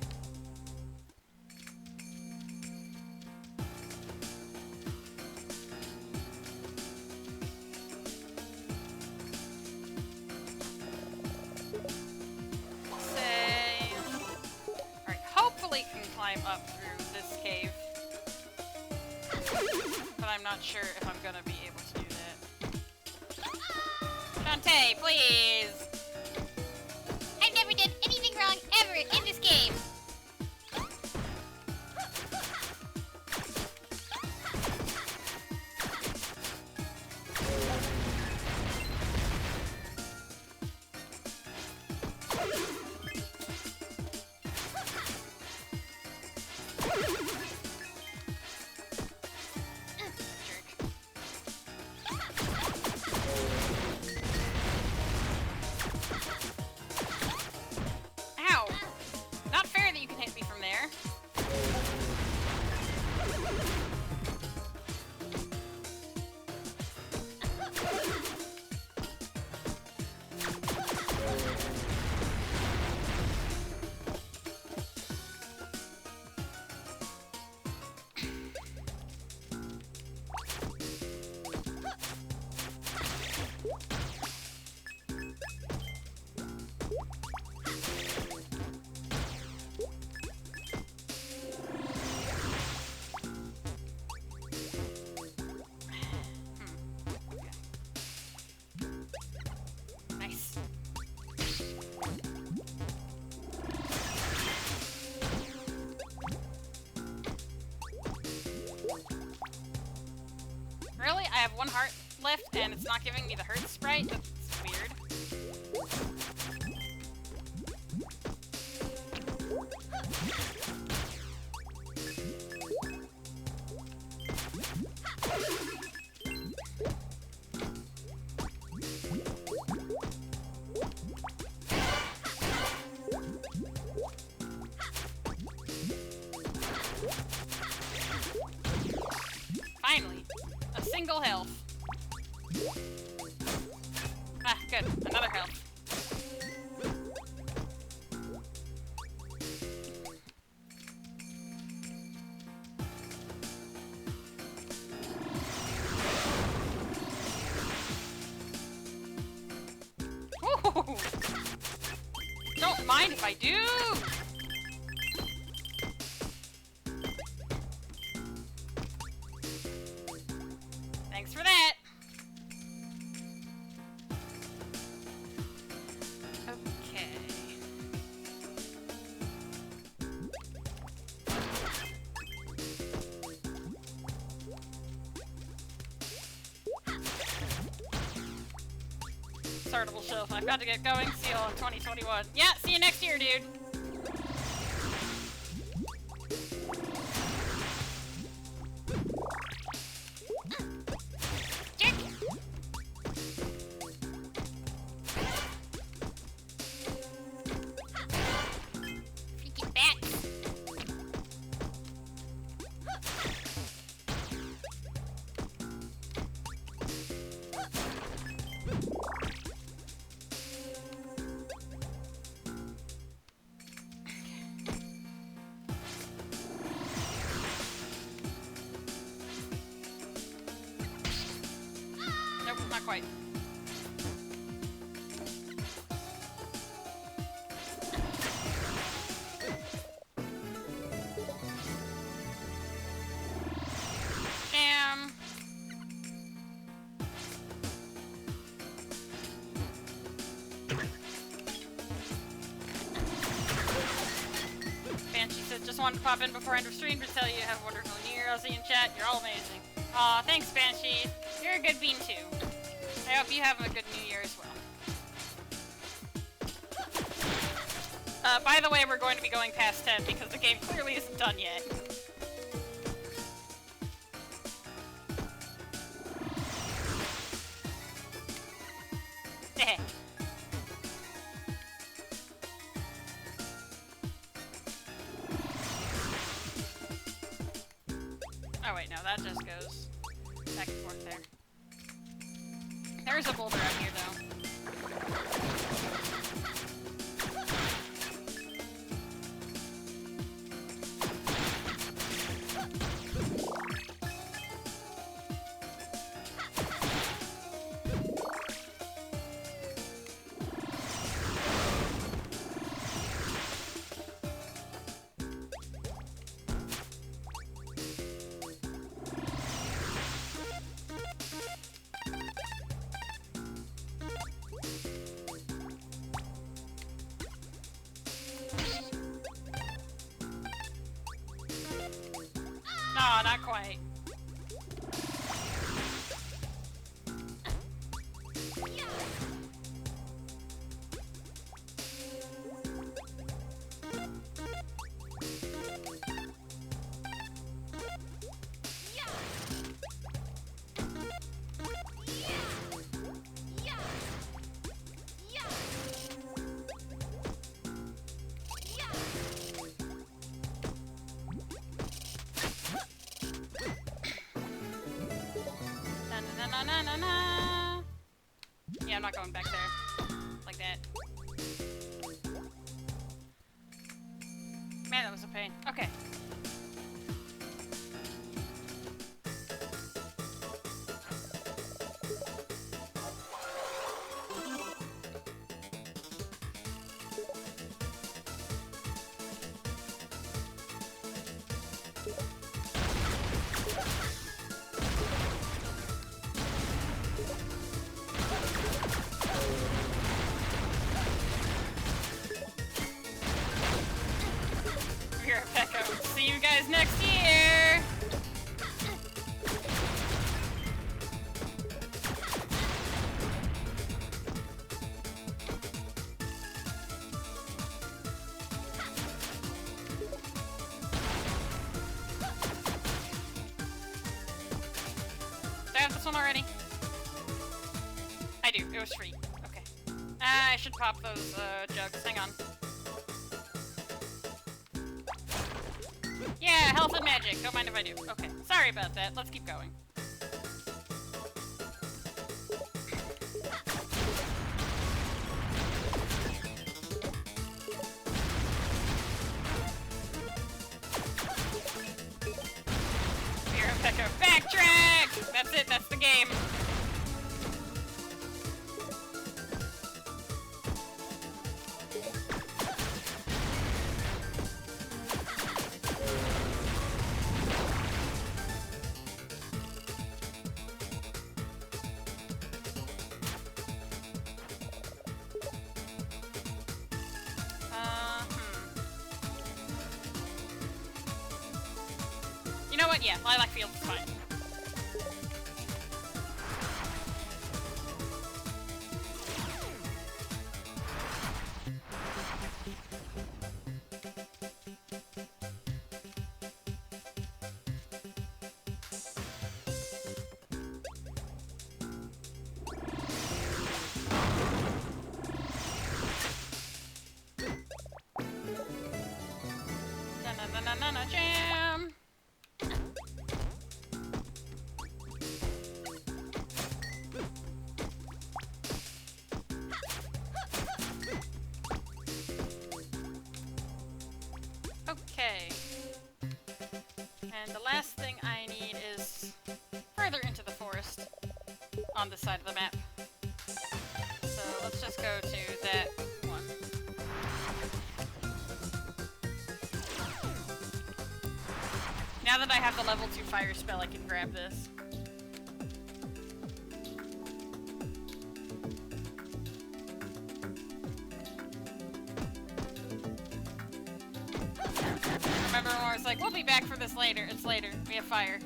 Can climb up through this cave, but I'm not sure if I'm gonna be able to do that. Shantae, please! I've never done anything wrong ever in this game. Ow! Not fair that you can hit me from there. Nice. Really? I have one heart left and it's not giving me the hurt sprite? That's weird. Finally, a single health. Ah, good. Another health. Ooh. Don't mind if I do. Thanks for that. Okay. Startable shelf. I've got to get going. See you all in 2021. Yeah, see you next year, dude. Freaking bats. Nope, not quite. Damn. Banshee said, just wanted to pop in before end of stream to tell you have a wonderful New Year. I'll see you in chat. You're all amazing. Aw, thanks, Banshee. You're a good bean, too. I hope you have a good New Year as well. By the way, we're going to be going past 10 because the game clearly isn't done yet. Oh wait, no, that just goes back and forth there. There's a boulder out here, though. No, not quite. Na. Yeah, I'm not going back there. Like that. Man, that was a pain. Okay. See you guys next year! Do I have this one already? I do. It was free. Okay. I should pop those jugs. Hang on. Yeah, health and magic. Don't mind if I do. Okay. Sorry about that. Let's keep going. Here, Pekka. Backtrack! That's it. That's the game. You know what? Yeah, Lilac Field is fine. Na-na-na-na-na jam! Okay. And the last thing I need is further into the forest on this side of the map. So let's just go to that one. Now that I have the level 2 fire spell, I can grab this. Remember when I was like, we'll be back for this later. It's later. We have fire.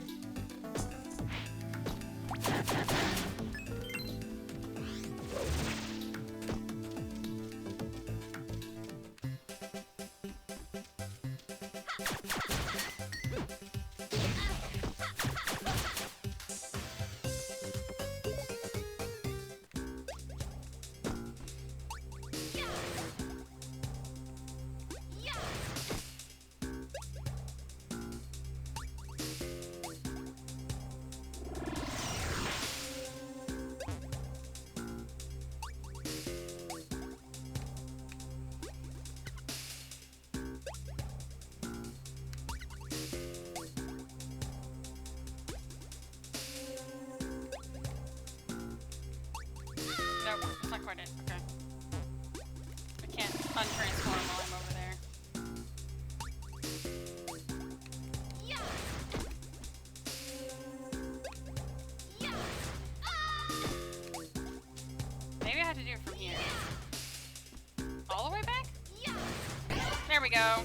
that's not quite it. Okay. I can't untransform while I'm over there. Maybe I have to do it from here. All the way back? There we go.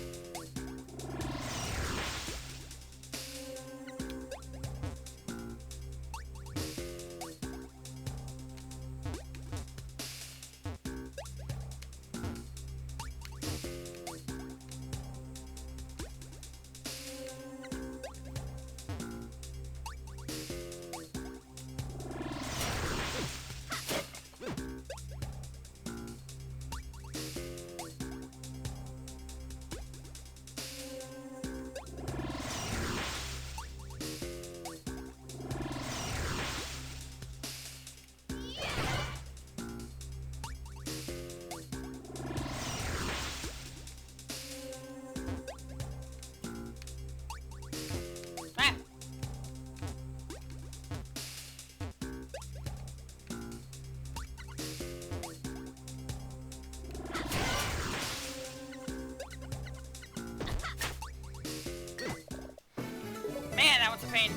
Man, that one's a pain.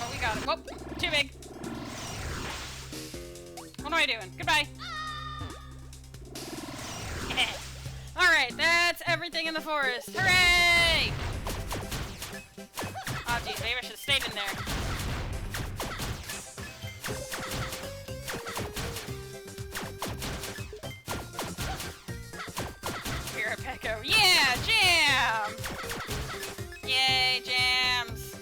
Oh, we got it. Whoop! Too big. What am I doing? Goodbye. Alright, that's everything in the forest. Hooray! Oh, geez, maybe I should have stayed in there. Peko. Yeah, jam! Yay, jams!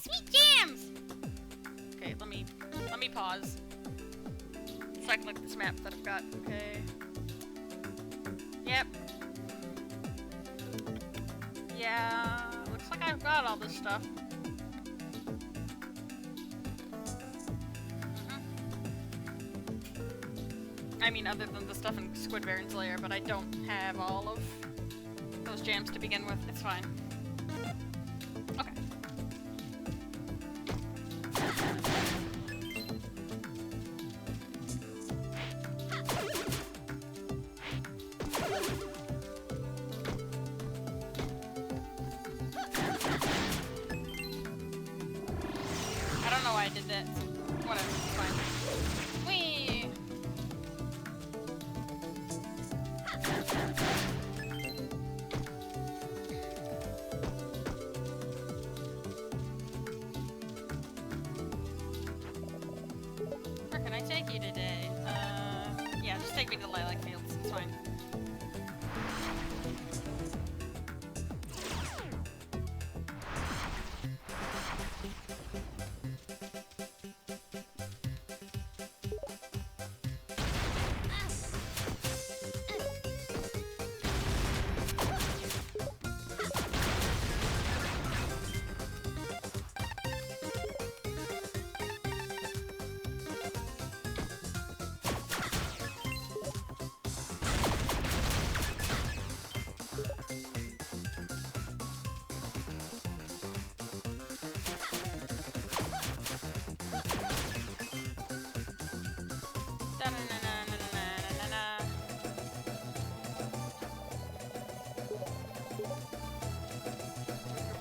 Sweet jams! Okay, let me pause. So I can look at this map that I've got. Okay. Yep. Yeah, looks like I've got all this stuff. I mean, other than the stuff in Squidbaron's lair, but I don't have all of those jams to begin with. It's fine. Okay. I don't know why I did that. So whatever, it's fine. Whee! Where can I take you today? Yeah, just take me to the Lilac Fields. It's fine.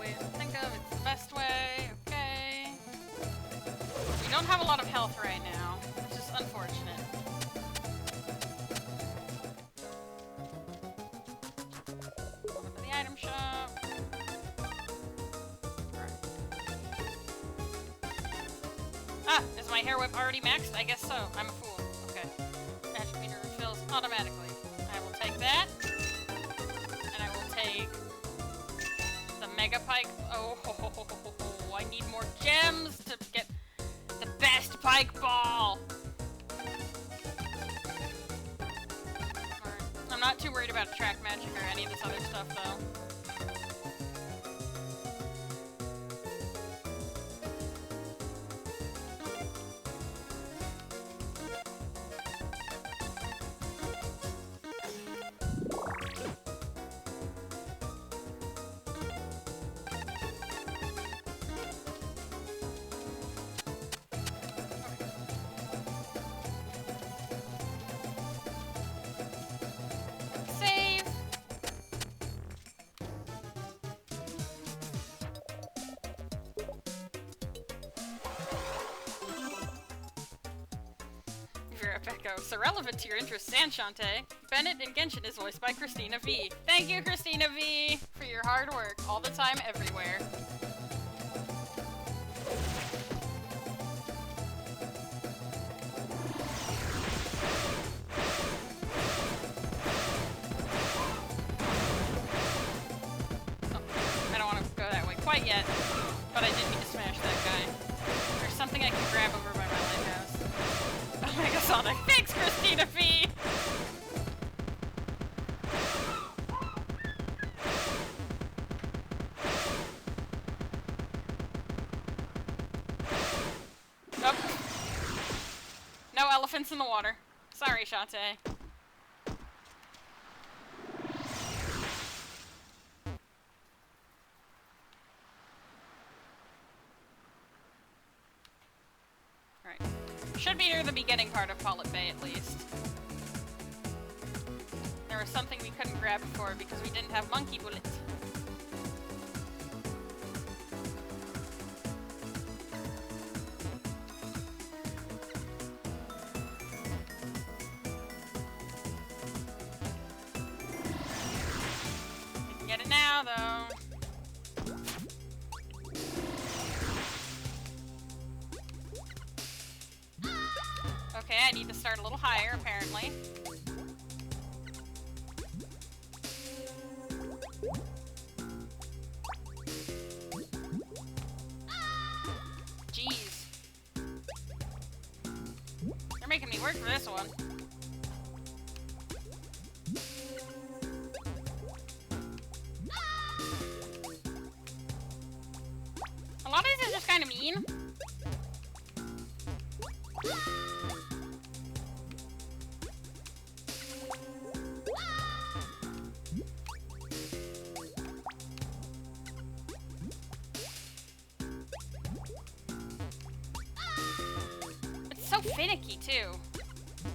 Way to think of it's the best way. Okay. We don't have a lot of health right now, which is unfortunate. Over to the item shop. Alright. Ah, is my hair whip already maxed? I guess so. I'm a fool. Okay. Magic meter refills automatically. I will take that. And I will take the Mega Pike. Oh, I need more gems to get the best Pike Ball. Alright. I'm not too worried about track magic or any of this other stuff, though. So relevant to your interests, Shantae. Bennett in Genshin is voiced by Christina V. Thank you, Christina V, for your hard work all the time, everywhere. I don't want to go that way quite yet, but I did need to smash that guy. There's something I can grab over by my lighthouse. Oh my god, Sonic. Thanks, Christina V! Oh. No elephants in the water. Sorry, Shantae. Should be near the beginning part of Pollet Bay, at least. There was something we couldn't grab before because we didn't have monkey bullets. We can get it now, though. Okay, I need to start a little higher, apparently. Jeez. They're making me work for this one. A lot of these are just kind of mean. So finicky, too.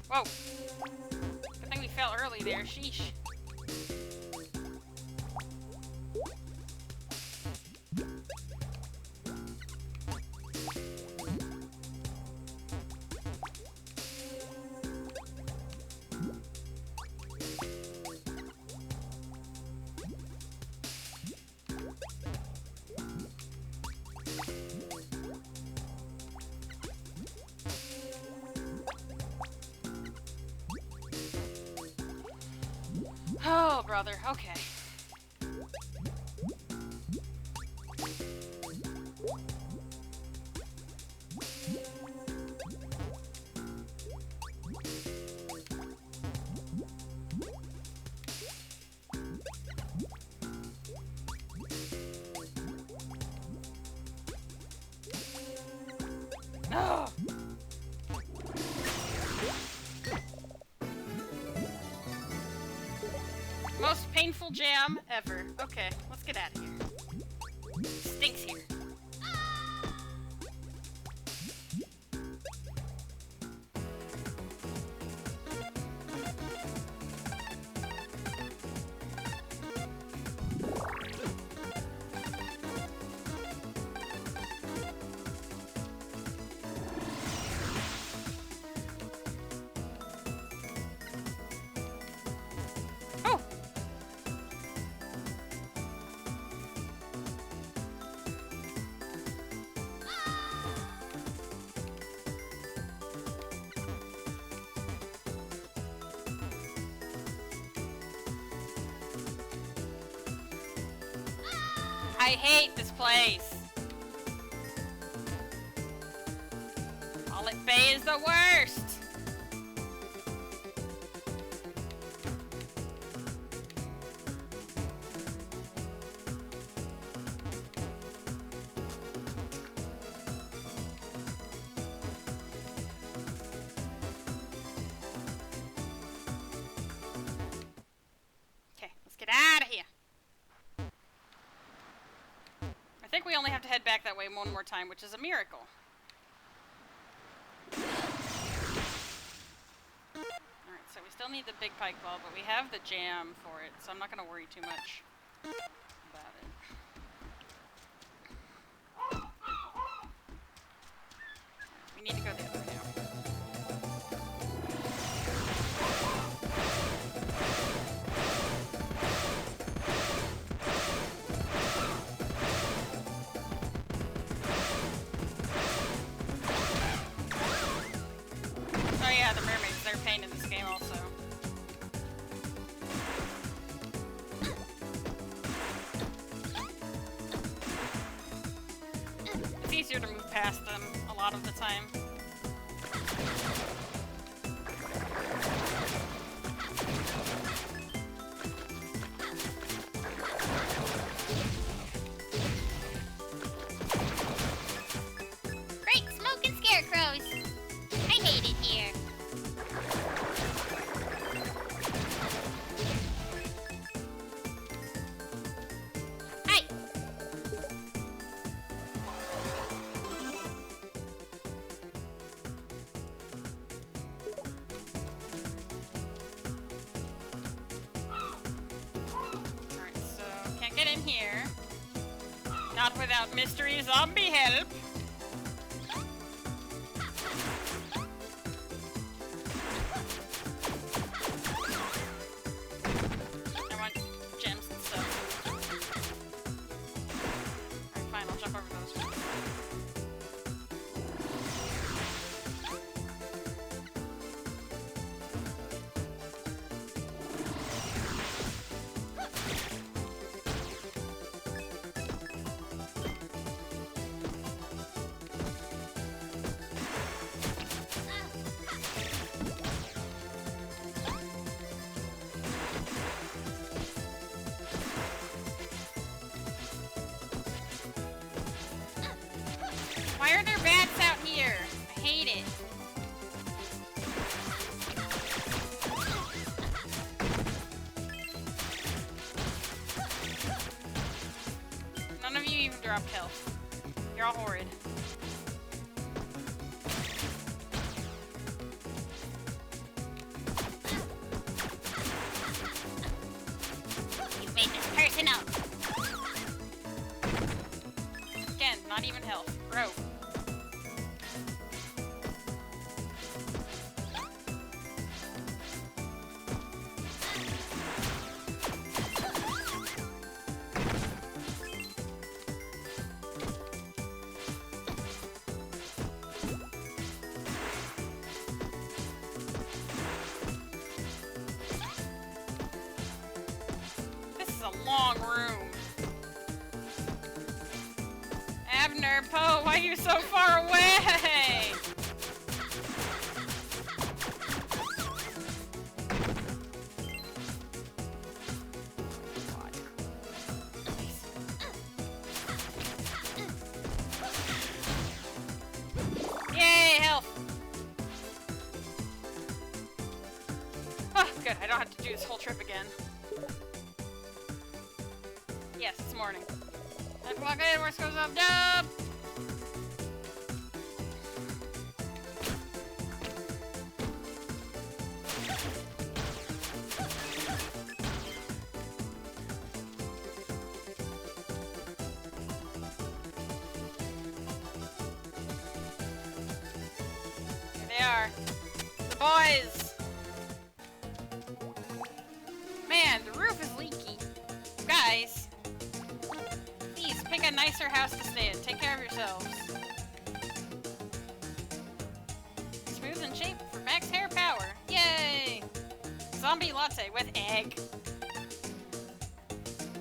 Whoa. Good thing we fell early there. Sheesh. Oh, brother. Okay. No. Most painful jam ever. Okay, let's get out of here. Stinks here. I hate this place. Pollet Bay is the worst. Okay, let's get out of here. I think we only have to head back that way one more time, which is a miracle. Alright, so we still need the big pike ball, but we have the jam for it, so I'm not going to worry too much about it. We need to go the other way now. lot of the time. Great smoking scarecrows! I hate it here. Hi! Alright, so can't get in here. Not without mystery zombie help. I want gems and stuff. Alright, fine, I'll jump over those. Why are there bats out here? I hate it. None of you even dropped health. You're all horrid. You've made this personal. Again, not even health. Bro. This is a long room. Abner, Poe, why are you so far away? Yay, health! Oh, good, I don't have to do this whole trip again. Yes, it's morning. Let's walk in, worst goes up, dub! Here they are. The boys! Man, the roof is leaky. Guys. Please, pick a nicer house to stay in. Take care of yourselves. Smooth and shape for max hair power. Yay! Zombie latte with egg.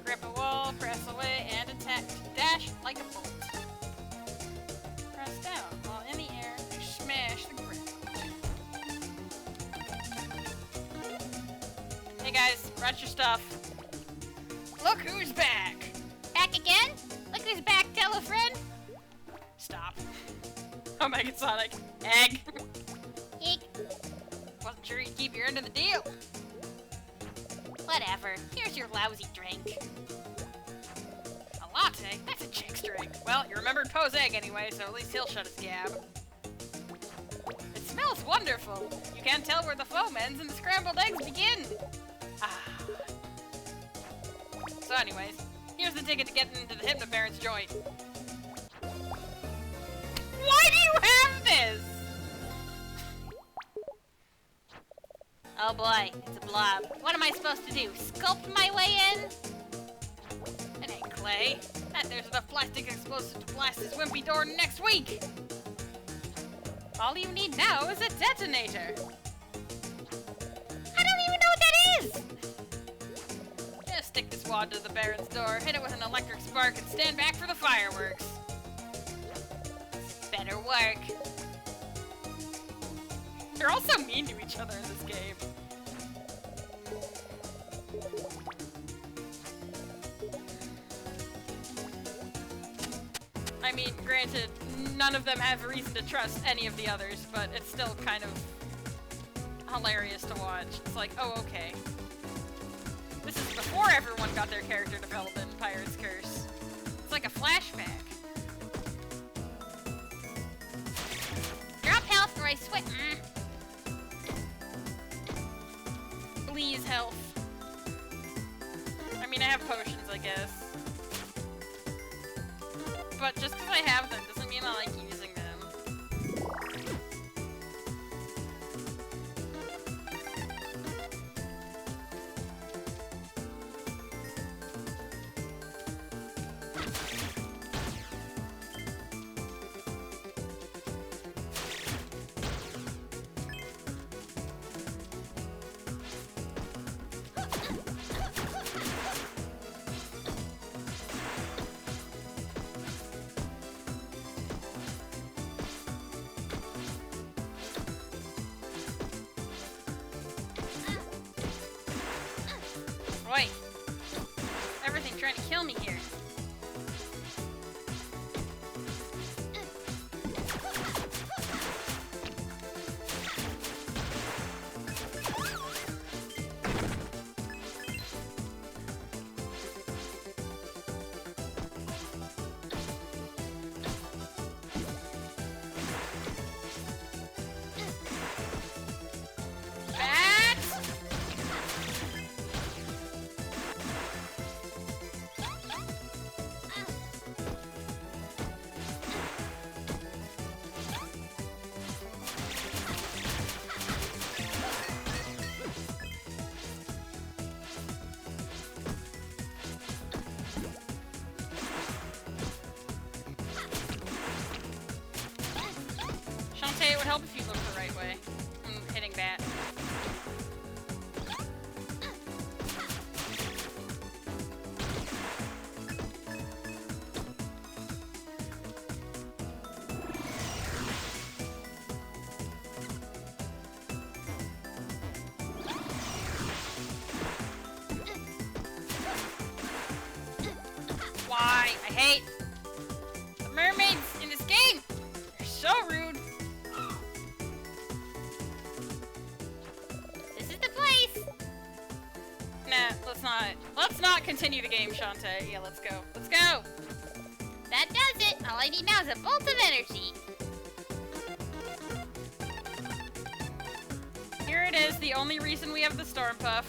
Grip a wall, press away, and attack. Dash like a bolt. Press down while in the air to smash the ground. Hey guys, brought your stuff. Look who's back! Back again? Look who's back, tell a friend. Stop. Oh my god, Sonic. Egg. Eek. Wasn't sure you'd keep your end of the deal. Whatever. Here's your lousy drink. A latte? That's a chick's drink. Well, you remembered Poe's egg anyway, so at least he'll shut his gab. It smells wonderful. You can't tell where the foam ends and the scrambled eggs begin. Ah. So anyways, here's the ticket to get into the Hypnobaron's joint. Why do you have this? Oh boy, it's a blob. What am I supposed to do? Sculpt my way in? It ain't clay. There's enough plastic explosive to blast this wimpy door next week. All you need now is a detonator. I don't even know what that is! Just stick this wad to the Baron's door, hit it with an electric spark, and stand back for the fireworks. Better better work. They're also mean to each other in this game. I mean, granted, none of them have a reason to trust any of the others, but it's still kind of hilarious to watch. It's like, oh, okay. This is before everyone got their character development in Pirate's Curse. It's like a flashback. Drop health or I sweat. Please, health. I mean, I have potions, I guess. But just because I have them doesn't mean I like using them. Wait. Everything trying to kill me here. Shantae, it would help if you looked the right way when hitting bat. Why? I hate the mermaids in this game. They're so rude. This is the place. Nah, let's not continue the game, Shantae. Yeah, let's go. Let's go! That does it. All I need now is a bolt of energy. Here it is, the only reason we have the Storm Puff.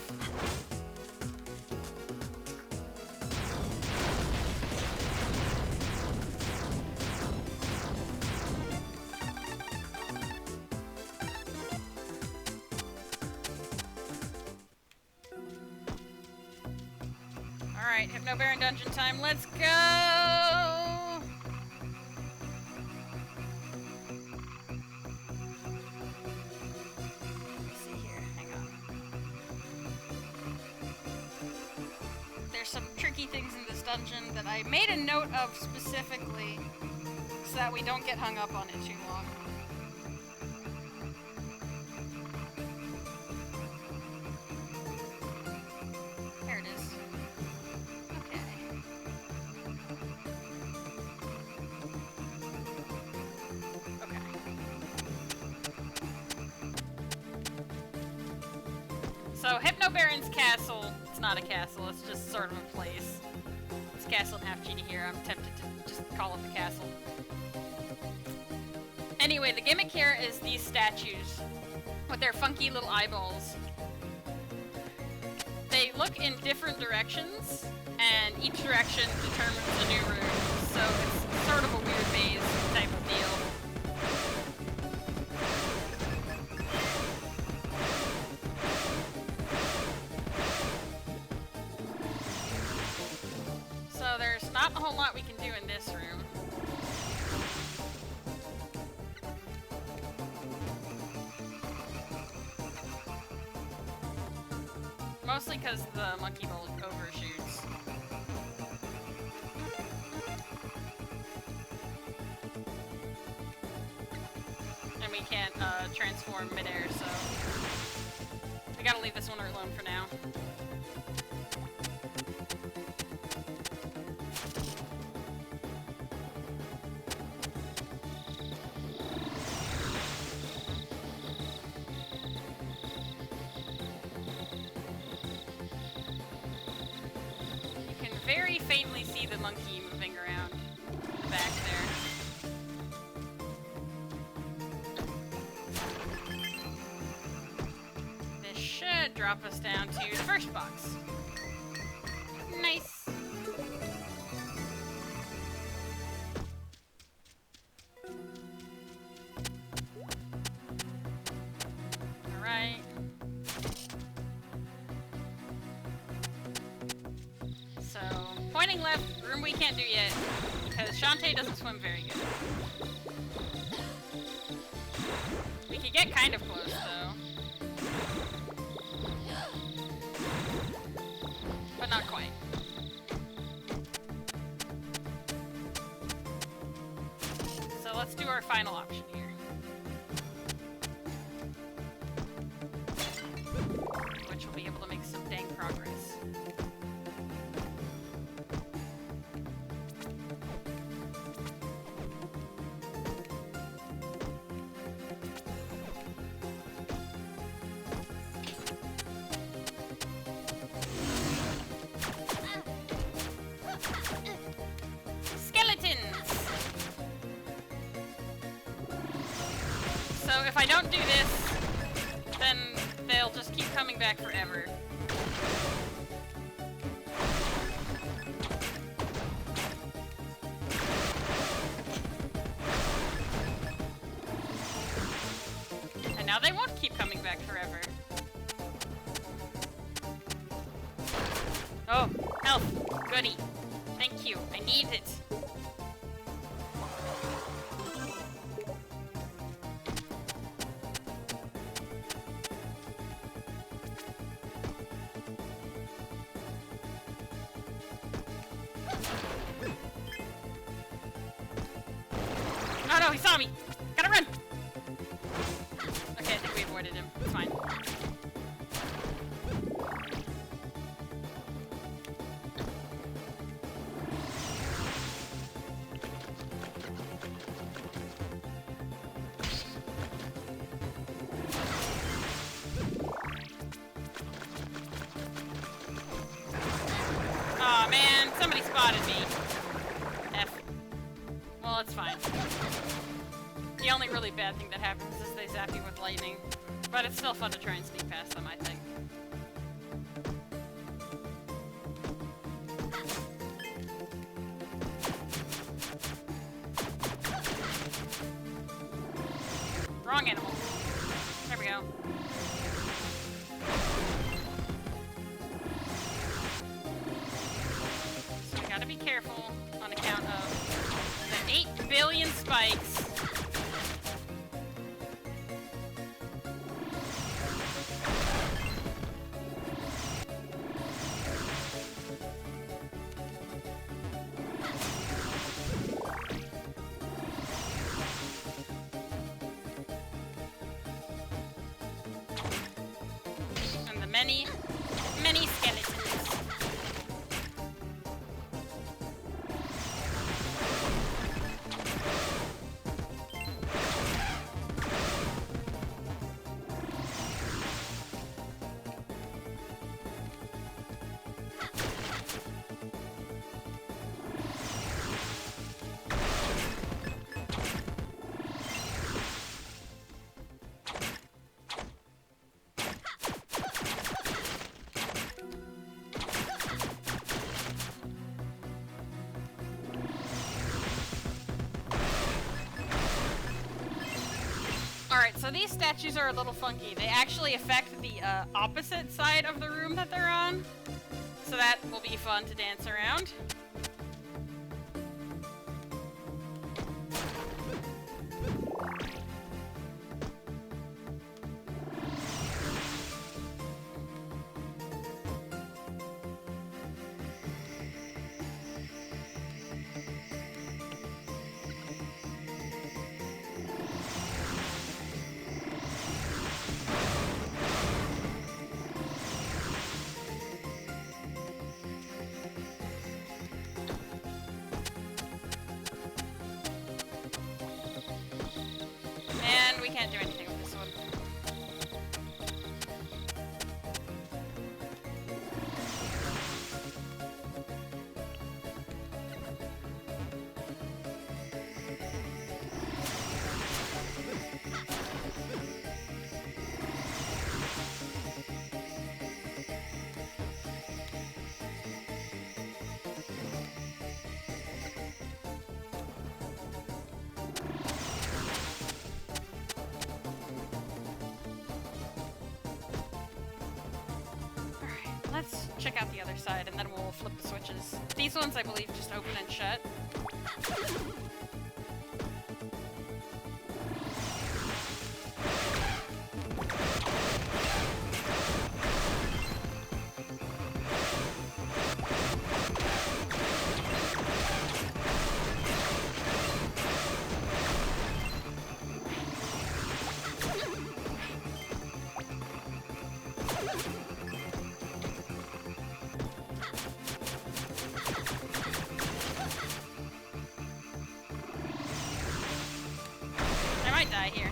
Alright, Hypno Baron Dungeon time, let's go! Let's see here, hang on. There's some tricky things in this dungeon that I made a note of specifically so that we don't get hung up on it too long. There it is. Okay. Okay. So, Hypno Baron's castle, it's not a castle, it's just sort of a place. It's Castle and Half Genie here, I'm tempted to just call it the castle. Anyway, the gimmick here is these statues with their funky little eyeballs. They look in different directions, and each direction determines a new route, so it's sort of a weird maze type of deal. So there's not a whole lot we can do in this room. Mostly because the monkey ball overshoots. we can't transform midair, so we gotta leave this one alone for now. Very faintly see the monkey moving around in the back there. This should drop us down to the first box. Nice. Alright. So, pointing left, room we can't do yet, because Shantae doesn't swim very good. We could get kind of close, though. But not quite. So let's do our final option here. Which will be able to make some dang progress. So if I don't do this, then they'll just keep coming back forever. And now they won't keep coming back forever. Oh, health. Goody. Thank you. I need it. Oh no, he saw me! Gotta run! Okay, I think we avoided him. It's fine. Aw, man, somebody spotted me. F. Well, it's fine. The only really bad thing that happens is they zap you with lightning. But it's still fun to try and sneak past them, I think. Wrong animal. There we go. So we gotta be careful on account of the 8 billion spikes. And the many, many skeletons. Alright, so these statues are a little funky. They actually affect the opposite side of the room that they're on. So that will be fun to dance around. can't do anything with this one. Let's check out the other side, and then we'll flip the switches. These ones, I believe, just open and shut. I might die here.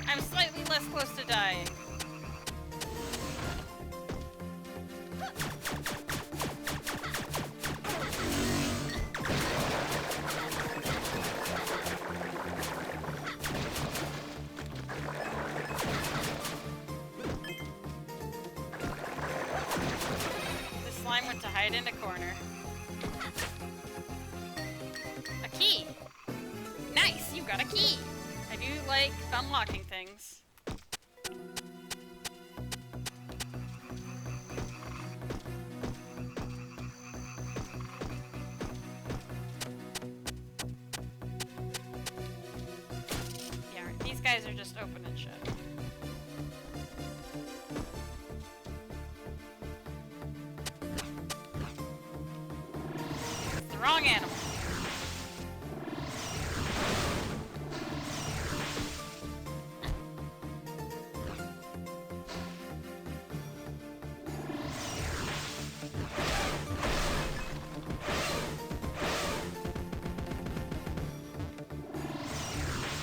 I'm slightly less close to dying. The slime went to hide in a corner. A key! Nice, you got a key! I do like unlocking things. Yeah, right, these guys are just open and shut. It's the wrong animal.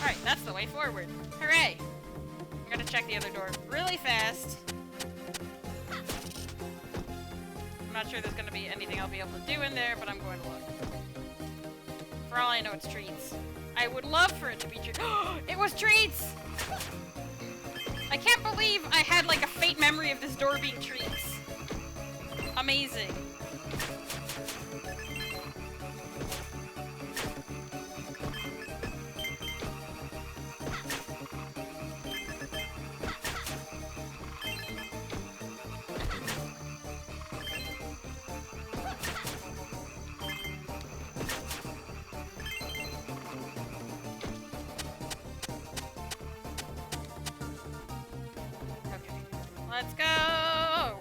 Alright, that's the way forward. Hooray! I'm gonna check the other door really fast. I'm not sure there's gonna be anything I'll be able to do in there, but I'm going to look. For all I know, it's treats. I would love for it to be treats. It was treats! I can't believe I had like a faint memory of this door being treats. Amazing. Let's go!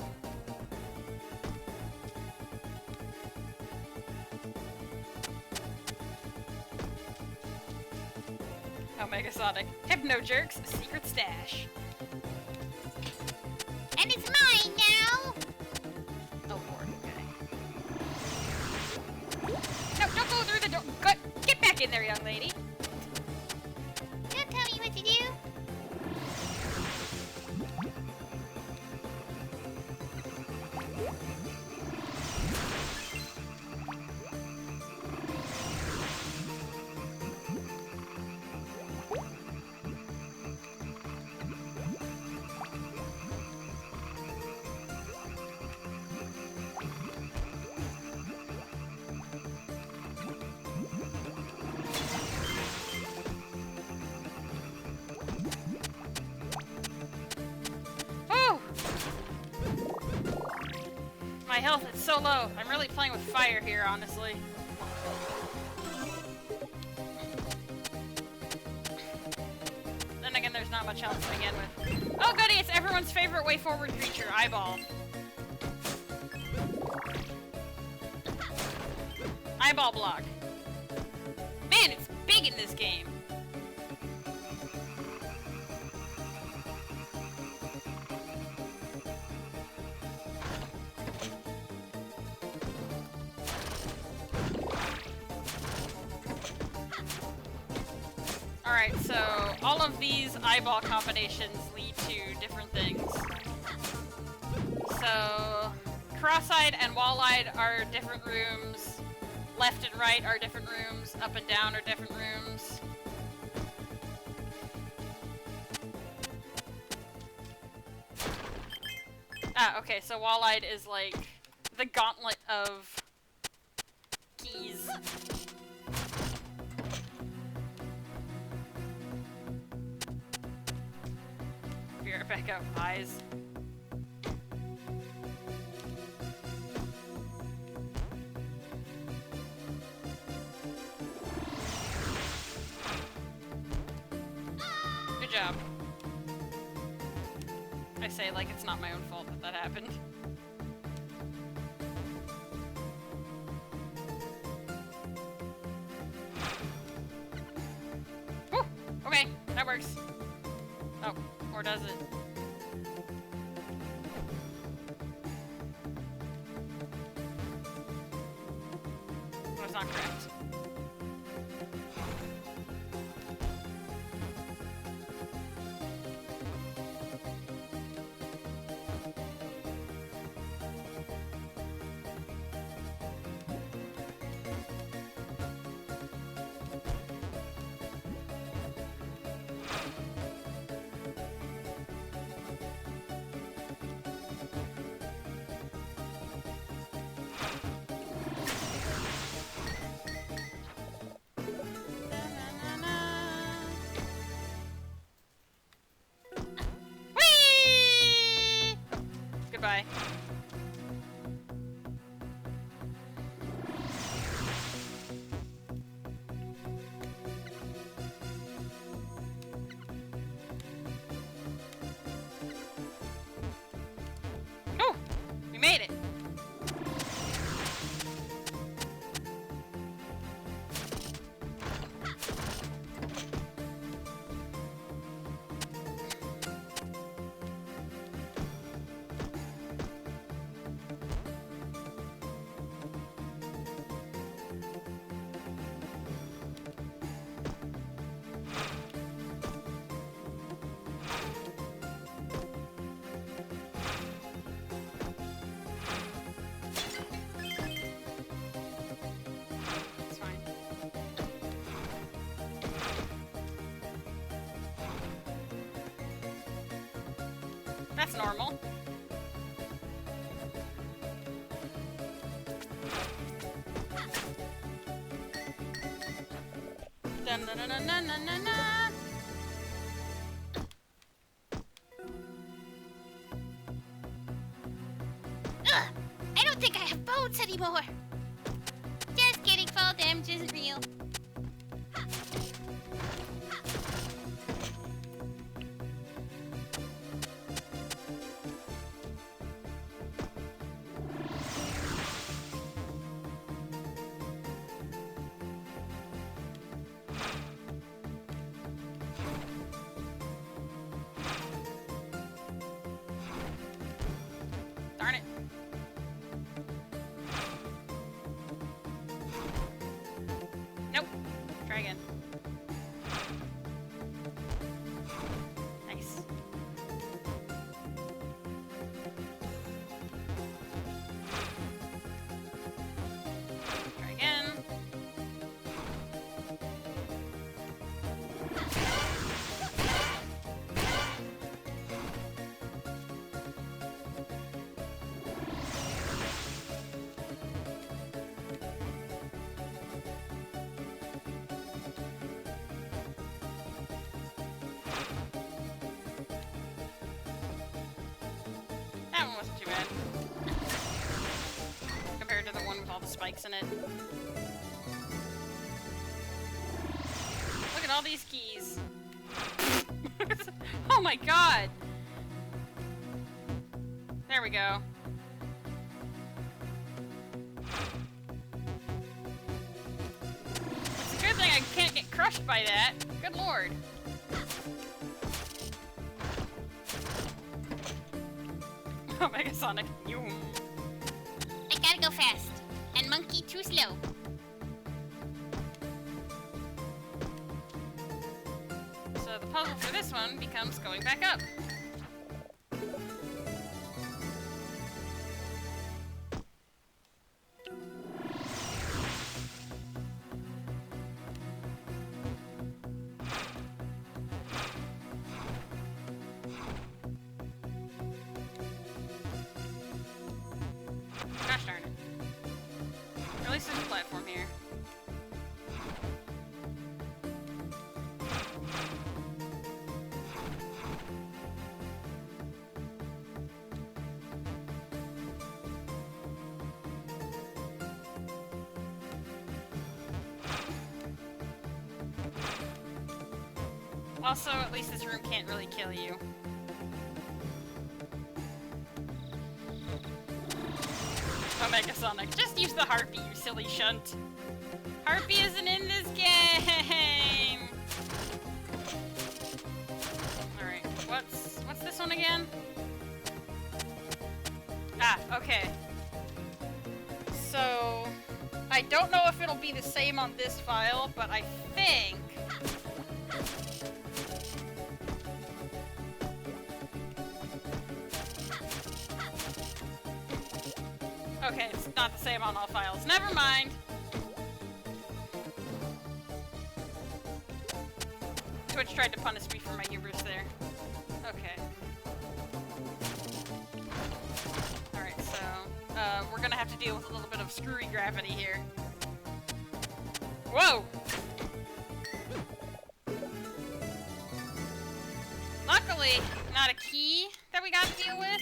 Omega Sonic. Hypno Jerk's secret stash. And it's mine now! Oh lord, okay. No, don't go through the door! Get back in there, young lady! Don't tell me what to do. My health is so low. I'm really playing with fire here, honestly. Then again, there's not much else to begin with. Oh goody, it's everyone's favorite way forward creature, Eyeball. Eyeball block. Man, it's big in this game. Alright, so all of these eyeball combinations lead to different things. So, cross-eyed and wall-eyed are different rooms. Left and right are different rooms. Up and down are different rooms. Ah, okay, so wall-eyed is like the gauntlet of keys. Be right back up, eyes. Good job. I say like it's not my own fault that that happened. Woo! Okay, that works. Oh, or does it? No, it's not correct. Whee! Goodbye. Oh, we made it. It's fine. That's normal. Dun dun dun dun dun dun dun dun. Ugh! I don't think I have bones anymore. Just kidding, fall damage isn't real. Darn it. Nope. Try again. Nice. Try again. That one wasn't too bad. Compared to the one with all the spikes in it. Look at all these keys. Oh my god! There we go. It's a good thing I can't get crushed by that. Good lord. Omega Sonic. Yoom. I gotta go fast. And monkey too slow. puzzle for this one becomes going back up. Gosh darn it. Or at least there's a platform here. Also, at least this room can't really kill you. Omega Sonic, just use the harpy, you silly shunt. Harpy isn't in this game! Alright, what's this one again? Ah, okay. So, I don't know if it'll be the same on this file, but I think... Okay, it's not the same on all files. Never mind! Twitch tried to punish me for my hubris there. Okay. Alright, so... we're gonna have to deal with a little bit of screwy gravity here. Whoa! Luckily, not a key that we gotta deal with.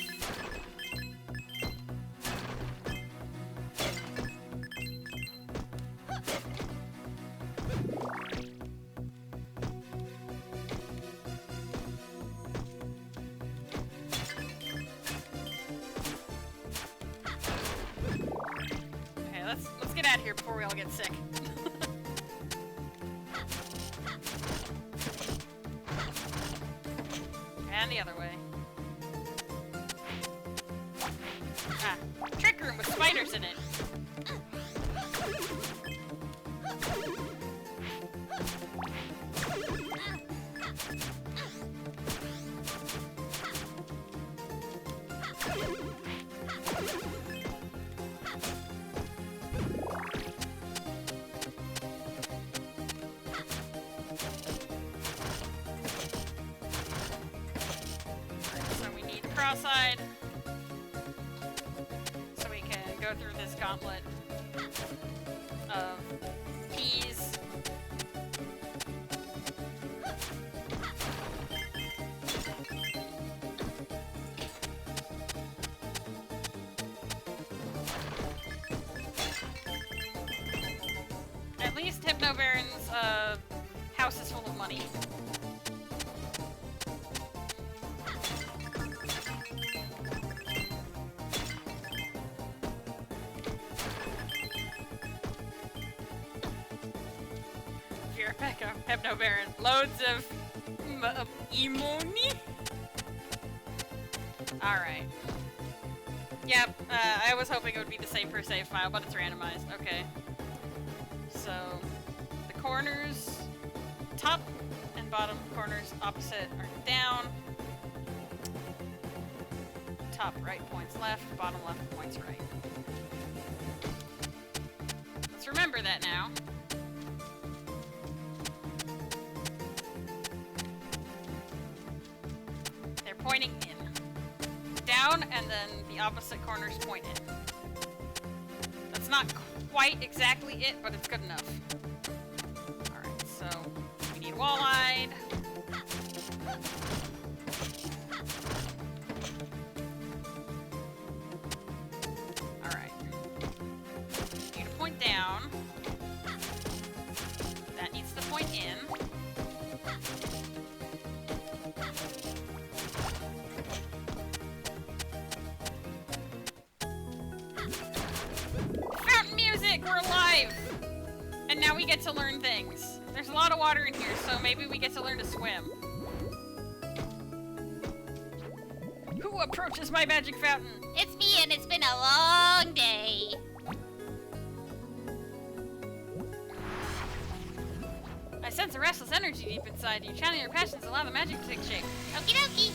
Let's get out of here before we all get sick. And the other way. Ah, trick room with spiders in it. Cross-eyed, so we can go through this gauntlet of keys. At least Hypnobaron's house is full of money. Hypnobaron. Loads of emoni? Alright. Yep, I was hoping it would be the same per save file, but it's randomized. Okay. So, the corners, top and bottom corners opposite are down. Top right points left, bottom left points right. Let's remember that now. Pointing in. Down, and then the opposite corners point in. That's not quite exactly it, but it's good enough. Alright, so we need wall-eyed. Alright. Need to point down. That needs to point in. We're alive! And now we get to learn things. There's a lot of water in here, so maybe we get to learn to swim. Who approaches my magic fountain? It's me, and it's been a long day. sense a restless energy deep inside you. Channel your passions, allow the magic to take shape. Okie dokie.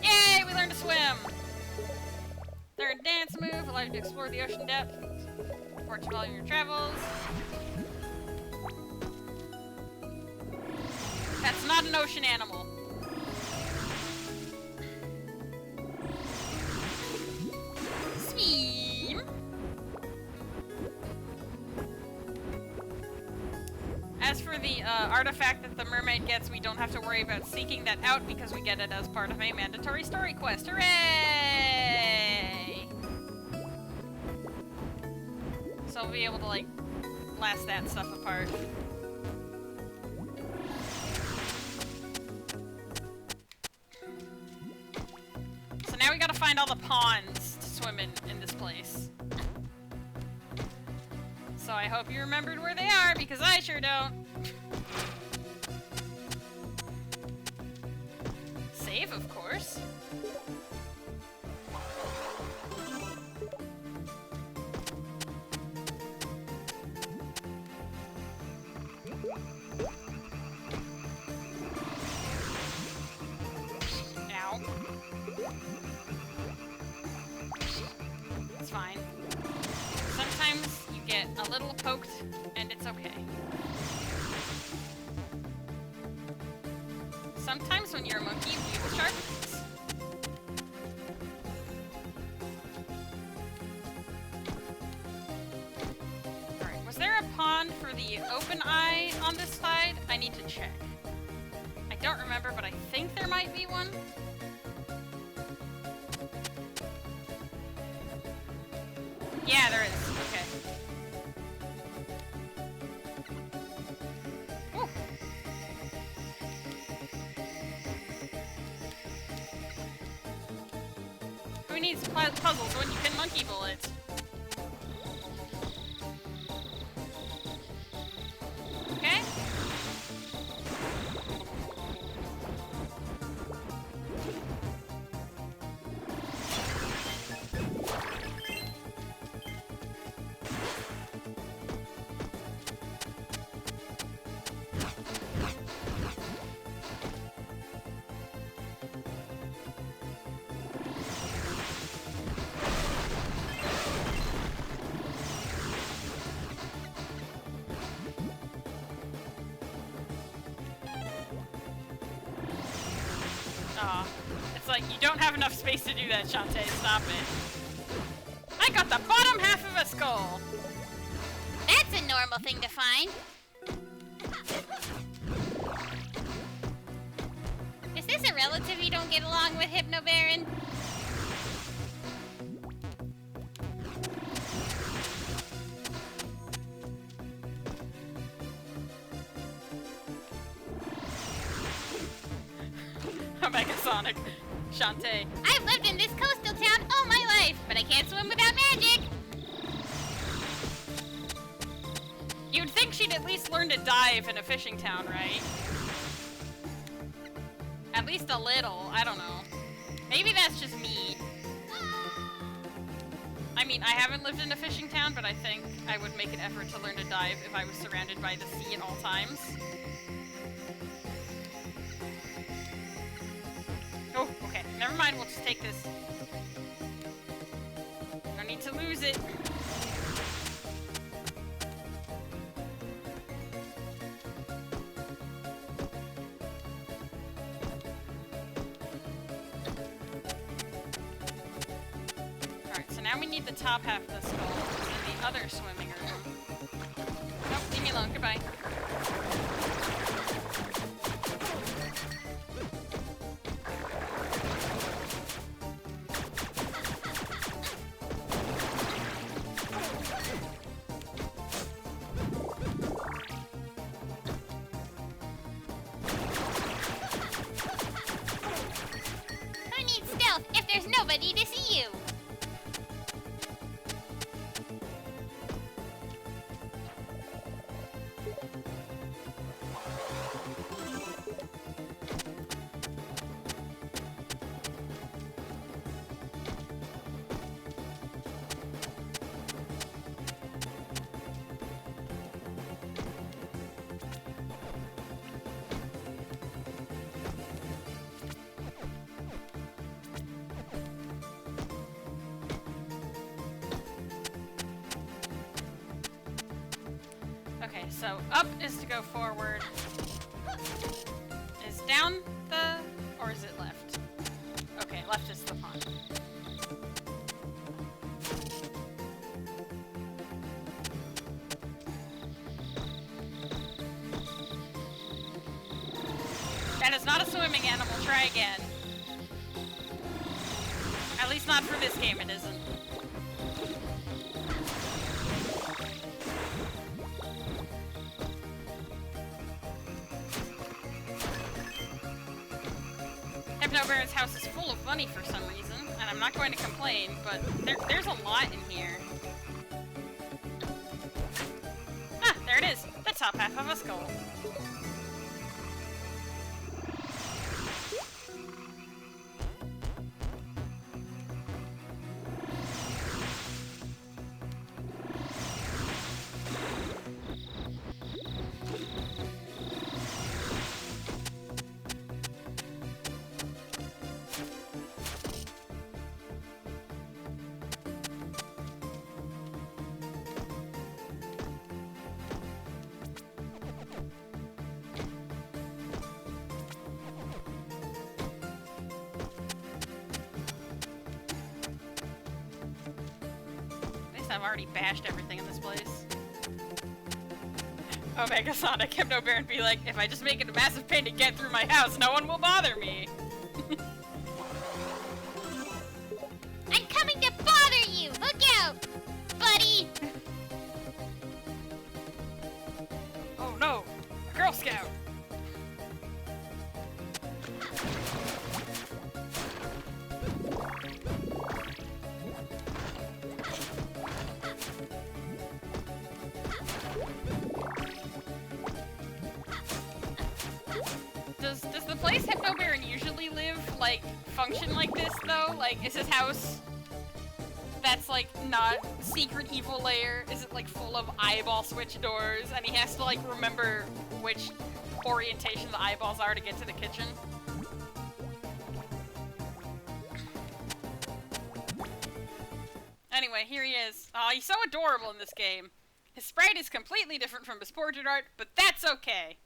Yay, we learned to swim! Third dance move, allow you to explore the ocean depth. Support you while in your travels. That's not an ocean animal. Swim! As for the artifact that the mermaid gets, we don't have to worry about seeking that out because we get it as part of a mandatory story quest. Hooray! So we'll be able to, like, blast that stuff apart. So now we gotta find all the ponds to swim in this place. So I hope you remembered where they are, because I sure don't. Save, of course. Ow. It's fine. Sometimes you get a little poked, and it's okay. Sometimes when you're a monkey, you will sharp things. Alright, was there a pond for the open eye on this side? I need to check. I don't remember, but I think there might be one. Yeah, there is. Okay. Woo. Who needs puzzles when you can monkey bullets? Okay. Aw. It's like, you don't have enough space to do that, Shantae. Stop it. I got the bottom half of a skull! That's a normal thing to find. Is this a relative you don't get along with, Hypno Baron? Omega Sonic. Shantae. I've lived in this coastal town all my life, but I can't swim without magic. You'd think she'd at least learn to dive in a fishing town, right? At least a little. I don't know. Maybe that's just me. I mean, I haven't lived in a fishing town, but I think I would make an effort to learn to dive if I was surrounded by the sea at all times. Oh, okay. Never mind, we'll just take this. No need to lose it. Alright, so now we need the top half of the skull, which is in the other swimming room. Nope, leave me alone. Goodbye. Who needs stealth if there's nobody to see you? Okay, so up is to go forward. Is down the... or is it left? Okay, left is the pond. That is not a swimming animal. Try again. At least not for this game, it isn't. Hypnobear's house is full of money for some reason, and I'm not going to complain, but there's a lot in here. Ah, there it is. The top half of a skull. I've already bashed everything in this place. Nega-Shantae, Hypnobear, and be like, if I just make it a massive pain to get through my house, no one will bother me. I'm coming to bother you! Look out, buddy! Oh no, a Girl Scout! Does the place Hypnobear usually live, like, function like this, though? Like, is his house that's, like, not secret evil lair? Is it, like, full of eyeball switch doors, and he has to, like, remember which orientation the eyeballs are to get to the kitchen? Anyway, here he is. Aw, he's so adorable in this game. His sprite is completely different from his portrait art, but that's okay.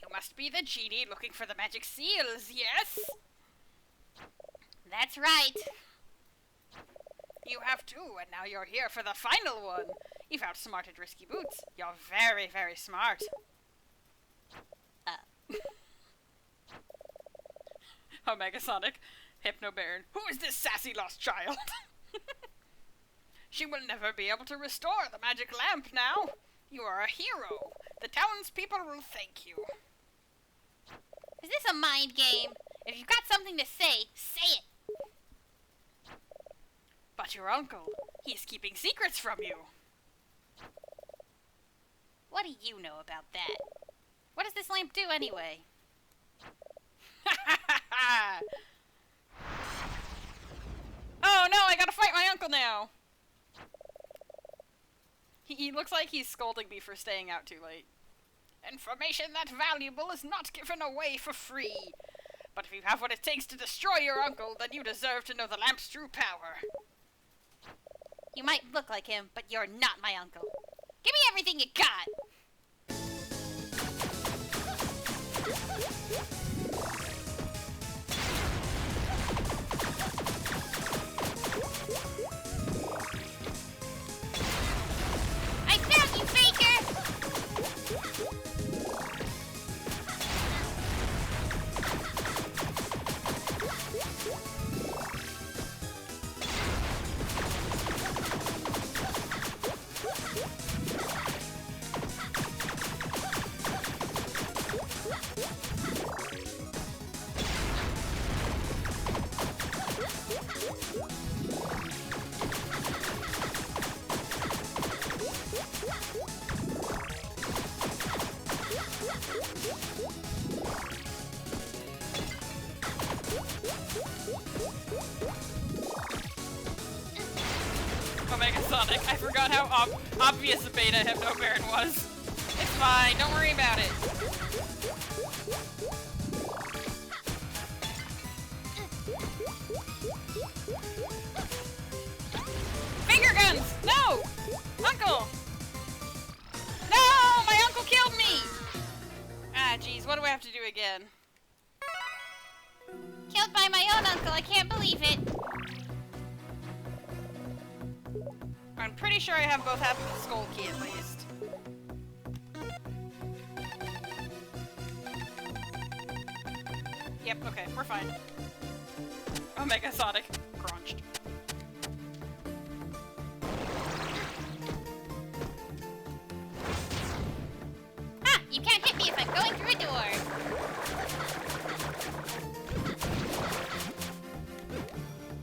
You must be the genie looking for the magic seals, yes? That's right. You have two, and now you're here for the final one. You've outsmarted Risky Boots. You're very, very smart. Nega-Shantae, Hypnobear, who is this sassy lost child? She will never be able to restore the magic lamp now. You are a hero. The townspeople will thank you. Is this a mind game? If you've got something to say, say it! But your uncle, he's keeping secrets from you. What do you know about that? What does this lamp do anyway? Oh no, I gotta fight my uncle now! He looks like he's scolding me for staying out too late. Information that valuable is not given away for free. But if you have what it takes to destroy your uncle, then you deserve to know the lamp's true power. You might look like him, but you're not my uncle. Give me everything you got! I found you, Faker! Nega-Shantae, I forgot how obvious a beta Hypnobear was. It's fine, don't worry about it. Finger guns! No! again. Killed by my own uncle, I can't believe it. I'm pretty sure I have both half of the skull key at least. Yep, okay, we're fine. Omega Sonic. Crunched. Ah! You can't hit me if I'm going through a door.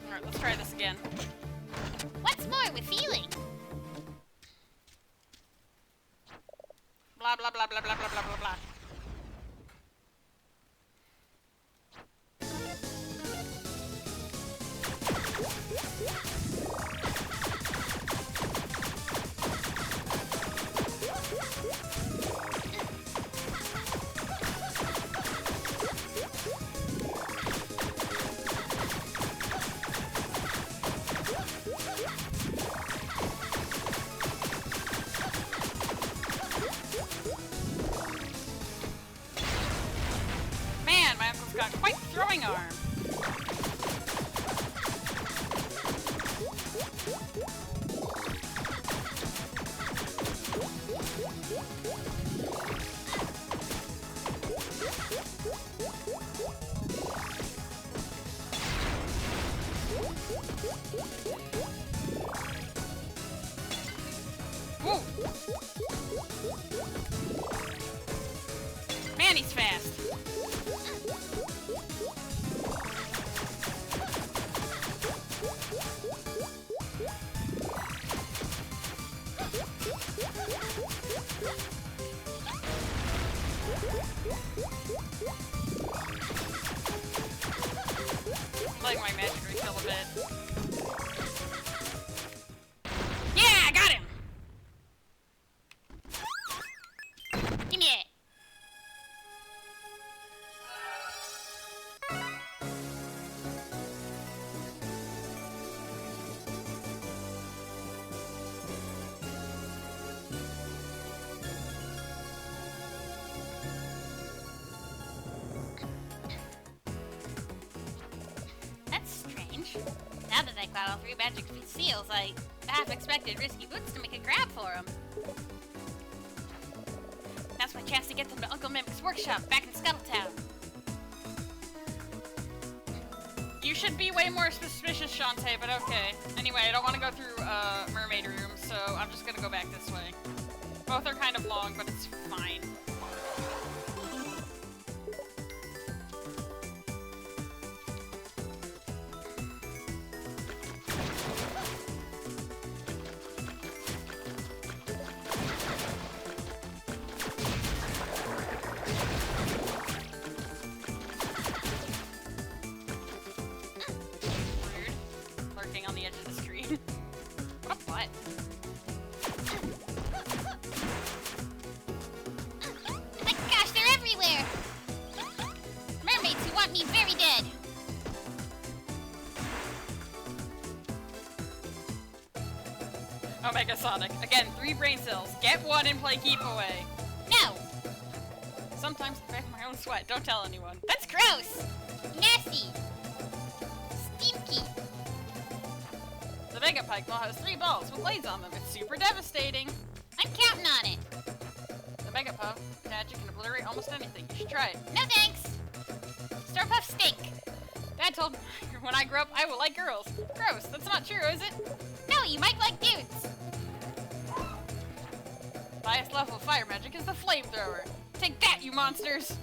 Alright, let's try this again. What's more with feeling? Blah blah blah blah blah blah blah blah blah. Man, my uncle's got quite the throwing arm. Woo! Man, he's fast. I like my magic refill a bit. Yeah, I got him! Give me it. That's strange. Now that I got all 3 magic seals, I half expected Risky Boots to make a grab for them. Now's my chance to get them to Uncle Mimic's workshop back in Scuttletown. You should be way more suspicious, Shantae, but okay. Anyway, I don't want to go through Mermaid Room, so I'm just gonna go back this way. Both are kind of long, but it's fine. Lurking on the edge of the screen. What a butt. My gosh, they're everywhere! Mermaids who want me very dead. Omega Sonic. Again, 3 brain cells. Get 1 and play keep away. No! Sometimes I break my own sweat. Don't tell anyone. That's gross! Nasty! Stinky! The Mega Pike Ball has 3 balls with blades on them. It's super devastating. I'm counting on it. The Mega Puff magic can obliterate almost anything. You should try it. No thanks! Starpuffs stink. Dad told me when I grow up I will like girls. Gross. That's not true, is it? No, you might like dudes. The highest level of fire magic is the flamethrower. Take that, you monsters!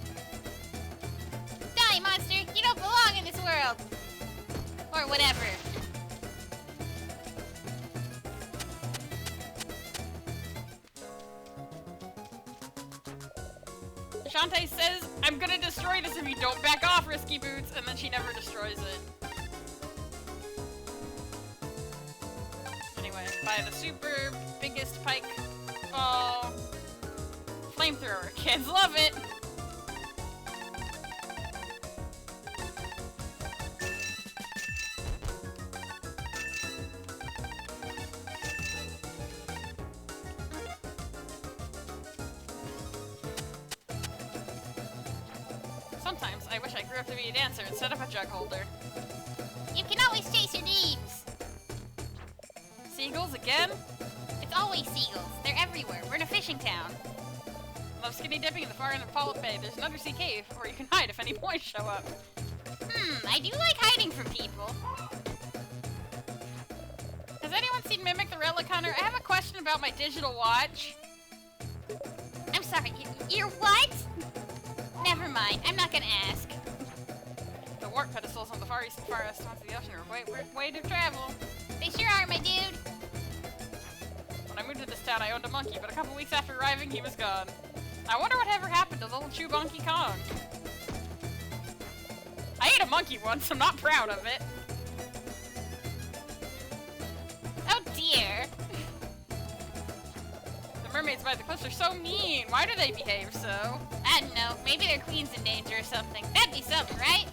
Die, monster! You don't belong in this world! Or whatever. Shantae says, I'm gonna destroy this if you don't back off, Risky Boots, and then she never destroys it. Anyway, buy the super biggest pike ball flamethrower. Kids love it! grew up to be a dancer instead of a jug holder. You can always chase your dreams. Seagulls again? It's always seagulls. They're everywhere. We're in a fishing town. Love skinny dipping in the far end of Polyp Bay. There's an undersea cave where you can hide if any boys show up. I do like hiding from people. Has anyone seen Mimic the Relic Hunter? I have a question about my digital watch. I'm sorry, you're what? Never mind, I'm not gonna ask. The warp pedestals on the farthest ends of the ocean are a great way to travel. They sure are, my dude. When I moved to this town, I owned a monkey, but a couple weeks after arriving, he was gone. I wonder what ever happened to little Chubonky Kong. I ate a monkey once, I'm not proud of it. Oh dear. The mermaids by the cliffs are so mean. Why do they behave so? I don't know, maybe their queen's in danger or something. That'd be something, right?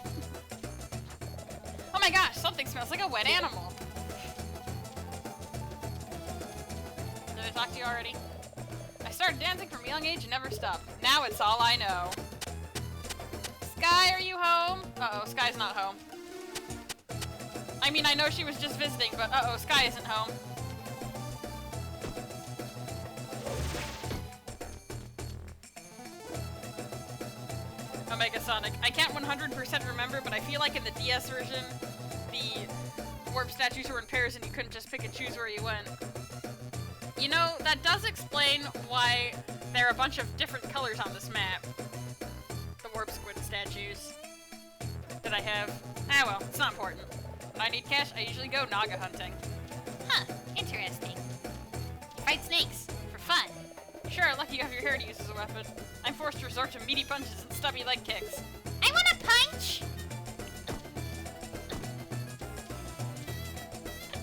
Oh my gosh, something smells like a wet animal. Did I talk to you already? I started dancing from a young age and never stopped. Now it's all I know. Sky, are you home? Uh-oh, Sky's not home. I mean, I know she was just visiting, but uh-oh, Sky isn't home. Omega Sonic. I can't 100% remember, but I feel like in the DS version, the warp statues were in pairs and you couldn't just pick and choose where you went. You know, that does explain why there are a bunch of different colors on this map. The warp squid statues that I have. Ah well, it's not important. When I need cash, I usually go Naga hunting. Huh, interesting. Fight snakes, for fun. Sure, lucky you have your hair to use as a weapon. I'm forced to resort to meaty punches and stubby leg kicks. I wanna punch!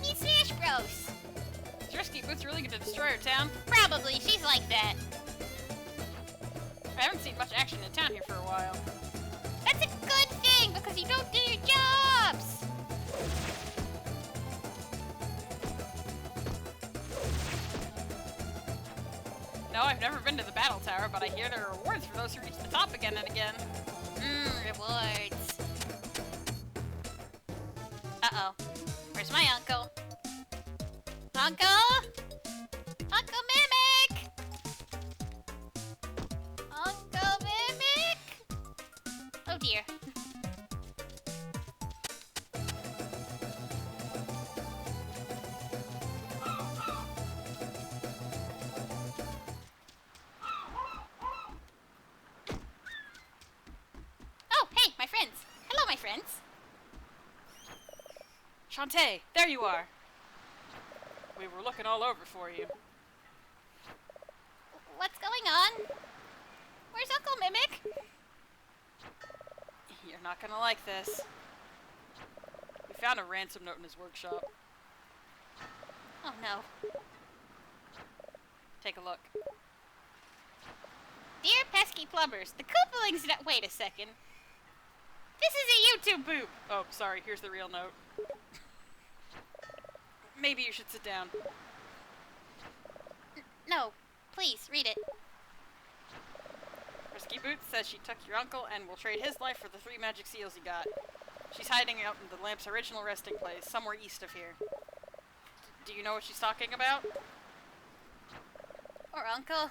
You Smash Bros. Is Risky Boots really going to destroy our town? Probably, she's like that. I haven't seen much action in town here for a while. That's a good thing, because you don't do your jobs! No, I've never been to the Battle Tower, but I hear there are rewards for those who reach the top again and again. Rewards. Uh-oh. Where's my uncle? Uncle? Uncle Mimic! Uncle Mimic! Oh dear. Oh, hey, my friends. Hello, my friends. Shantae, there you are. We were looking all over for you. What's going on? Where's Uncle Mimic? You're not gonna like this. We found a ransom note in his workshop. Oh no. Take a look. Dear pesky plumbers, the Koopalings wait a second. This is a YouTube boop. Oh, sorry, here's the real note. Maybe you should sit down. No, please, read it. Risky Boots says she took your uncle and will trade his life for the 3 magic seals he got. She's hiding out in the lamp's original resting place, somewhere east of here. Do you know what she's talking about? Poor uncle.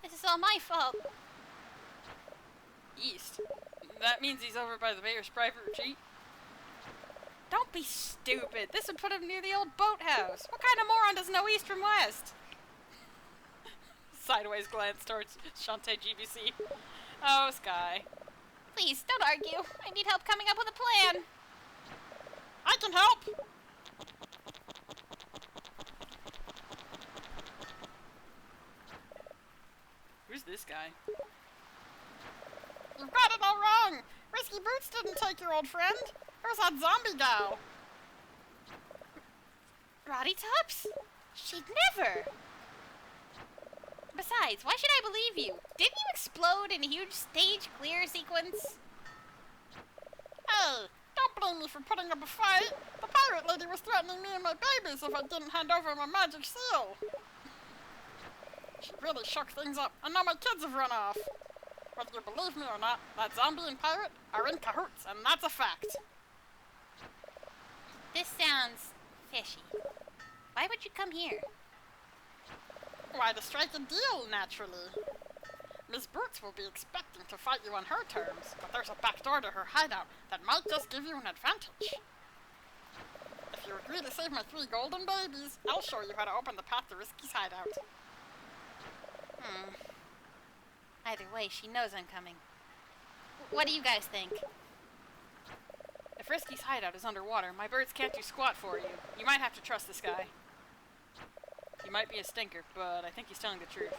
This is all my fault. East? That means he's over by the mayor's private retreat? Don't be stupid. This would put him near the old boathouse. What kind of moron doesn't know east from west? Sideways glance towards Shantae GBC. Oh, Sky. Please, don't argue. I need help coming up with a plan. I can help! Who's this guy? You've got it all wrong! Risky Boots didn't take your old friend. Where's that zombie gal? Roddy Tops? She'd never. Besides, why should I believe you? Didn't you explode in a huge stage clear sequence? Hey, don't blame me for putting up a fight. The pirate lady was threatening me and my babies if I didn't hand over my magic seal. She really shook things up, and now my kids have run off. Whether you believe me or not, that zombie and pirate are in cahoots, and that's a fact. This sounds fishy. Why would you come here? Why, to strike a deal, naturally. Miss Boots will be expecting to fight you on her terms, but there's a back door to her hideout that might just give you an advantage. If you agree to save my 3 golden babies, I'll show you how to open the path to Risky's hideout. Either way, she knows I'm coming. What do you guys think? If Risky's hideout is underwater, my birds can't do squat for you. You might have to trust this guy. He might be a stinker, but I think he's telling the truth.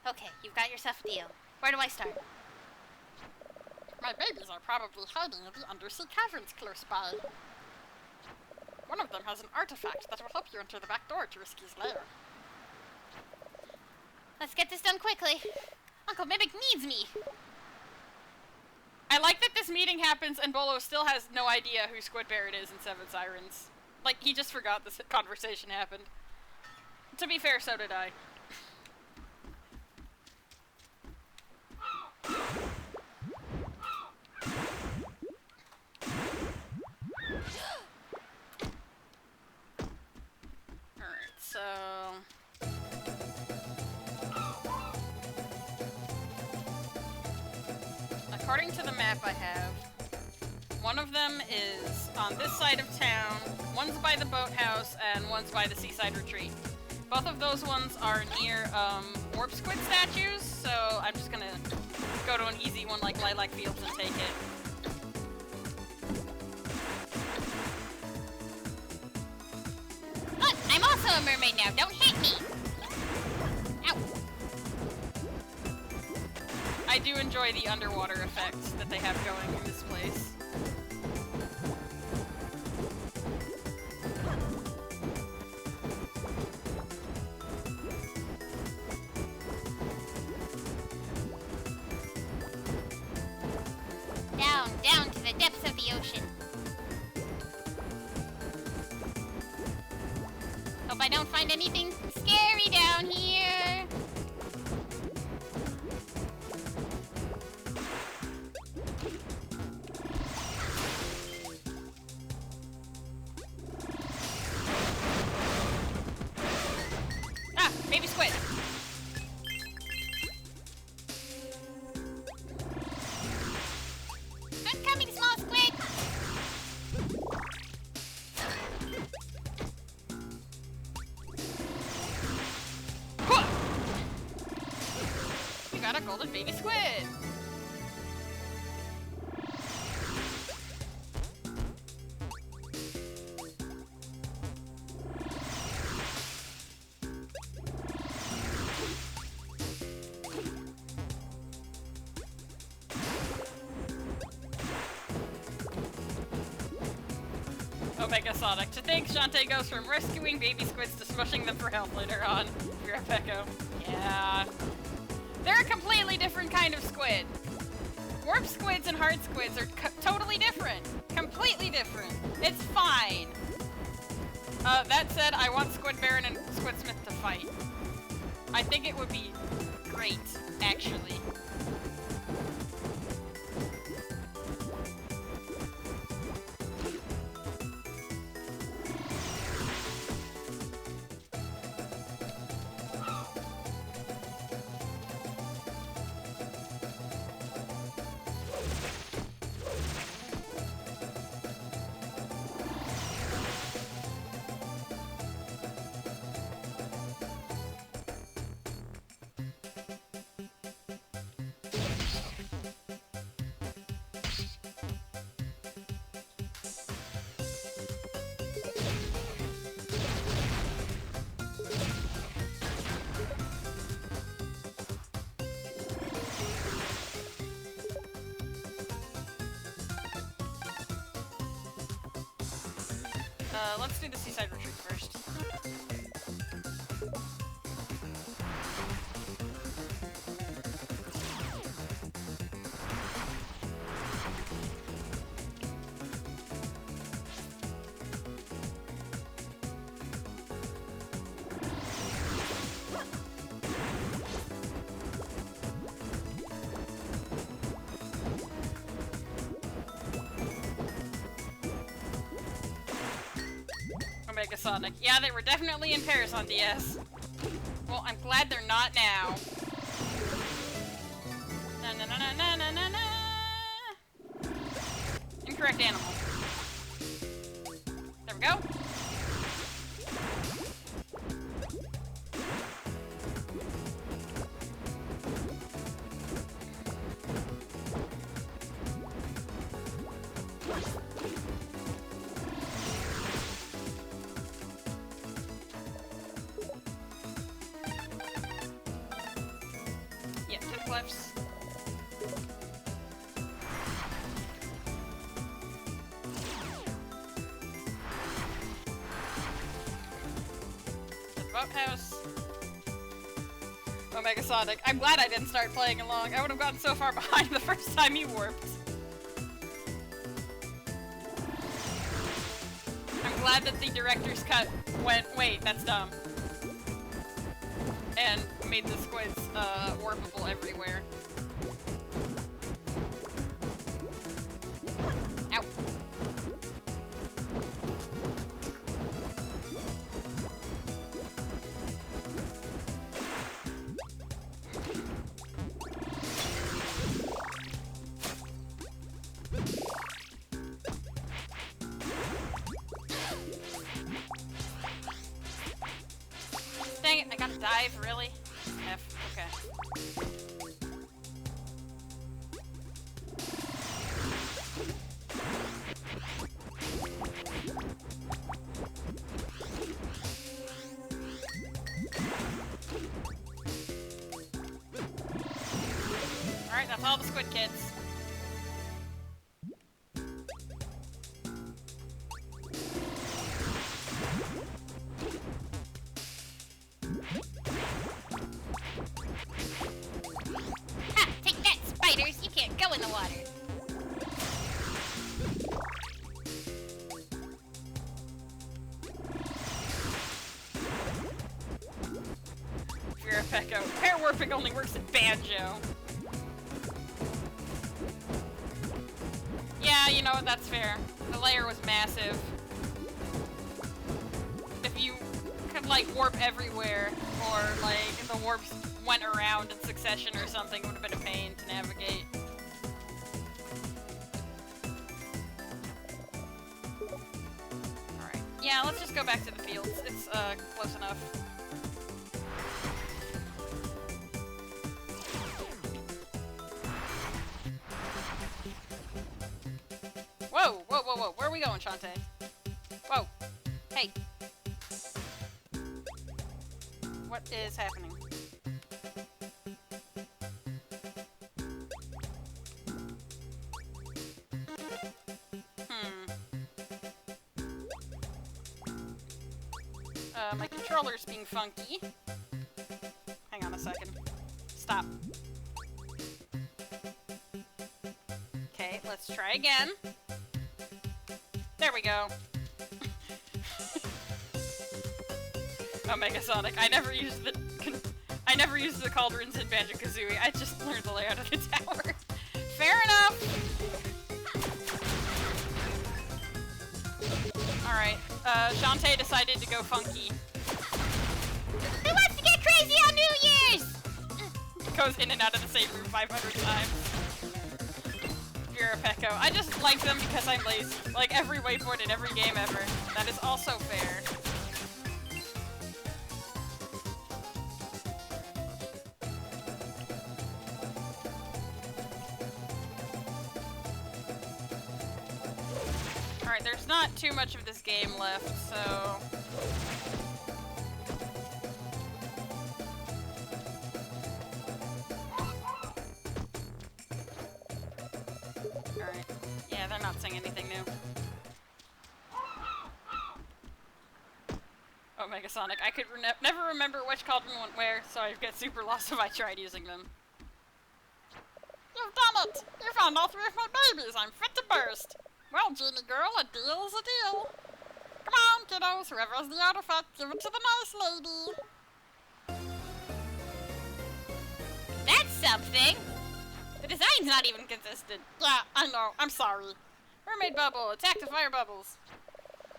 Okay, you've got yourself a deal. Where do I start? My babies are probably hiding in the undersea caverns close by. One of them has an artifact that will help you enter the back door to Risky's lair. Let's get this done quickly. Uncle Mimic needs me. I like that this meeting happens and Bolo still has no idea who Squid Barrett is in Seven Sirens. Like, he just forgot this conversation happened. To be fair, so did I. Alright, so... according to the map I have, one of them is on this side of town, one's by the boathouse, and one's by the seaside retreat. Both of those ones are near warp squid statues, so I'm just gonna go to an easy one like Lilac Fields and take it. Look, I'm also a mermaid now. Don't hit me. Ow. I do enjoy the underwater effects that they have going in this place. Down to the depths of the ocean. Hope I don't find anything scary down here. Ah, baby squid! I'm coming, small squid. Huh! You got a golden baby squid! Omega Sonic. To think Shantae goes from rescuing baby squids to smushing them for health later on. You're a Pecco. Yeah. They're a completely different kind of squid. Warp squids and hard squids are totally different. Completely different. It's fine. That said, I want Squid Baron and Squidsmith to fight. I think it would be great, actually. Omega Sonic. Yeah, they were definitely in pairs on DS. Well, I'm glad they're not now. Na na na na na na na. Incorrect animal. There we go. Yeah, to the cliffs. To the boathouse. Omega Sonic. I'm glad I didn't start playing along. I would have gotten so far behind the first time you warped. I'm glad that the director's cut went, wait, that's dumb. And made the squids, warpable everywhere. Ow. Dang it, I gotta dive, really? F, okay. Alright, that's all the squid kids. Ha! Take that, spiders! You can't go in the water. Vera Pecco. Pair warping only works in Banjo. Yeah, you know what, that's fair. The layer was massive. If you could, like, warp everywhere, or, like, the warps went around in succession or something, it would have been a pain to navigate. Alright. Yeah, let's just go back to the fields. It's, close enough. Whoa, whoa, whoa, whoa. Where are we going, Shantae? Whoa. Hey. What is happening? My controller's being funky. Hang on a second. Stop. Okay, let's try again. There we go. Omega Sonic. I never used the cauldrons in Banjo-Kazooie. I just learned the layout of the tower. Fair enough. Alright, Shantae decided to go funky. Who wants to get crazy on New Year's? Goes in and out of the same room 500 times. Vera Pecco. I just like them because I'm lazy. Like every waypoint in every game ever. That is also fair. Alright, there's not too much of this game left, so... Alright. Yeah, they're not saying anything new. Omega Sonic. I could never remember which cauldron went where, so I'd get super lost if I tried using them. You've done it! You found all three of my babies! I'm fit to burst! Well, genie girl, a deal is a deal. Come on, kiddos, whoever has the artifact, give it to the nice lady. That's something. The design's not even consistent. Yeah, I know. I'm sorry. Mermaid bubble, attack the fire bubbles.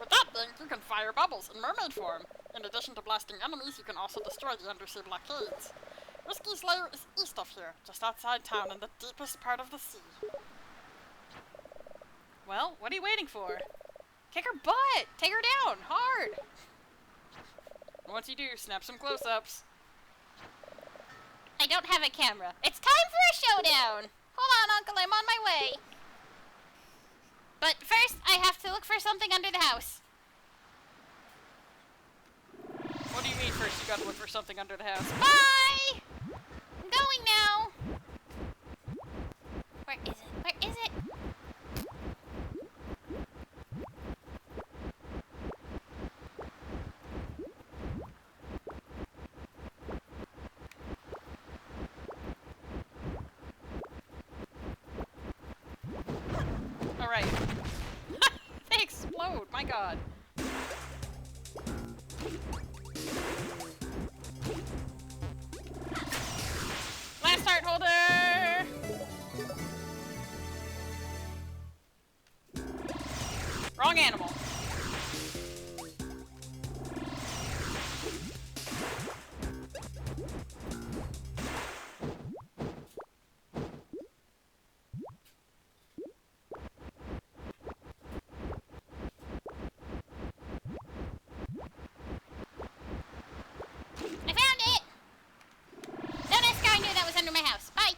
With that thing, you can fire bubbles in mermaid form. In addition to blasting enemies, you can also destroy the undersea blockades. Risky's lair is east of here, just outside town in the deepest part of the sea. Well, what are you waiting for? Kick her butt! Take her down! Hard! Once you do, snap some close-ups. I don't have a camera. It's time for a showdown! Hold on, Uncle, I'm on my way. But first, I have to look for something under the house. What do you mean first you gotta look for something under the house? Bye! I'm going now. Where is it? Where is it? Alright. They explode, my god. Last heart holder! Wrong animal. I found it! Don't ask how I knew that was under my house. Bye!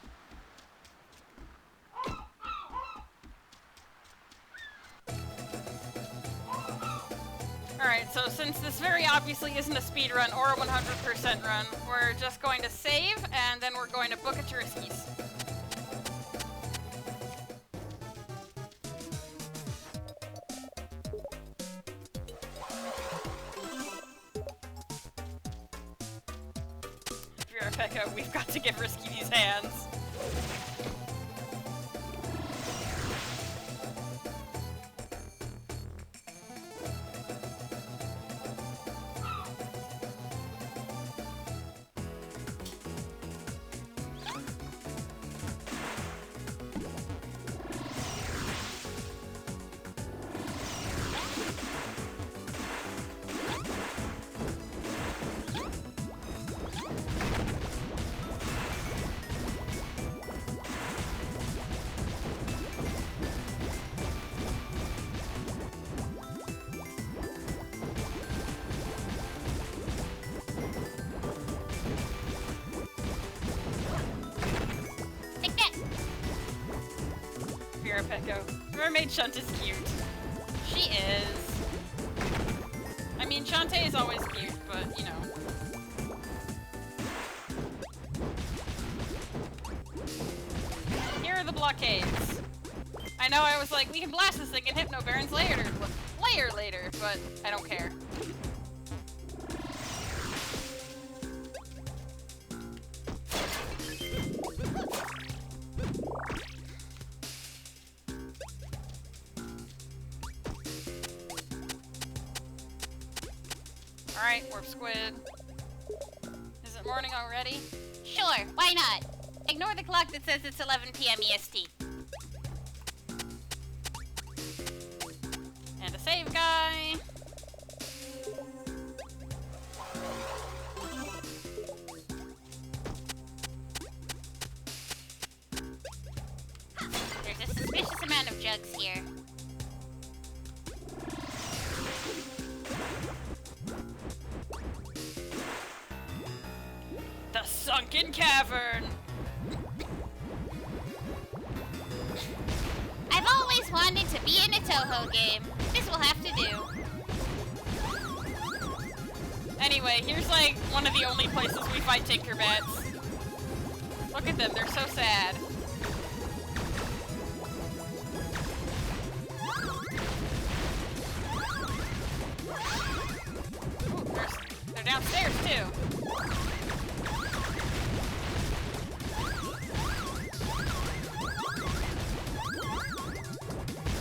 Alright, so since this very obviously isn't a speed run or a 100% run, we're just going to save, and then we're going to book it to Riskies. Pekka, we've got to give Risky these hands. Pecco. Mermaid Shunt is cute. She is. I mean, Shantae is always cute, but, you know. Here are the blockades. I know I was like, we can blast this thing in Hypno Baron's lair later, but I don't care. Alright, Warp Squid. Is it morning already? Sure, why not? Ignore the clock that says it's 11 p.m. EST. And a save guy. There's a suspicious amount of jugs here. The Sunken Cavern! I've always wanted to be in a Toho game. This will have to do. Anyway, here's like one of the only places we fight Tinkerbats. Look at them, they're so sad. Ooh, they're downstairs too.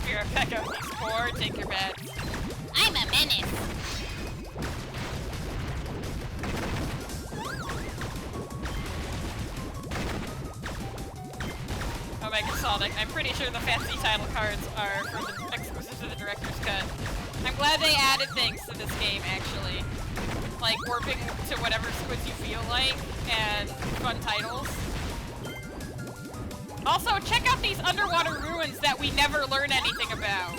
You're a peck of these poor Tinkerbats. I'm a menace. Omega Sonic, I'm pretty sure the fancy title cards are from the exclusive to the director's cut. I'm I'm glad they added things to this game, actually. Like warping to whatever squids you feel like, and fun titles. Also, check out these underwater ruins that we never learn anything about.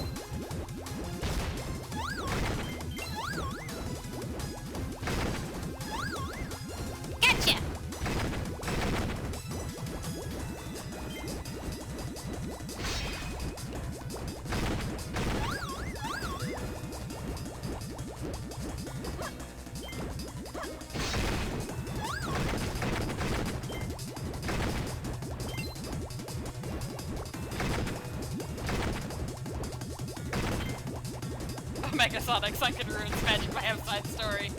Gotcha! Nega-Shantae Sunken Ruins Magic my Have side story.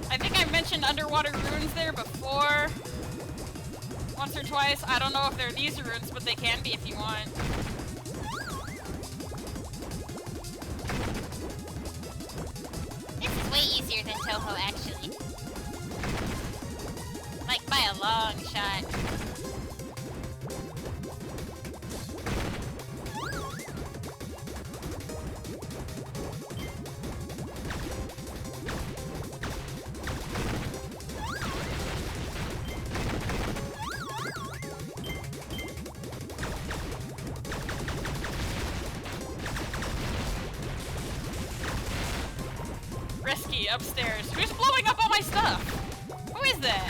I think I mentioned underwater ruins there before. Once or twice. I don't know if they're these ruins, but they can be if you want. This is way easier than Toho, actually. Like, by a long shot. Risky upstairs. Who's blowing up all my stuff? Who is that?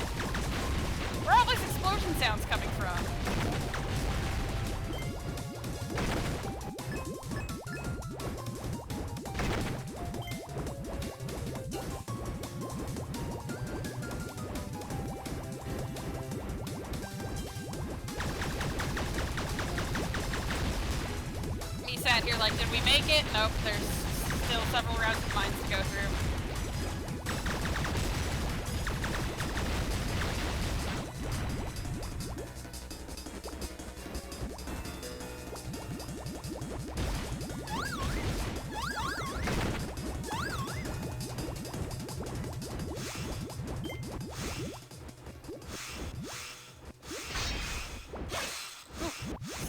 Where are all these explosion sounds coming from? Me sat here like, did we make it? Nope, there's still several rounds of mines to go through.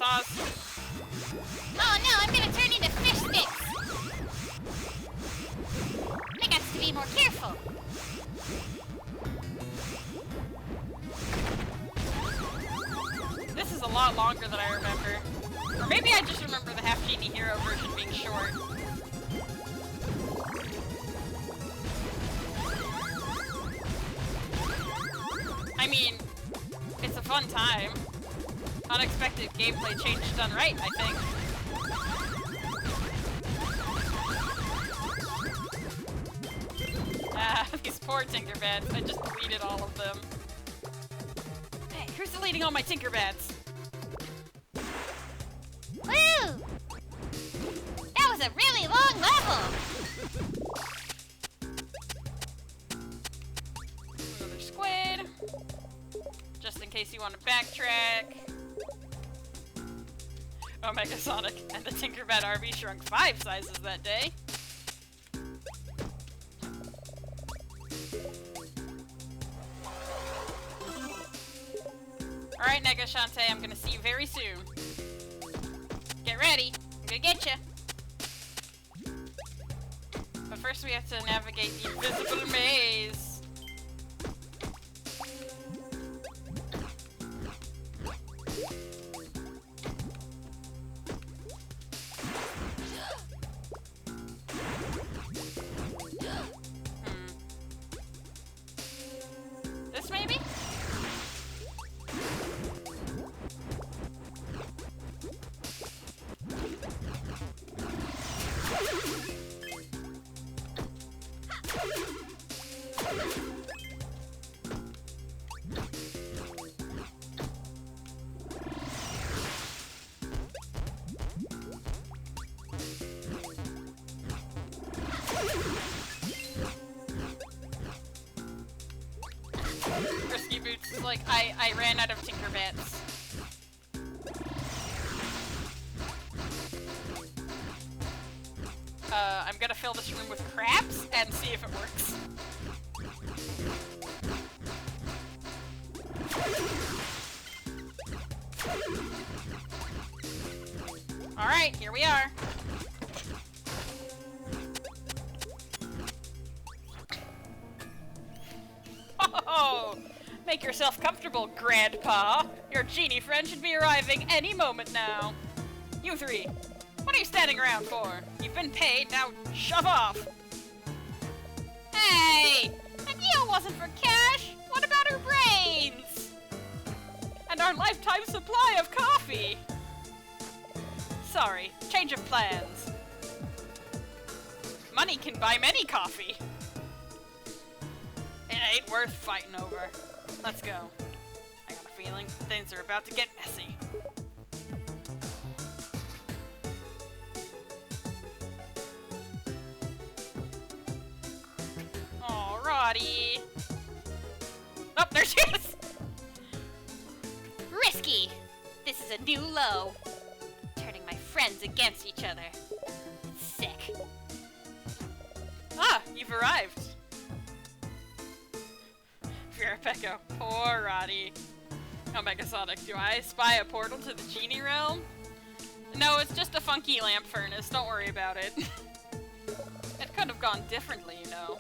Sauce. Oh no, I'm gonna turn into fish sticks! I got to be more careful. This is a lot longer than I remember. Or maybe I just remember the Half Genie Hero version being short. I mean, it's a fun time. Unexpected gameplay change done right, I think. Ah, these poor Tinkerbats. I just deleted all of them. Hey, who's deleting all my Tinkerbats? Woo! That was a really long level! Another squid. Just in case you want to backtrack. Omega Sonic and the Tinkerbat RV shrunk 5 sizes that day. Alright, Nega-Shantae, I'm gonna see you very soon. Get ready, I'm gonna get ya. But first we have to navigate the invisible maze. This maybe? Risky Boots is like, I ran out of Tinkerbats. I'm gonna fill this room with crabs and see if it works. Alright, here we are. Oh, make yourself comfortable, Grandpa. Your genie friend should be arriving any moment now. You three, what are you standing around for? You've been paid, now shove off. Hey, the deal wasn't for cash. What about our brains? And our lifetime supply of coffee. Sorry, change of plans. Money can buy many coffee. It ain't worth fighting over. Let's go. I got a feeling things are about to get messy. Alrighty. Oh, there she is! Risky! This is a new low. Turning my friends against each other. It's sick. Ah, you've arrived. Pecco, poor Roddy. Omega Sonic, do I spy a portal to the genie realm? No, it's just a funky lamp furnace, don't worry about it. It could have gone differently, you know.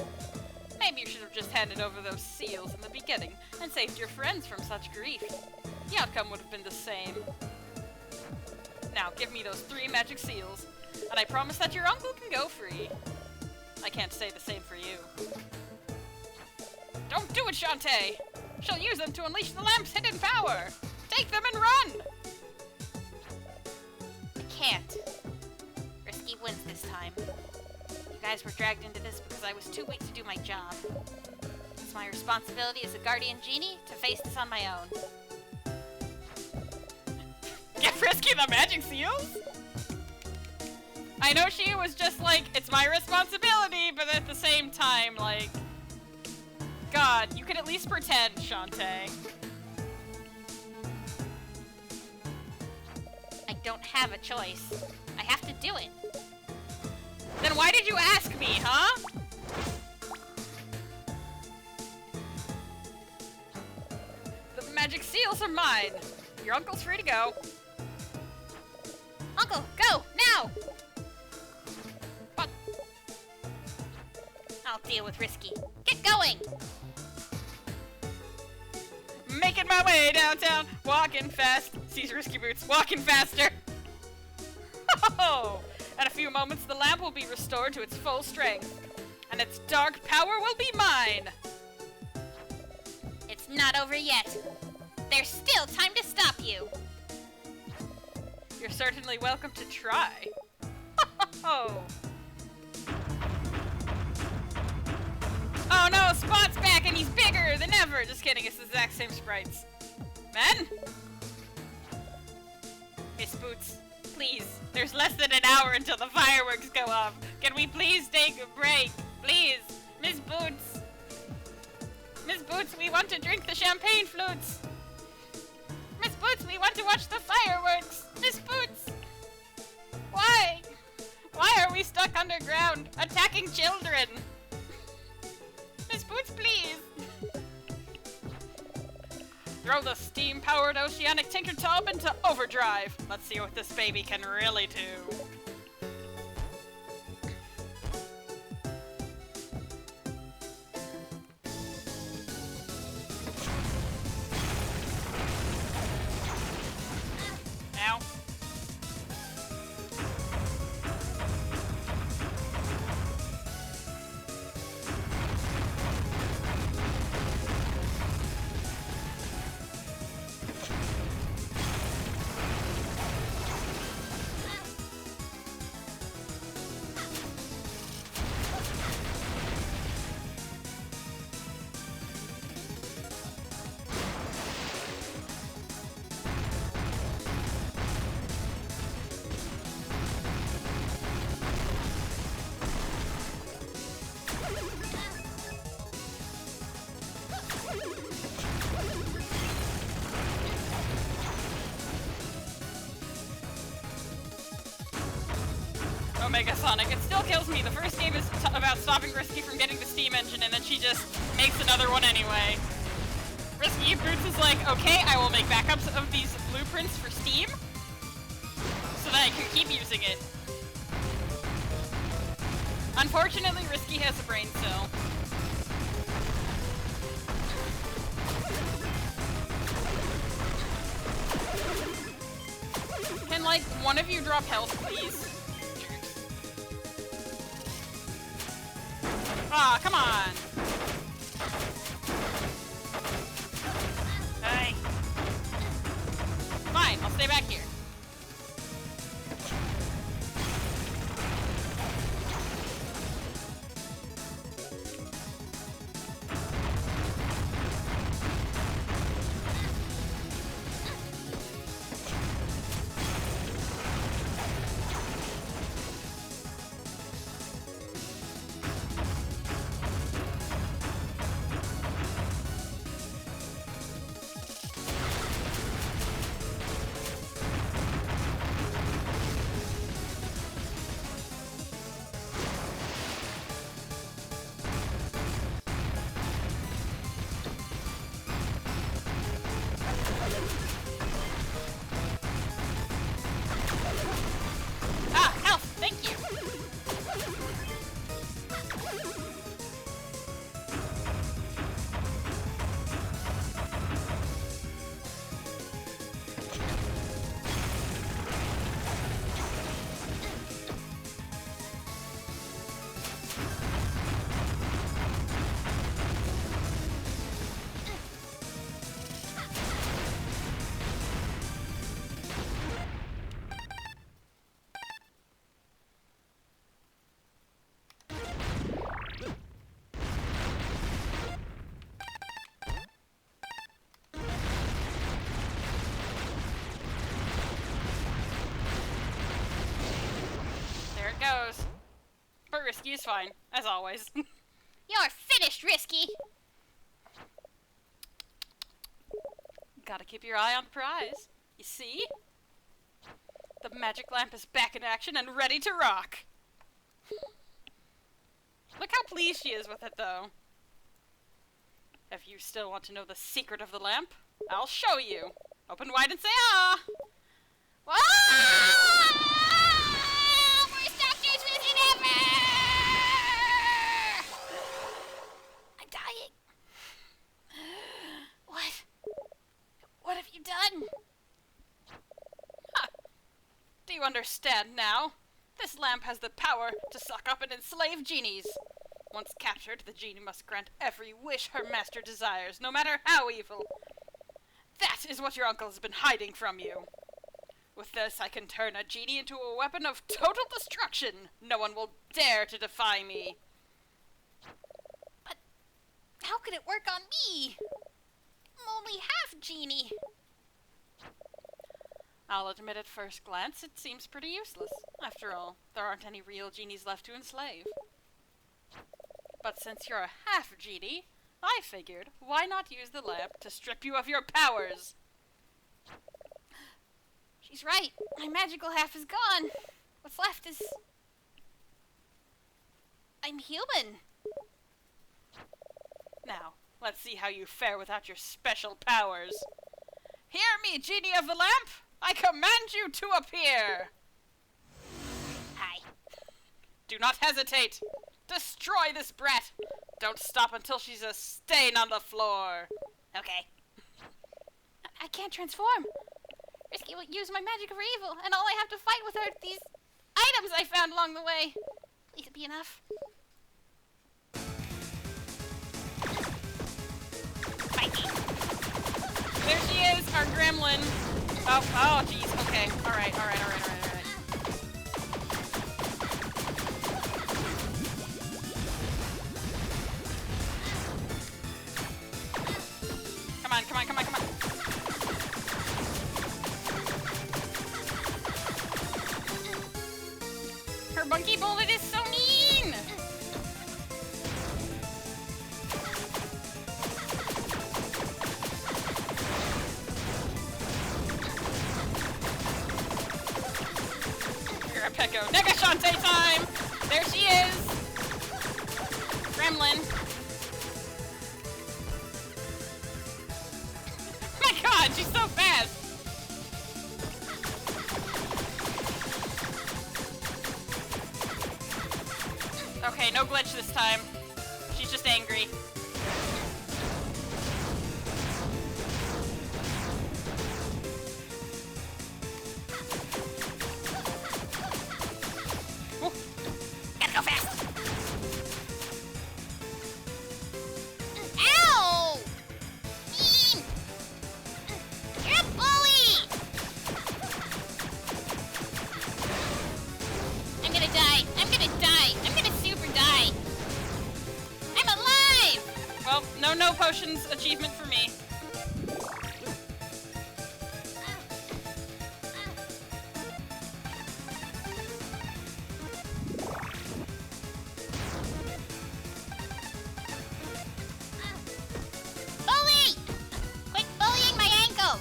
Maybe you should have just handed over those seals in the beginning and saved your friends from such grief. The outcome would have been the same. Now, give me those 3 magic seals, and I promise that your uncle can go free. I can't say the same for you. Don't do it, Shantae! She'll use them to unleash the lamp's hidden power! Take them and run! I can't. Risky wins this time. You guys were dragged into this because I was too weak to do my job. It's my responsibility as a guardian genie to face this on my own. Give Risky the magic seals? I know she was just like, it's my responsibility, but at the same time, like... God, you could at least pretend, Shantae. I don't have a choice. I have to do it. Then why did you ask me, huh? The magic seals are mine. Your uncle's free to go. Uncle, go, now! But... I'll deal with Risky. Get going! Making my way downtown, walking fast. Sees Risky Boots, walking faster. Oh! In a few moments, the lamp will be restored to its full strength, and its dark power will be mine. It's not over yet. There's still time to stop you. You're certainly welcome to try. Oh! Oh no, Spot's back and he's bigger than ever! Just kidding, it's the exact same sprites. Men? Miss Boots, please. There's less than an hour until the fireworks go off. Can we please take a break? Please. Miss Boots. Miss Boots, we want to drink the champagne flutes. Miss Boots, we want to watch the fireworks. Miss Boots. Why? Why are we stuck underground, attacking children? Miss Boots, please! Throw the steam-powered oceanic tinker tub into overdrive. Let's see what this baby can really do. Now. Omega Sonic. It still kills me. The first game is about stopping Risky from getting the steam engine, and then she just makes another one anyway. Risky Boots is like, okay, I will make backups of these blueprints for Steam, so that I can keep using it. Unfortunately, Risky has a brain cell. one of you drop health, please? Ah, come on! Hey. Fine, I'll stay back here. Goes. But Risky is fine, as always. You're finished, Risky! Gotta keep your eye on the prize. You see? The magic lamp is back in action and ready to rock. Look how pleased she is with it, though. If you still want to know the secret of the lamp, I'll show you. Open wide and say ah! Ah! I'm dying. What have you done? Huh. Do you understand now? This lamp has the power to suck up and enslave genies. Once captured, the genie must grant every wish her master desires, no matter how evil. That is what your uncle has been hiding from you. With this, I can turn a genie into a weapon of total destruction. No one will dare to defy me. But how could it work on me? I'm only half genie. I'll admit at first glance it seems pretty useless. After all, there aren't any real genies left to enslave. But since you're a half genie, I figured, why not use the lamp to strip you of your powers? She's right. My magical half is gone. What's left is... I'm human. Now, let's see how you fare without your special powers. Hear me, Genie of the Lamp! I command you to appear! Hi. Do not hesitate! Destroy this brat! Don't stop until she's a stain on the floor! Okay. I can't transform. Risky will use my magic for evil, and all I have to fight with are these items I found along the way. Please it be enough. Fight me. There she is, our gremlin. Oh, jeez. Okay. All right. Come on. Her monkey bullet is so mean! You're a Pecco. Nega-Shantae time! There she is! Gremlin. My god, she's so fast! Okay, no glitch this time. She's just angry. no potions achievement for me. Bully! Quit bullying my ankles!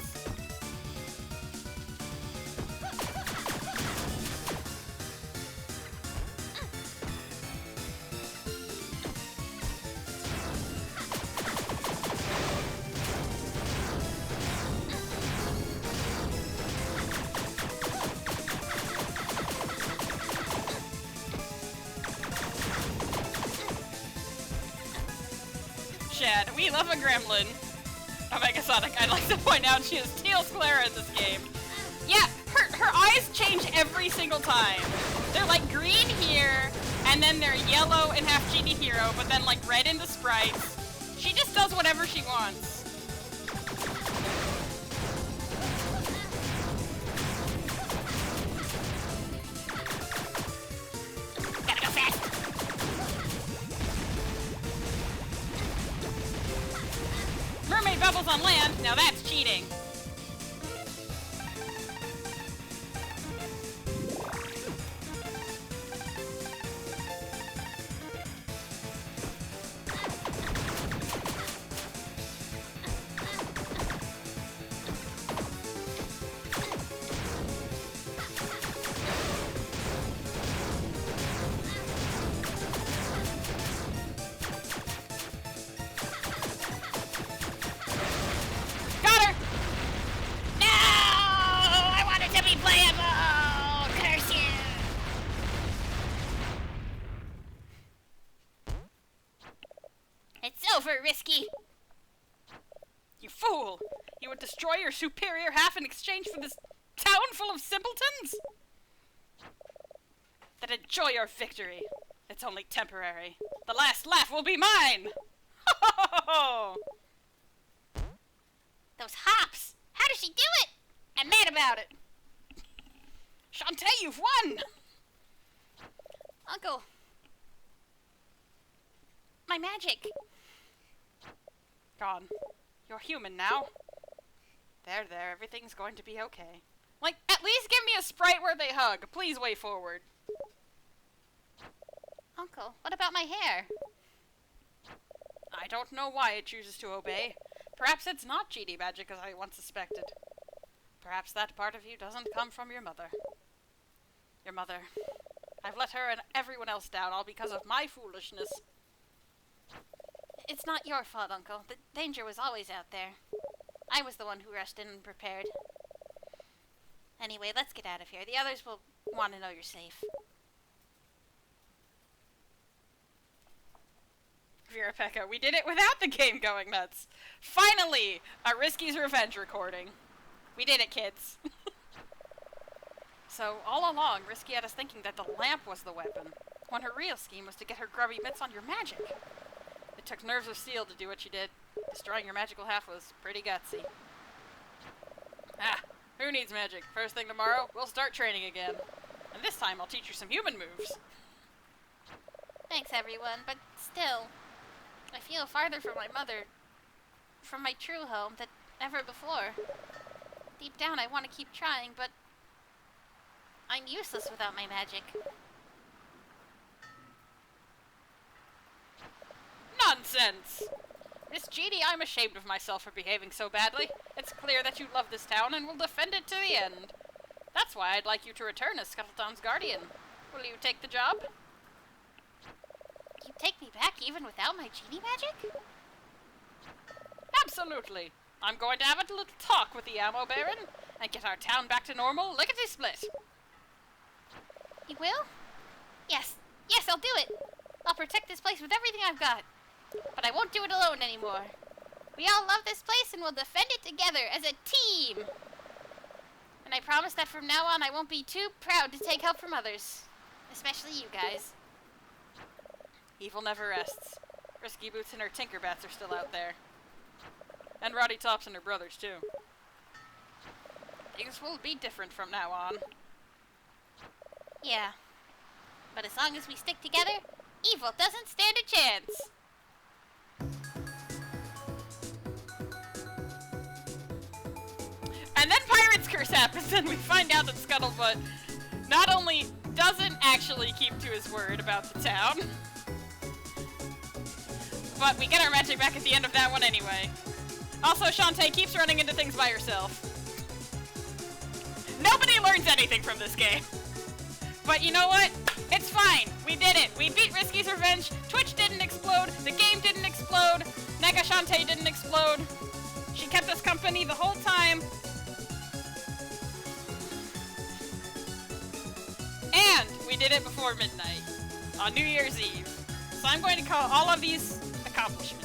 Shad, we love a gremlin. Omega Sonic, I'd like to point out she has teal sclera in this game. Yeah, her eyes change every single time. They're like green here, and then they're yellow in Half Genie Hero, but then like red in the sprites. She just does whatever she wants. Gotta go fast! Mermaid bubbles on land, now that's cheating. Got her! No! I want it to be playable! Curse you! It's over, Risky. You fool! You would destroy your superior half in exchange for this town full of simpletons? Then enjoy your victory. It's only temporary. The last laugh will be mine! Ho ho ho ho! Those hops! How does she do it? I'm mad about it. Shantae, you've won! Uncle. My magic. Gone. You're human now. There, everything's going to be okay. Like, at least give me a sprite where they hug. Please way forward. Uncle, what about my hair? I don't know why it chooses to obey. Perhaps it's not genie magic as I once suspected. Perhaps that part of you doesn't come from your mother. Your mother. I've let her and everyone else down all because of my foolishness. It's not your fault, Uncle. The danger was always out there. I was the one who rushed in and prepared. Anyway, let's get out of here. The others will want to know you're safe. Vera Pekka, we did it without the game going nuts. Finally, a Risky's Revenge recording. We did it, kids. So, all along, Risky had us thinking that the lamp was the weapon, when her real scheme was to get her grubby mitts on your magic. It took nerves of steel to do what she did. Destroying your magical half was pretty gutsy. Ah, who needs magic? First thing tomorrow, we'll start training again. And this time I'll teach you some human moves. Thanks, everyone, but still, I feel farther from my mother, from my true home, than ever before. Deep down, I want to keep trying, but I'm useless without my magic. Nonsense! Miss Genie, I'm ashamed of myself for behaving so badly. It's clear that you love this town and will defend it to the end. That's why I'd like you to return as Scuttletown's guardian. Will you take the job? You take me back even without my genie magic? Absolutely. I'm going to have a little talk with the Ammo Baron and get our town back to normal lickety-split. You will? Yes, I'll do it. I'll protect this place with everything I've got. But I won't do it alone anymore. We all love this place and we'll defend it together as a team. And I promise that from now on I won't be too proud to take help from others. Especially you guys. Evil never rests. Risky Boots and her Tinkerbats are still out there. And Roddy Tops and her brothers, too. Things will be different from now on. Yeah. But as long as we stick together, evil doesn't stand a chance. curse happens and we find out that Scuttlebutt not only doesn't actually keep to his word about the town, but we get our magic back at the end of that one anyway. Also, Shantae keeps running into things by herself. Nobody learns anything from this game. But you know what? It's fine. We did it. We beat Risky's Revenge. Twitch didn't explode. The game didn't explode. Nega-Shantae didn't explode. She kept us company the whole time. And we did it before midnight on New Year's Eve. So I'm going to call all of these accomplishments.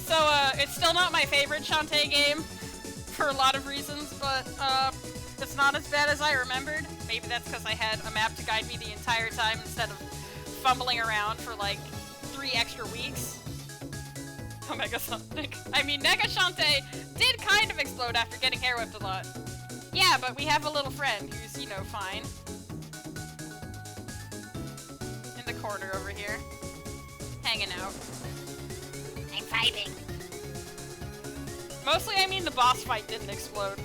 So, it's still not my favorite Shantae game for a lot of reasons, but, it's not as bad as I remembered. Maybe that's because I had a map to guide me the entire time instead of fumbling around for like 3 extra weeks. Omega Sonic. I mean, Nega-Shantae did kind of explode after getting hair whipped a lot. Yeah, but we have a little friend who's, you know, fine. In the corner over here. Hanging out. I'm fighting. Mostly, I mean the boss fight didn't explode.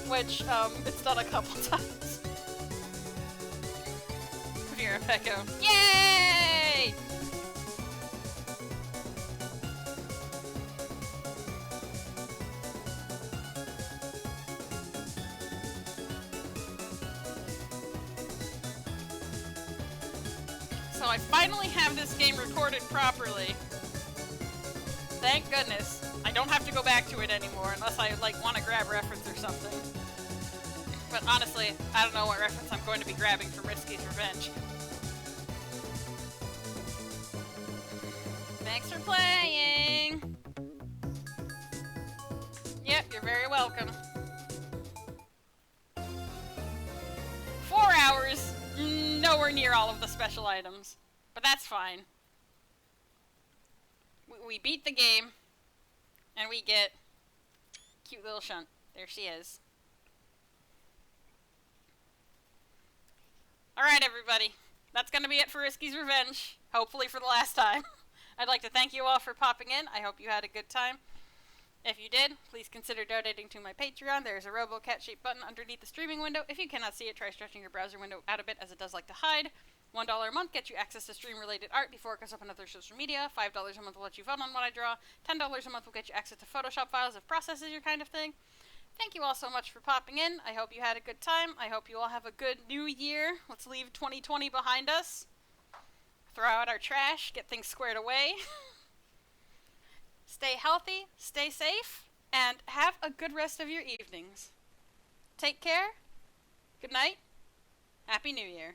Which, it's done a couple times. Vera Pecco. Yay! So I finally have this game recorded properly. Thank goodness. I don't have to go back to it anymore unless I, like, want to grab reference or something. But honestly, I don't know what reference I'm going to be grabbing from Risky's Revenge. Thanks for playing! Yep, you're very welcome. 4 hours, nowhere near all of the special items. But that's fine. We beat the game, and we get cute little Shunt. There she is. Alright, everybody. That's gonna be it for Risky's Revenge. Hopefully for the last time. I'd like to thank you all for popping in. I hope you had a good time. If you did, please consider donating to my Patreon. There's a RoboCat-shaped button underneath the streaming window. If you cannot see it, try stretching your browser window out a bit, as it does like to hide. $1 a month gets you access to stream-related art before it goes up on other social media. $5 a month will let you vote on what I draw. $10 a month will get you access to Photoshop files if process is your kind of thing. Thank you all so much for popping in. I hope you had a good time. I hope you all have a good new year. Let's leave 2020 behind us. Throw out our trash. Get things squared away. Stay healthy. Stay safe. And have a good rest of your evenings. Take care. Good night. Happy New Year.